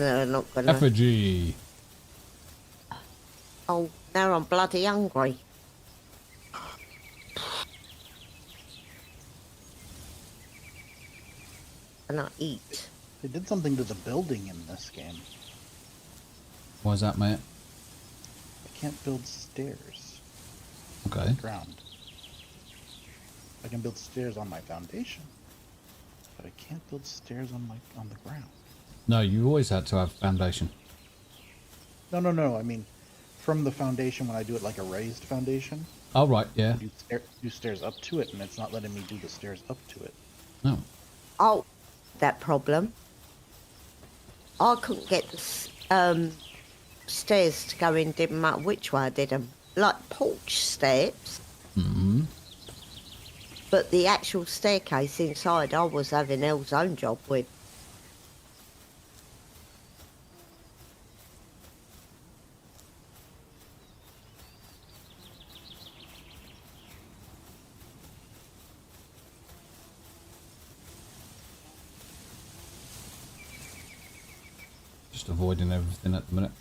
No, not gonna. Effigy. Oh, now I'm bloody hungry. Can I eat? They did something to the building in this game. Why is that, mate? I can't build stairs. Okay. On the ground. I can build stairs on my foundation, but I can't build stairs on the ground. No, you always had to have foundation. No. I mean, from the foundation when I do it like a raised foundation. Oh right, yeah. Do stairs up to it, and it's not letting me do the stairs up to it. No. Oh, that problem. I couldn't get the stairs to go in. Didn't matter which way I did them. Like porch steps. Mm-hmm. But the actual staircase inside, I was having Elle's own job with. Just avoiding everything at the minute.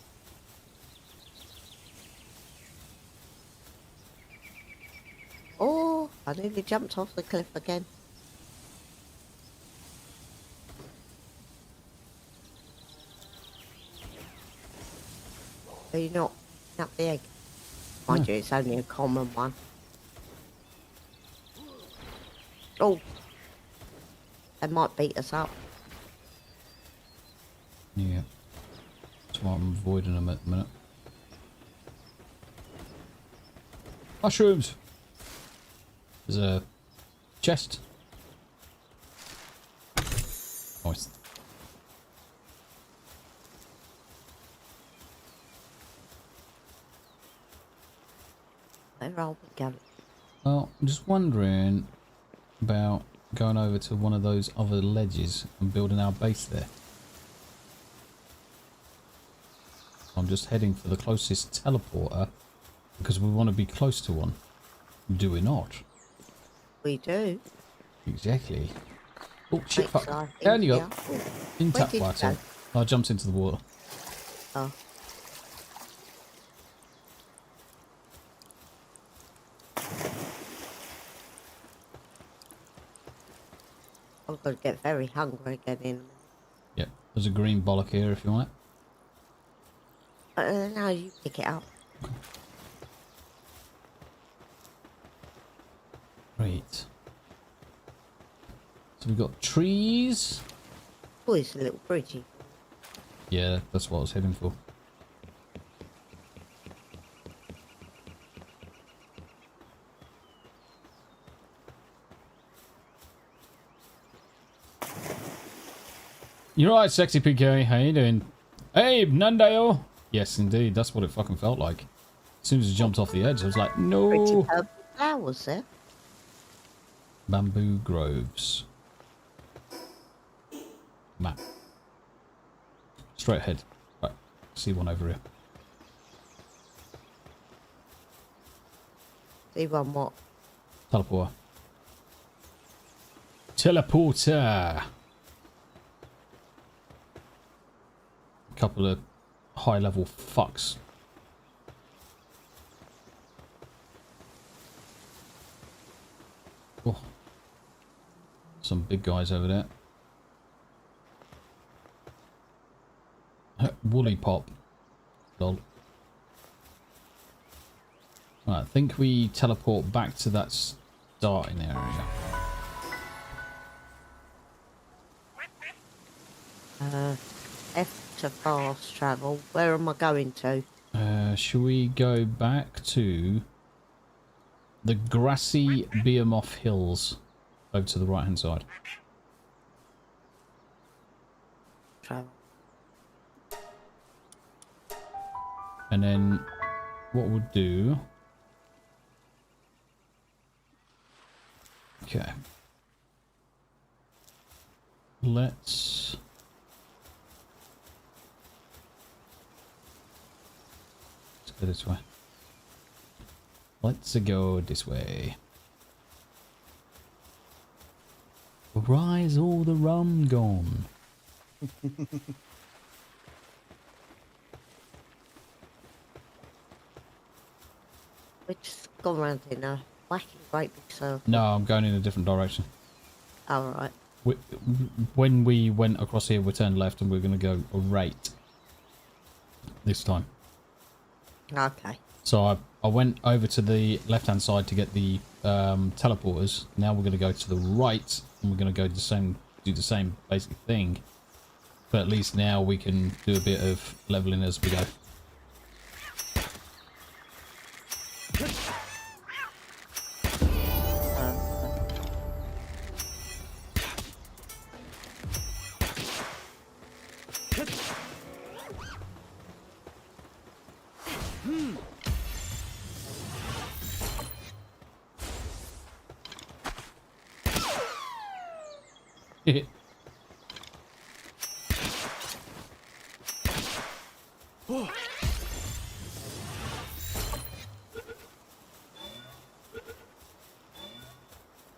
Oh, I nearly jumped off the cliff again. Are you not up the egg? Mind you, it's only a common one. Oh, They might beat us up. Yeah. That's why I'm avoiding them at the minute. Mushrooms! There's a chest. Nice. Where are we going? Well, I'm just wondering about going over to one of those other ledges and building our base there. I'm just heading for the closest teleporter because we want to be close to one. Do we not? We do. Exactly. Oh shit, Makes fuck. life Down you go. easier. In Where tap did you water. go? I jumped into the water. Oh. I'm going to get very hungry again in a minute. Yeah, there's a green bollock here if you want it. No, you pick it up. Right. So we've got trees. Oh, it's a little bridgey. Yeah, that's what I was heading for. You're right, sexy PK. How you doing? Hey, Nandale. Yes, indeed. That's what it fucking felt like. As soon as it jumped off the edge, I was like, no. Pretty purple flowers there. Bamboo groves. Map. Straight ahead. Right. See one over here. See one what? Teleporter. Teleporter. Couple of high level fucks. Oh. Some big guys over there. Woolly pop. Lol. Right, I think we teleport back to that starting area. F to fast travel. Where am I going to? Shall we go back to the grassy Behemoth Hills over to the right hand side? Travel. And then what we'll do... Okay. Let's go this way. Let's go this way. Why is all the rum gone? We just gone round in a wacky great big circle. No, I'm going in a different direction. Alright. When we went across here, we turned left and we're going to go right this time. Okay. So I went over to the left-hand side to get the teleporters. Now we're going to go to the right and we're going to go do the same basic thing. But at least now we can do a bit of leveling as we go.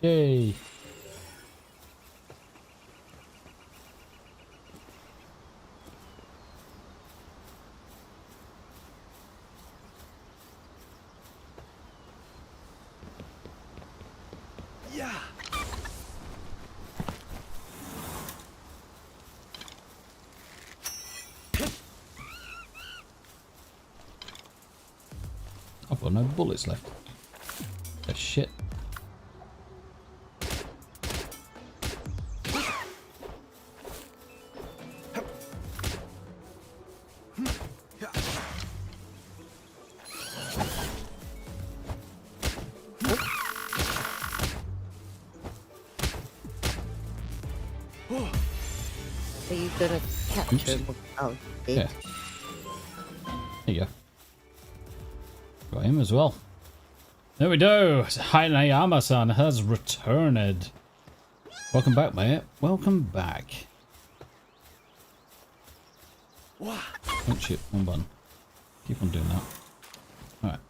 Yay. Yeah. I've got no bullets left. That's shit. Are you gonna capture him? Oh, you did. Yeah. There you go. Got him as well. There we go. Hanayama-san has returned. Welcome back, mate. Welcome back. Oh shit, one button. Keep on doing that. Alright.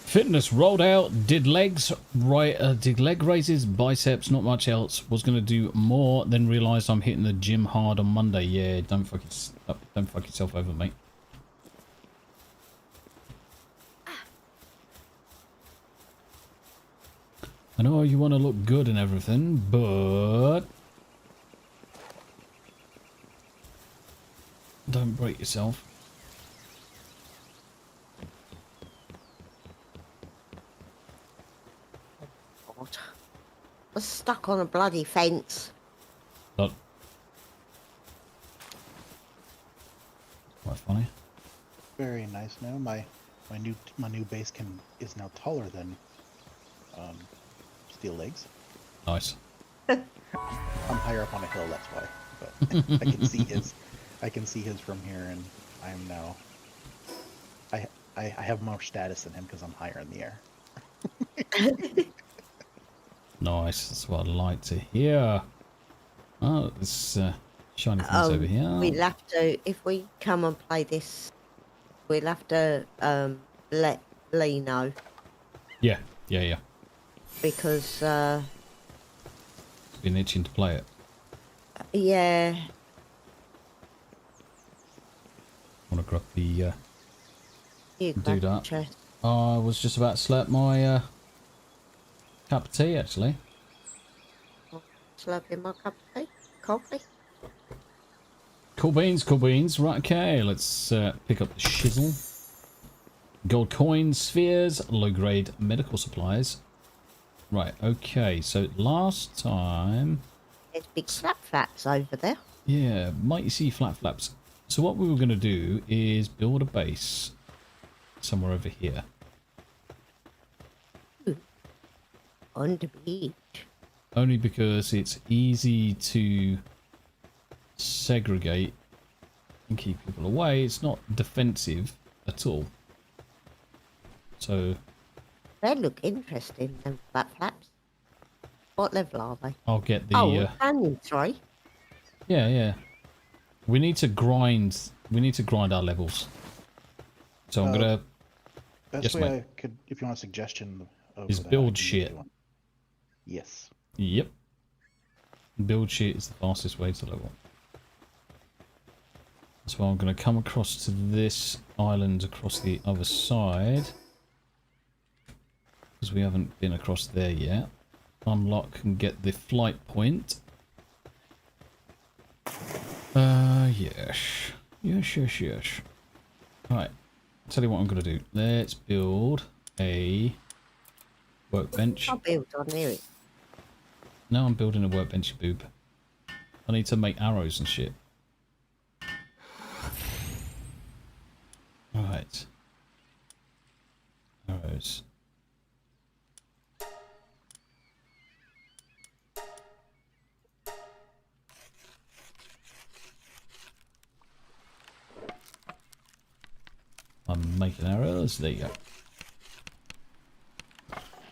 Fitness rolled out, did legs right, did leg raises, biceps, not much else. Was gonna do more, then realised I'm hitting the gym hard on Monday. Yeah, don't fuck yourself over, mate. I know you want to look good and everything, but don't break yourself. God. I was stuck on a bloody fence. Look. Quite funny. Very nice. Now my new base is now taller than steel legs. Nice. I'm higher up on a hill, that's why. But I can see his from here, and I am now. I have more status than him because I'm higher in the air. Nice. That's what I like to hear. Oh, this shiny things over here. We'll have to, if we come and play this, we'll have to let Lee know. Yeah. Because been itching to play it. Yeah. Want to grab the You do grab the that. chest. I was just about to slap my cup of tea actually. Slurp in my cup of tea. Coffee. Cool beans. Right, okay, let's pick up the shizzle. Gold coins, spheres, low-grade medical supplies. Right, okay, so last time... There's big flap flaps over there. Yeah, mighty see flat flaps. So what we were going to do is build a base somewhere over here. On the beach. Only because it's easy to segregate and keep people away. It's not defensive at all. So... They look interesting, them flat flaps. What level are they? I'll get the... Oh, canyon 3. Yeah. We need to grind our levels. So I'm gonna... Best Yes, way mate. I could, if you want a suggestion of Is that, build I can shit. do one. Yes. Yep. Build shit is the fastest way to level. So I'm going to come across to this island across the other side. Because we haven't been across there yet. Unlock and get the flight point. Yes. Yes. Right. Tell you what I'm going to do. Let's build a workbench. I'll build on it. No, I'm building a workbench, you boob. I need to make arrows and shit. Alright. Arrows. I'm making arrows. There you go.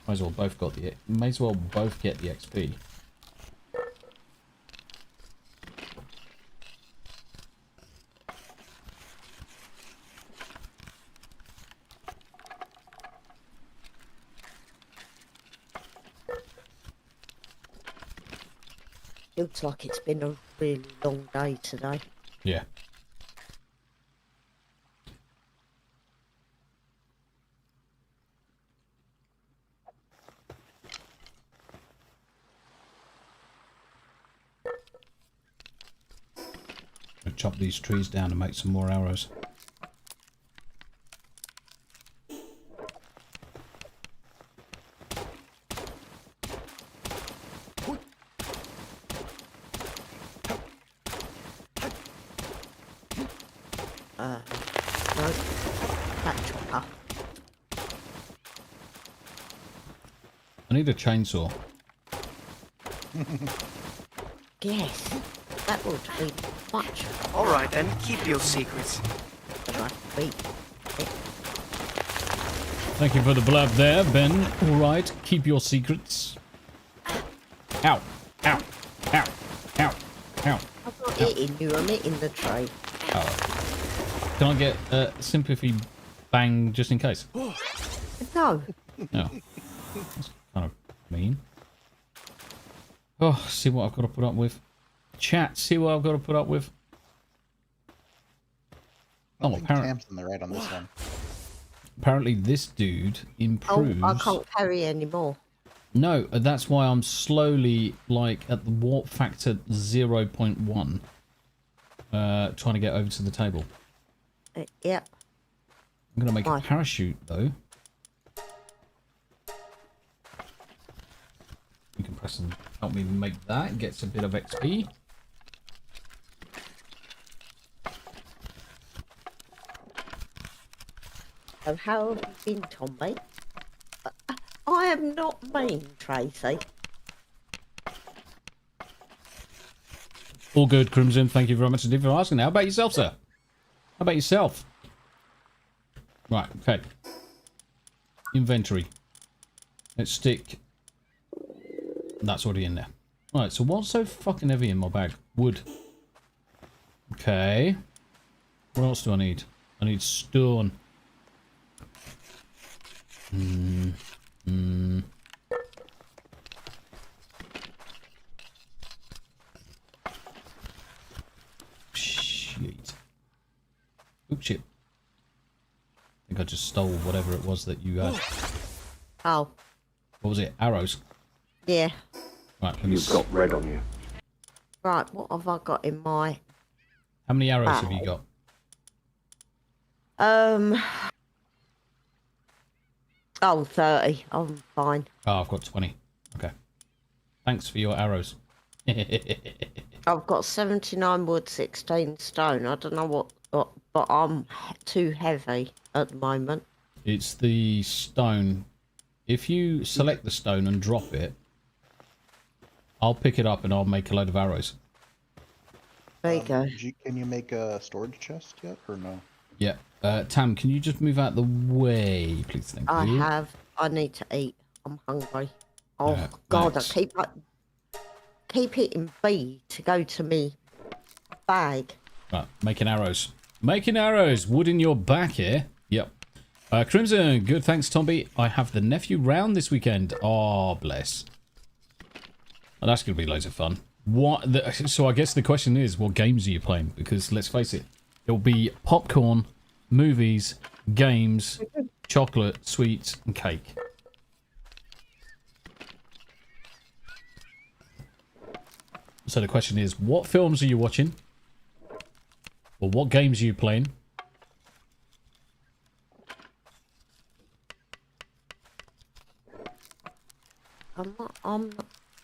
Might as well both get the XP. Looks like it's been a really long day today. Yeah. I'll chop these trees down and make some more arrows. No. That chopper. I need a chainsaw. Yes, that would be much. All right then, keep your secrets. Thank you for the blab there, Ben. All right, keep your secrets. Ow, ow, ow, ow, ow. I'm not eating you, I'm eating the tray. Oh. Can I get sympathy bang just in case? No. No. That's kind of mean. Oh, see what I've got to put up with. Chat, see what I've got to put up with. Oh, apparently Tam's in the right on this one. Apparently this dude improves. Oh, I can't carry anymore. No, that's why I'm slowly, like, at the warp factor 0.1. Trying to get over to the table. Yep. I'm going to make a parachute, though. You can press and help me make that. It gets a bit of XP. So how have you been, Tombi? I am not mean, Tracy. All good, Crimson. Thank you very much indeed for asking. How about yourself, sir? How about yourself? Right, okay. Inventory. Let's stick... That's already in there. Right, so what's so fucking heavy in my bag? Wood. Okay. What else do I need? I need stone. Shit. Oops, shit. I think I just stole whatever it was that you had. Oh. What was it? Arrows? Yeah. Right, You've got red on you. Right, what have I got in my... How many arrows have you got? Oh, 30. I'm fine. Oh, I've got 20. Okay. Thanks for your arrows. I've got 79 wood, 16 stone. I don't know what but I'm too heavy at the moment. It's the stone. If you select the stone and drop it, I'll pick it up and I'll make a load of arrows. There you go. Can you make a storage chest yet, or no? Yeah. Tam, can you just move out the way, please? Thank you. I need to eat. I'm hungry. Oh, God, thanks. I keep hitting B to go to me bag. Right, making arrows. Making arrows. Wood in your back here. Yep. Crimson, good. Thanks, Tombi. I have the nephew round this weekend. Oh, bless. Oh, that's going to be loads of fun. So I guess the question is, what games are you playing? Because let's face it, it'll be popcorn, movies, games, chocolate, sweets, and cake. So the question is, what films are you watching? Or what games are you playing? I'm not.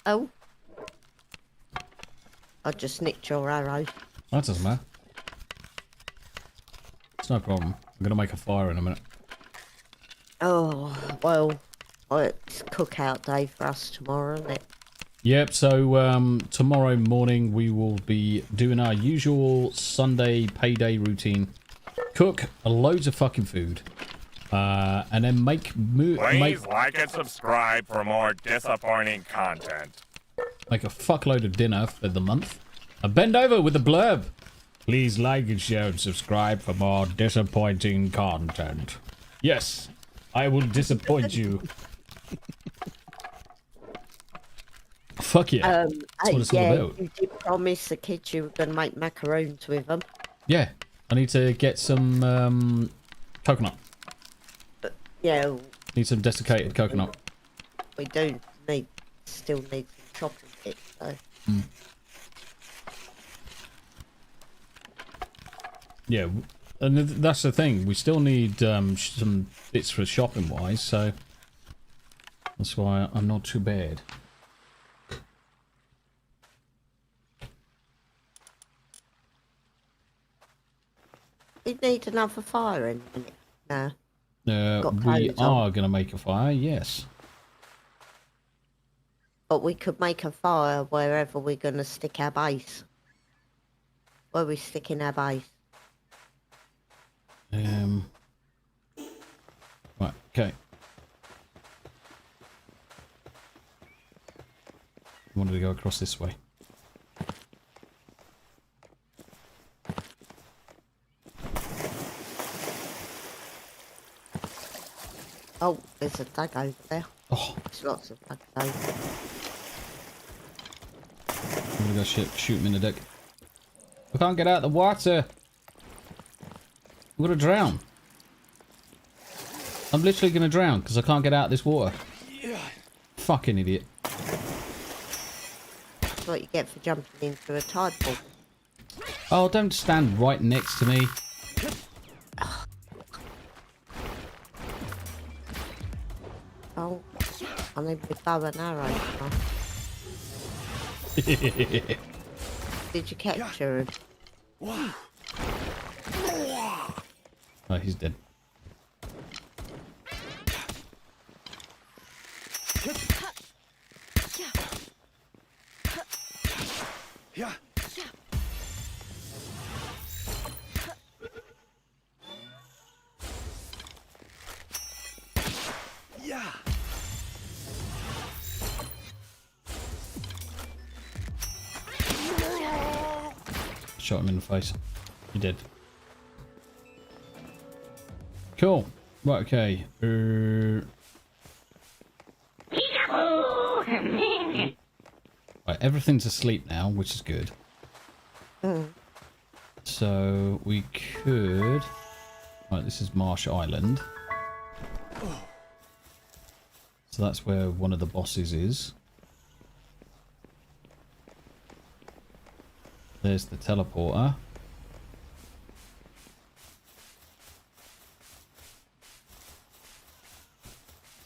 Oh. I just nicked your arrow. That doesn't matter. It's no problem. I'm going to make a fire in a minute. Oh, well, it's cookout day for us tomorrow, isn't it? Yep, so tomorrow morning we will be doing our usual Sunday payday routine. Cook loads of fucking food. And then Please like and subscribe for more disappointing content. Make a fuckload of dinner for the month. Bend over with the blurb. Please like and share and subscribe for more disappointing content. Yes, I will disappoint you. Fuck yeah. That's what it's all about. You did promise the kids you were going to make macaroons with them. Yeah, I need to get some coconut. Yeah. Need some desiccated coconut. We still need some chopping bits, though. Yeah, and that's the thing. We still need some bits for shopping wise, so that's why I'm not too bad. We need another fire in a minute. No. We are going to make a fire, yes. But we could make a fire wherever we're going to stick our base. Where we're sticking our base. Right, okay. I wanted to go across this way. Oh, there's a tag over there. Oh. There's lots of tags over. I'm gonna go shoot him in the dick. I can't get out of the water. I'm gonna drown. I'm literally gonna drown because I can't get out of this water. Fucking idiot. That's what you get for jumping into a tide pool. Oh, don't stand right next to me. Oh, I need my bow and arrow now. Did you capture him? Oh, he's dead. Yeah. Yeah. Shot him in the face. He did. Cool. Right, okay. Right, everything's asleep now, which is good. So we could... Right, this is Marsh Island. So that's where one of the bosses is. There's the teleporter.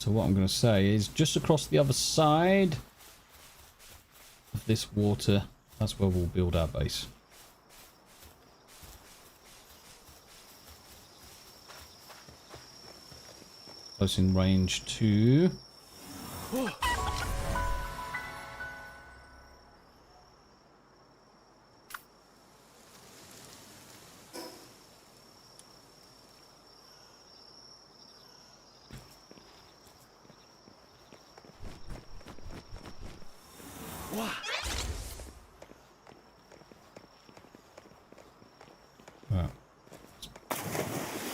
So what I'm going to say is just across the other side of this water, that's where we'll build our base. Close in range to... Right.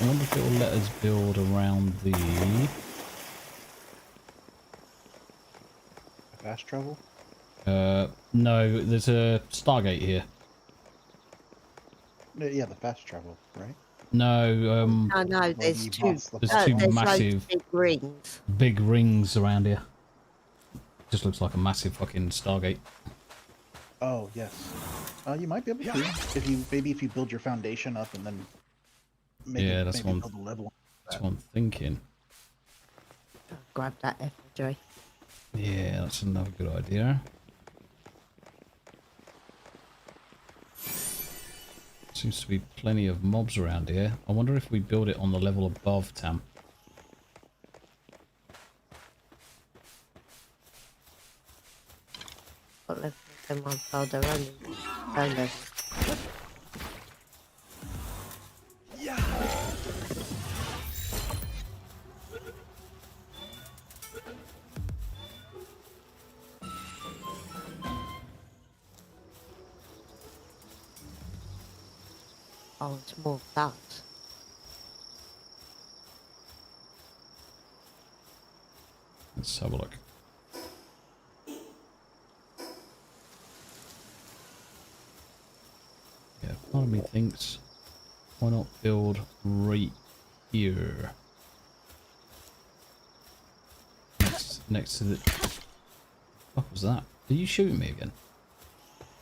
I wonder if it will let us build around the... Fast travel? No, there's a Stargate here. Yeah, the fast travel, right? No, Oh no, there's two. There's two massive big rings. Big rings around here. Just looks like a massive fucking Stargate. Oh yes. You might be able to if you if you build your foundation up and then maybe, yeah, that's maybe one. build a level. That's what I'm thinking. Grab that effigy. Yeah, that's another good idea. Seems to be plenty of mobs around here. I wonder if we build it on the level above Tam. What level is them on? Oh, they're only down there. Oh, it's more of that. Let's have a look. Yeah, part of me thinks, why not build right here? Next to the... What was that? Are you shooting me again?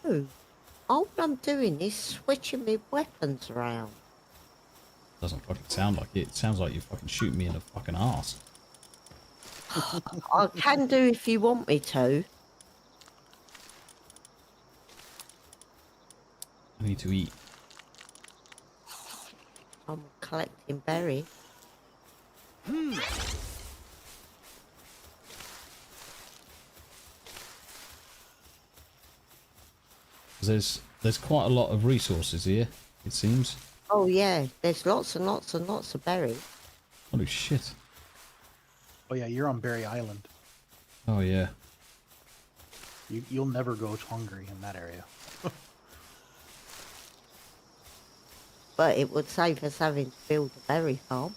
Oh, all I'm doing is switching my weapons around. Doesn't fucking sound like it. It sounds like you're fucking shooting me in the fucking arse. I can do if you want me to. I need to eat. I'm collecting berries. There's quite a lot of resources here, it seems. Oh yeah, there's lots and lots and lots of berries. Holy shit. Oh yeah, you're on Berry Island. Oh yeah. You'll never go hungry in that area. But it would save us having to build a berry farm.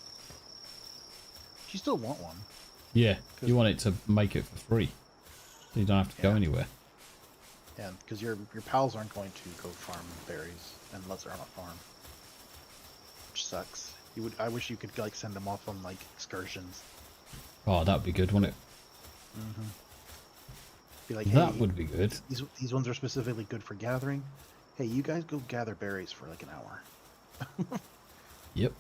You still want one. Yeah, you want it to make it for free. So you don't have to go anywhere. Yeah, because your pals aren't going to go farm berries unless they're on a farm. Which sucks. I wish you could like send them off on like excursions. Oh, that'd be good, wouldn't it? Mm-hmm. Be like, That hey, would be good. These ones are specifically good for gathering. Hey, you guys go gather berries for like an hour. Yep.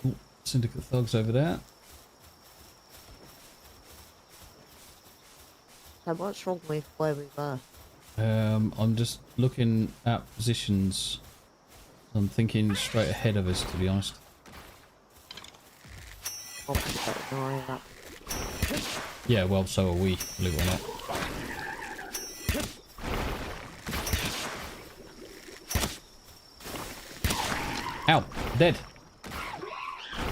Ooh, Syndicate thugs over there. So what's wrong with where we were? I'm just looking at positions. I'm thinking straight ahead of us, to be honest. Yeah, well, so are we, believe it or not. Ow, dead.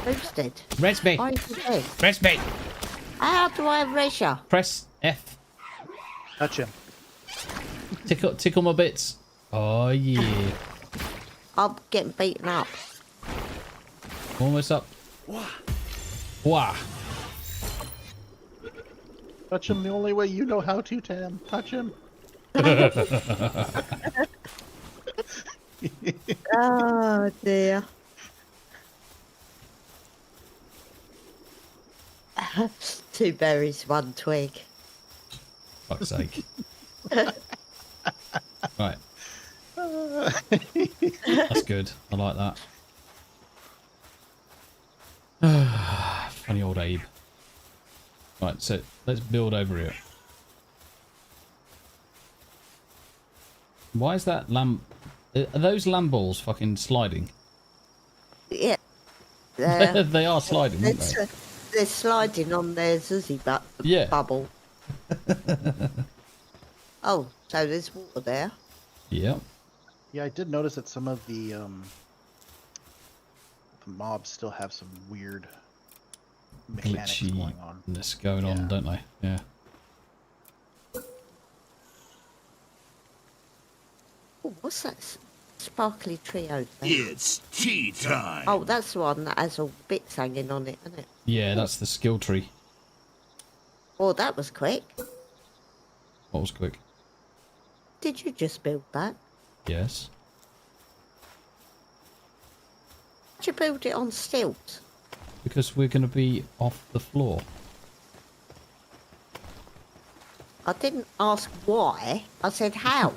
Who's dead? Res me. Why is he dead? Res me. How do I res ya? Press F. Touch him. Tickle my bits. Oh yeah. I'm getting beaten up. Almost up. Wah. Touch him the only way you know how to, Tam. Touch him. Oh dear. Two berries, one twig. Fuck's sake. Right. That's good. I like that. Funny old Abe. Right, so let's build over here. Why is that lamb... Are those lamb balls fucking sliding? Yeah. They are sliding, aren't they? They're sliding on their Zuzzy bubble. Oh, so there's water there. Yep. Yeah, I did notice that some of the mobs still have some weird mechanics going on. Glitchiness going on, don't they? Yeah. Oh, what's that sparkly tree over there? It's tea time. Oh, that's the one that has all bits hanging on it, isn't it? Yeah, that's the skill tree. Oh, that was quick. What was quick? Did you just build that? Yes. Did you build it on stilts? Because we're going to be off the floor. I didn't ask why. I said how.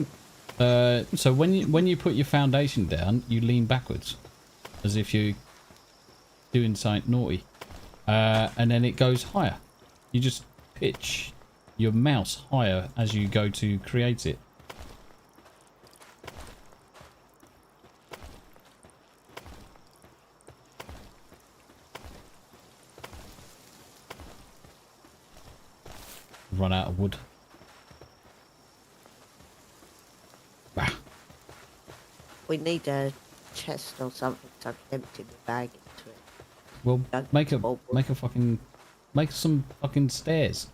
So when you put your foundation down, you lean backwards, as if you're doing something naughty, and then it goes higher. You just pitch your mouse higher as you go to create it. Run out of wood. We need a chest or something so I can empty my bag into it. Well, make some fucking stairs,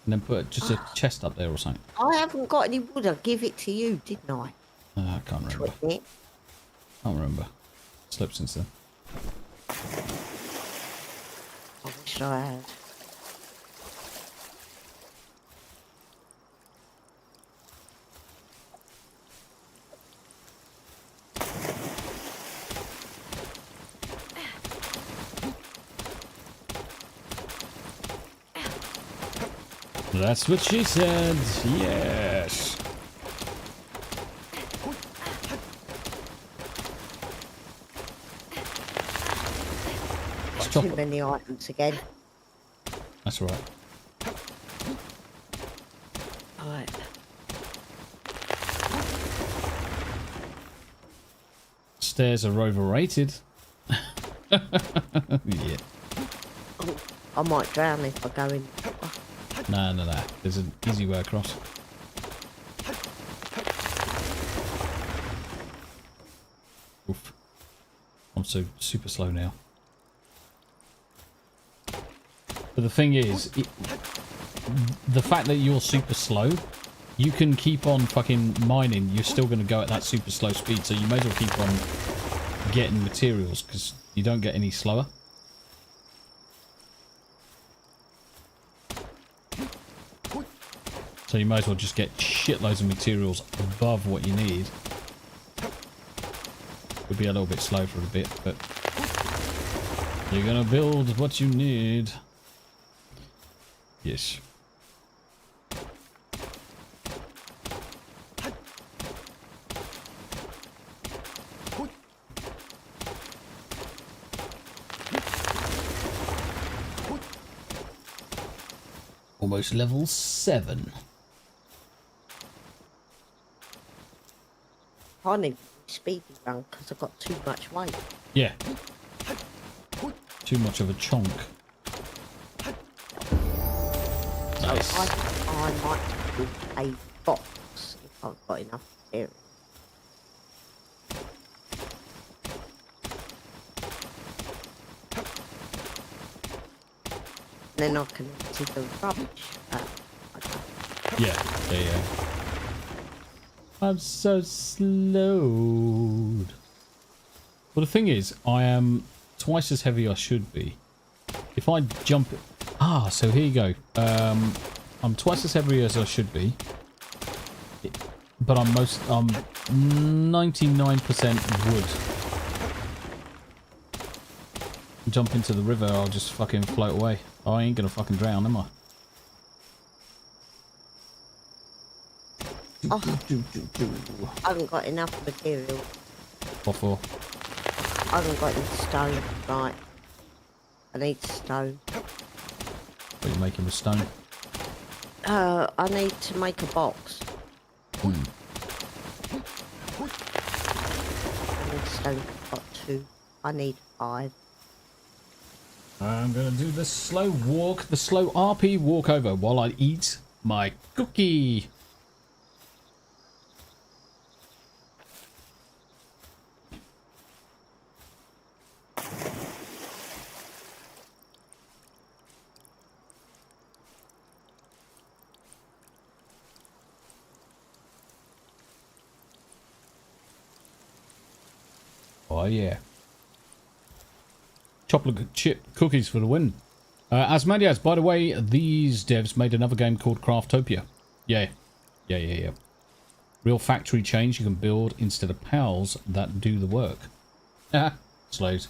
and then put just a chest up there or something. I haven't got any wood. I give it to you, didn't I? I can't remember. Can't remember. Slept since then. I wish I had. That's what she said. Yes. Too many items again. That's right. Alright. Stairs are overrated. Yeah. Oh, I might drown if I go in. No. There's an easy way across. so super slow now. But the thing is, the fact that you're super slow, you can keep on fucking mining. You're still going to go at that super slow speed, so you may as well keep on getting materials because you don't get any slower. So you might as well just get shitloads of materials above what you need. Would be a little bit slow for a bit, but you're going to build what you need. Yes. Almost level 7. I need speedy run because I've got too much weight. Yeah. Too much of a chunk. Nice. I might build a box if I've got enough area. Then I can empty the rubbish. Yeah, there you go. I'm so slowed. Well, the thing is, I am twice as heavy as I should be. If I jump... Ah, so here you go. I'm twice as heavy as I should be. But I'm 99% wood. Jump into the river, I'll just fucking float away. I ain't gonna fucking drown, am I? Oh, I haven't got enough material. What for? I haven't got any stone. Right. I need stone. What are you making with stone? I need to make a box. I need stone. I've got 2. I need 5. I'm gonna do the slow walk, the slow RP walkover while I eat my cookie. Oh yeah. Chocolate chip cookies for the win. Asmadias, by the way, these devs made another game called Craftopia. Yeah. Yeah. Real factory chains you can build instead of pals that do the work. Ah, slaves.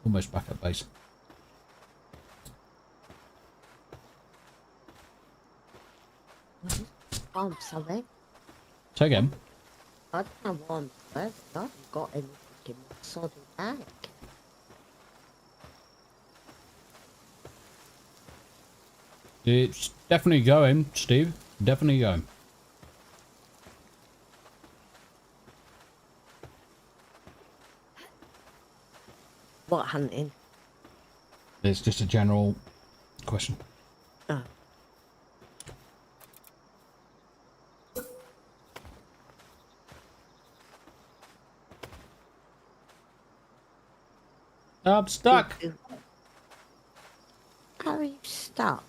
Almost back at base. I'm sorry. Say again. I don't know why I'm there. I haven't got any fucking soddy bag. It's definitely going, Steve. Definitely going. What hunting? It's just a general question. Oh. I'm stuck. How are you stuck?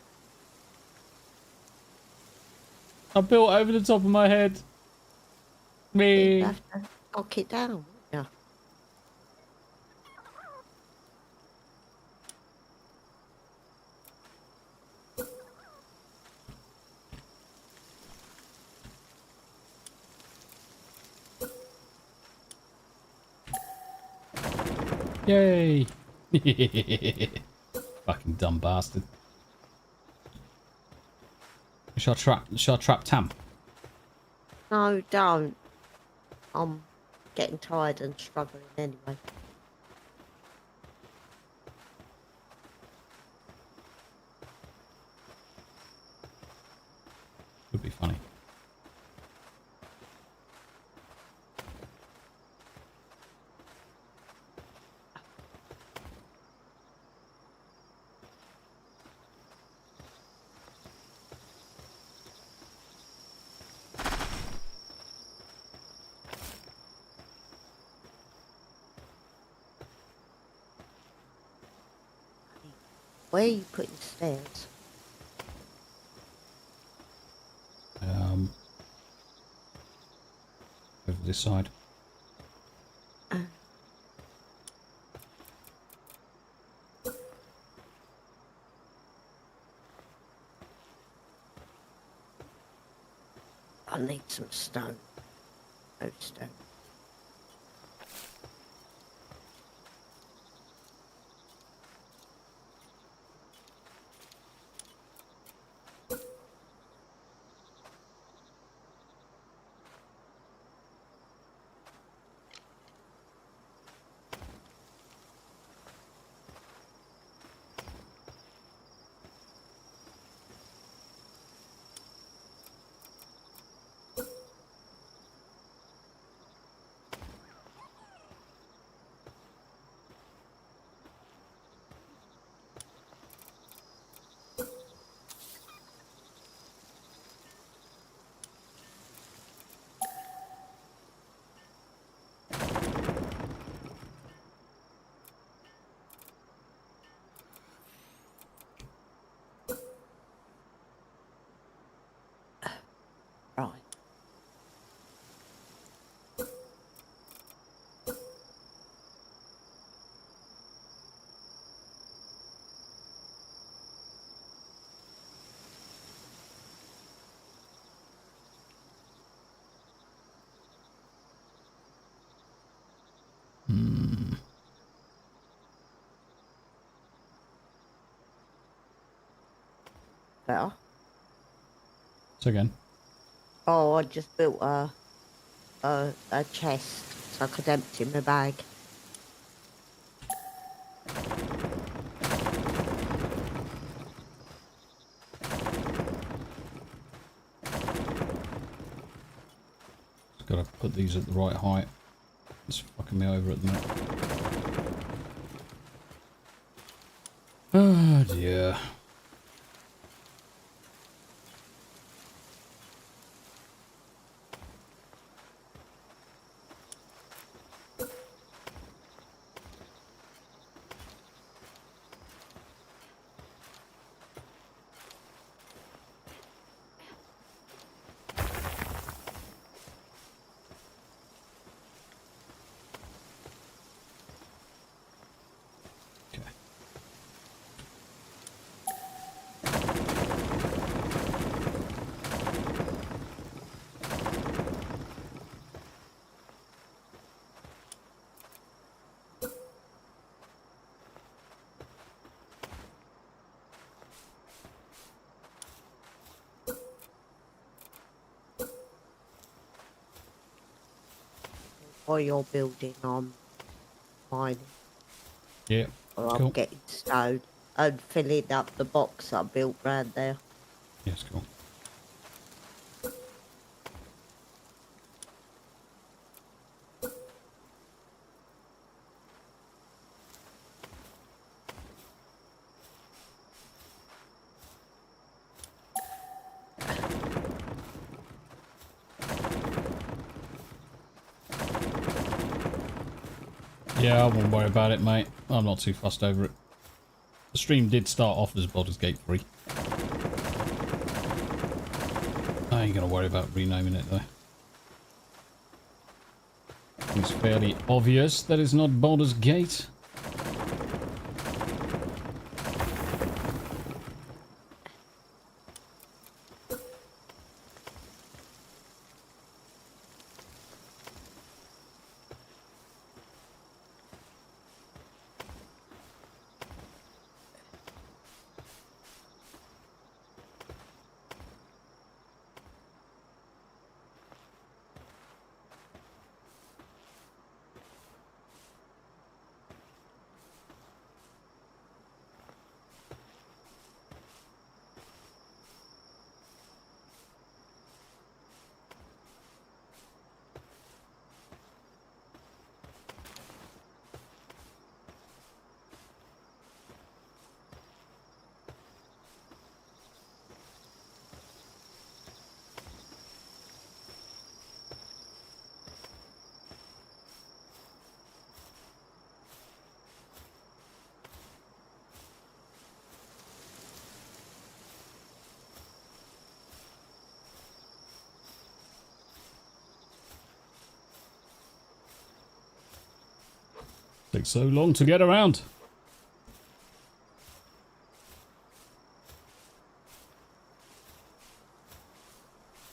I built over the top of my head. Me. You have to knock it down. Yeah. Yay! Fucking dumb bastard. Shall I trap Tam? No, don't. I'm getting tired and struggling anyway. Would be funny. Where are you putting stairs? Over this side. I need some stone. No stone. Right. Better? So again. Oh, I just built a chest so I could empty my bag. Just gotta put these at the right height. It's fucking me over at the minute. Oh dear. While you're building, I'm mining. Yeah, Or I'm cool. getting stone and filling up the box I built round there. Yes, cool. Yeah, I won't worry about it, mate. I'm not too fussed over it. The stream did start off as Baldur's Gate 3. I ain't gonna worry about renaming it, though. It's fairly obvious that it's not Baldur's Gate. takes so long to get around.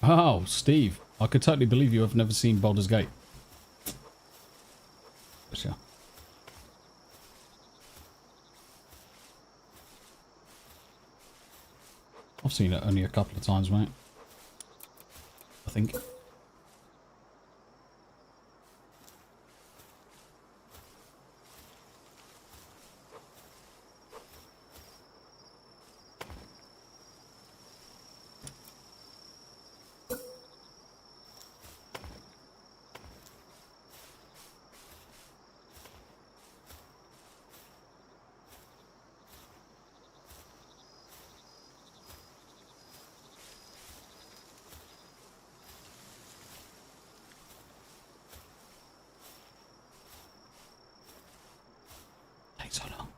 Oh, Steve, I could totally believe you have never seen Baldur's Gate. Sure. I've seen it only a couple of times, mate. I think. Takes so long.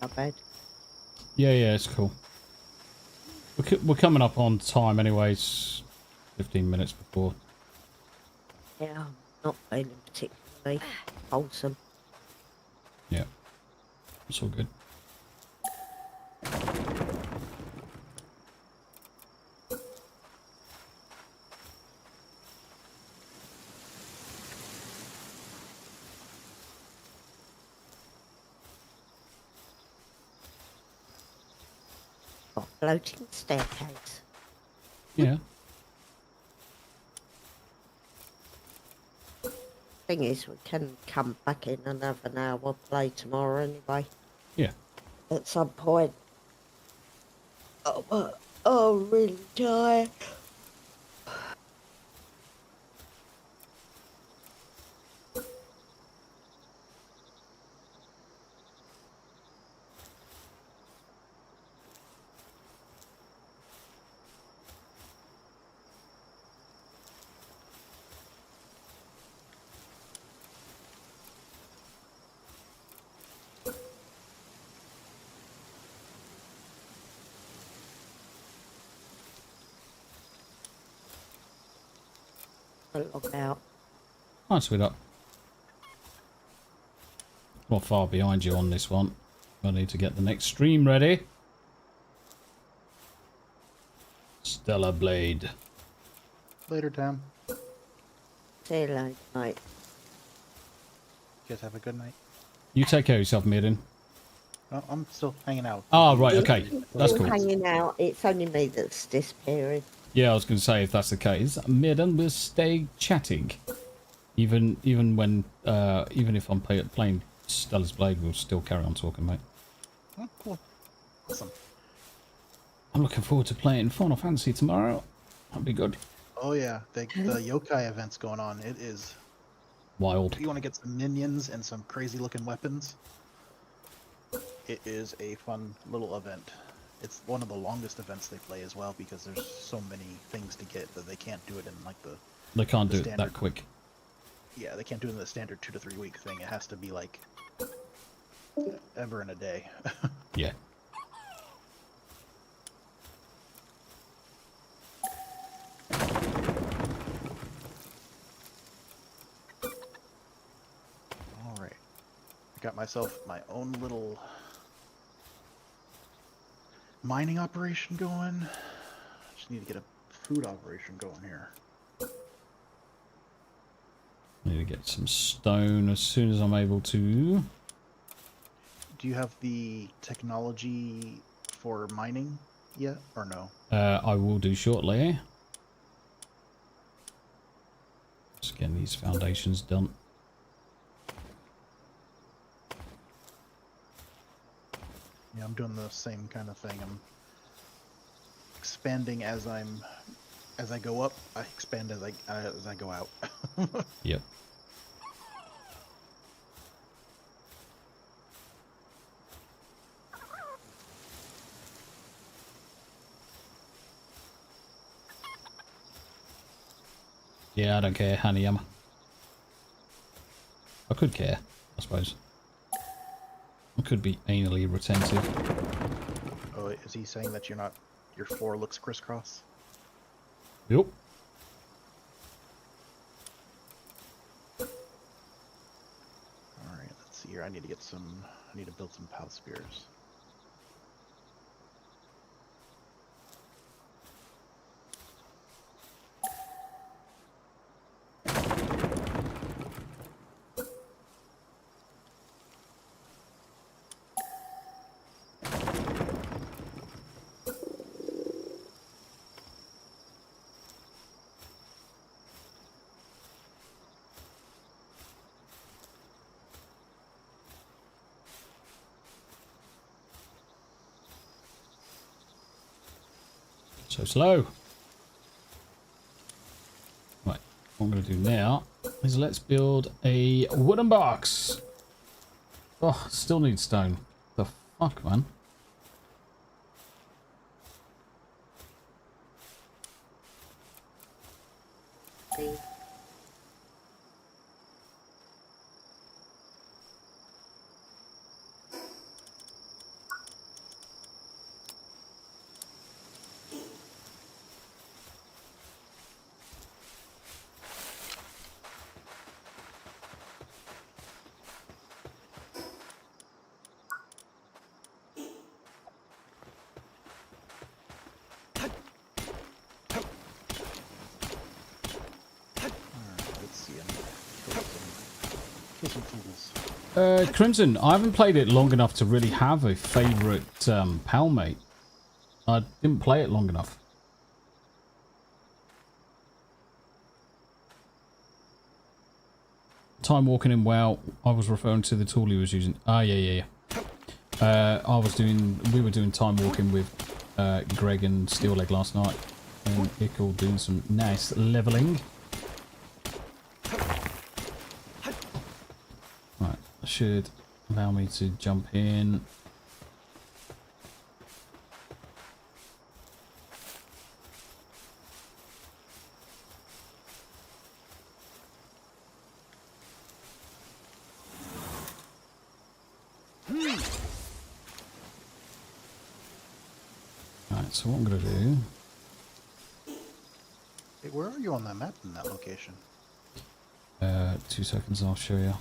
Not bad. Yeah, it's cool. We're coming up on time anyways. 15 minutes before. Yeah, I'm not feeling particularly wholesome. Yeah, it's all good. Got a floating staircase. Yeah. Thing is, we can come back in and have an hour play tomorrow anyway. Yeah. At some point. Oh, but I'm really tired. Log out. Hi, sweetheart. Not far behind you on this one. I need to get the next stream ready. Stellar Blade. Later, Tam. See you later, mate. You guys have a good night. You take care of yourself, Mirren. Oh, I'm still hanging out. Oh, right, okay. That's Still cool. hanging out. It's only me that's disappearing. Yeah, I was going to say, if that's the case, Mirren will stay chatting. Even if I'm playing Stellar's Blade, we'll still carry on talking, mate. Oh, cool. Awesome. I'm looking forward to playing Final Fantasy tomorrow. That'll be good. Oh yeah, the yokai event's going on. It is wild. If you want to get some minions and some crazy looking weapons, it is a fun little event. It's one of the longest events they play as well because there's so many things to get that they can't do it in like the. They can't do it standard, that quick. Yeah, they can't do it in the standard 2 to 3 week thing. It has to be like ever in a day. Yeah. All right, I got myself my own little mining operation going. Just need to get a food operation going here. Need to get some stone as soon as I'm able to. Do you have the technology for mining yet, or no? I will do shortly. Just getting these foundations done. Yeah, I'm doing the same kind of thing. I'm expanding as I go up. I expand as I go out. Yep. Yeah, I don't care, honey. I could care. I suppose. It could be anally retentive. Oh, is he saying that your floor looks crisscross? Yep. Alright, let's see here. I need to build some pal spears. So slow. Right, what I'm going to do now is let's build a wooden box. Oh, still need stone. The fuck, man. Crimson, I haven't played it long enough to really have a favourite pal mate. I didn't play it long enough. Time walking in WoW, I was referring to the tool he was using. Ah, yeah. We were doing time walking with Greg and Steelleg last night. And Ickle doing some nice levelling. Right, should allow me to jump in. Right, so what I'm going to do... Hey, where are you on that map in that location? 2 seconds, I'll show you.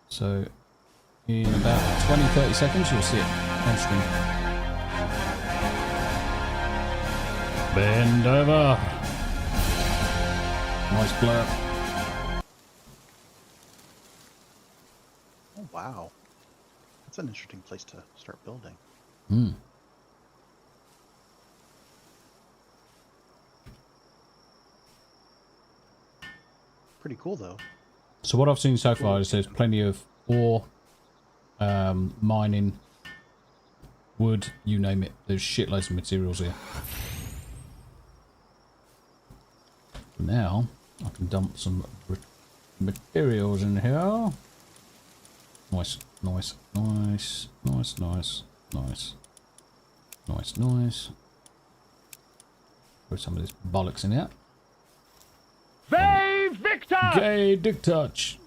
So, in about 20-30 seconds, you'll see it on screen. Bend over. Nice blur. Oh, wow. That's an interesting place to start building. Hmm. Pretty cool, though. So what I've seen so far is there's plenty of ore, mining, wood, you name it. There's shitloads of materials here. Now, I can dump some materials in here. Nice, nice, nice, nice, nice, nice, nice, nice. Put some of this bollocks in here. Gay Victor! Gay dick touch.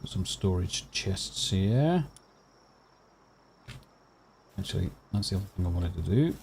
Put some storage chests here. Actually, that's the other thing I wanted to do.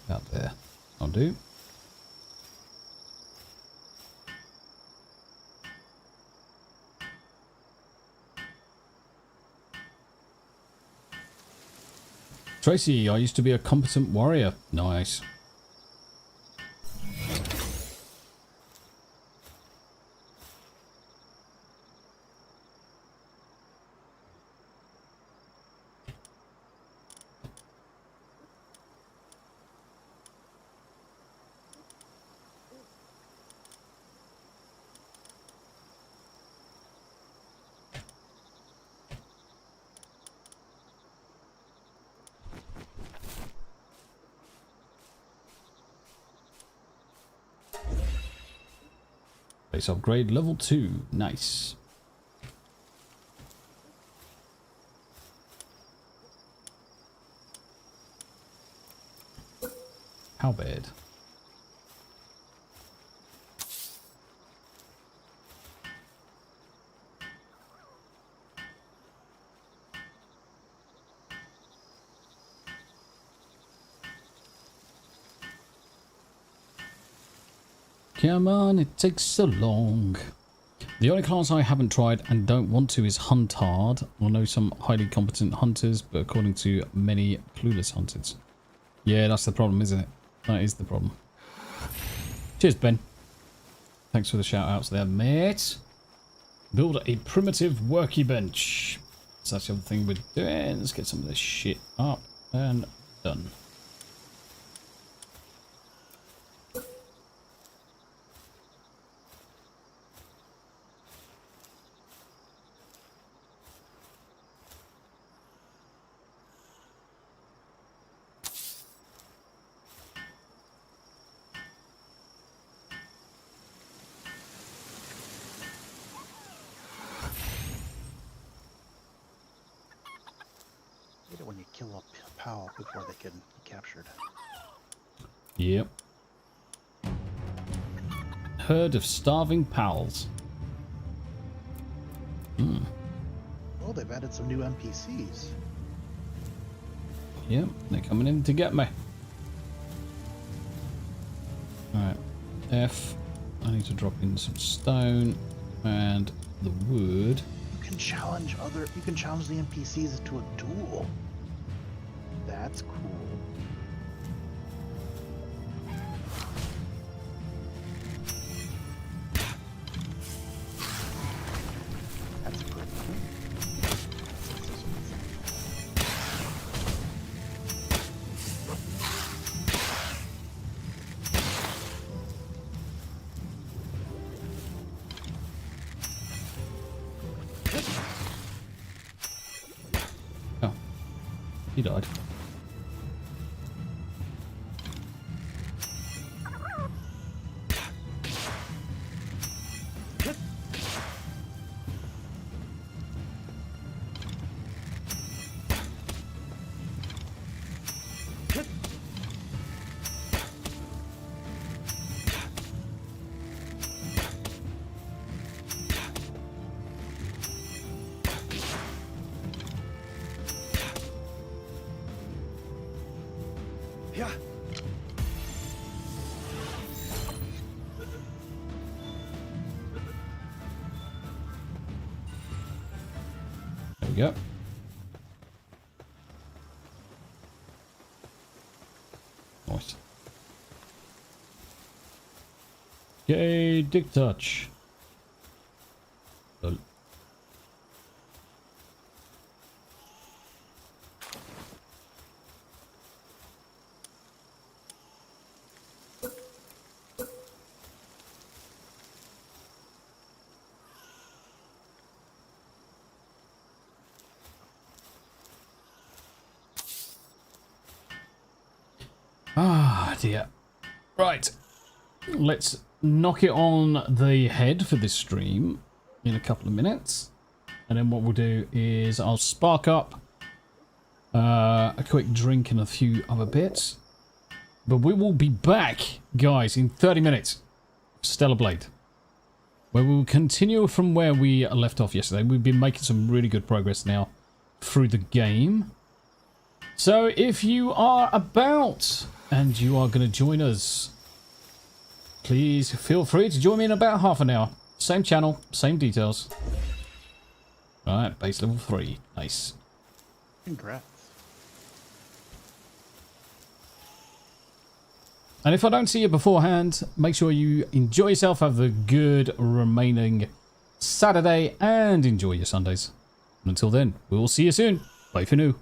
About there. I'll do. Tracy, I used to be a competent warrior. Nice. Base upgrade level 2. Nice. How bad? Come on, it takes so long. The only class I haven't tried and don't want to is Hunt Hard. I know some highly competent hunters, but according to many clueless hunters. Yeah, that's the problem, isn't it? That is the problem. Cheers, Ben. Thanks for the shout outs there, mate. Build a primitive worky bench. So that's the other thing we're doing. Let's get some of this shit up and done. When you kill a pal before they can be captured. Yep. Herd of starving pals. Hmm. Oh, they've added some new NPCs. Yep, they're coming in to get me. Alright. F. I need to drop in some stone and the wood. You can challenge the NPCs to a duel. That's cool. That's pretty cool. Oh. He died. Yeah. There we go. Nice. Yay, dick touch. Lol. Ah, dear. Right. Let's knock it on the head for this stream in a couple of minutes. And then what we'll do is I'll spark up a quick drink and a few other bits. But we will be back, guys, in 30 minutes. Stellar Blade. Where we will continue from where we left off yesterday. We've been making some really good progress now through the game. So if you are about and you are going to join us, please feel free to join me in about half an hour. Same channel, same details. Alright, base level 3. Nice. Congrats. And if I don't see you beforehand, make sure you enjoy yourself, have a good remaining Saturday, and enjoy your Sundays. And until then, we will see you soon. Bye for now.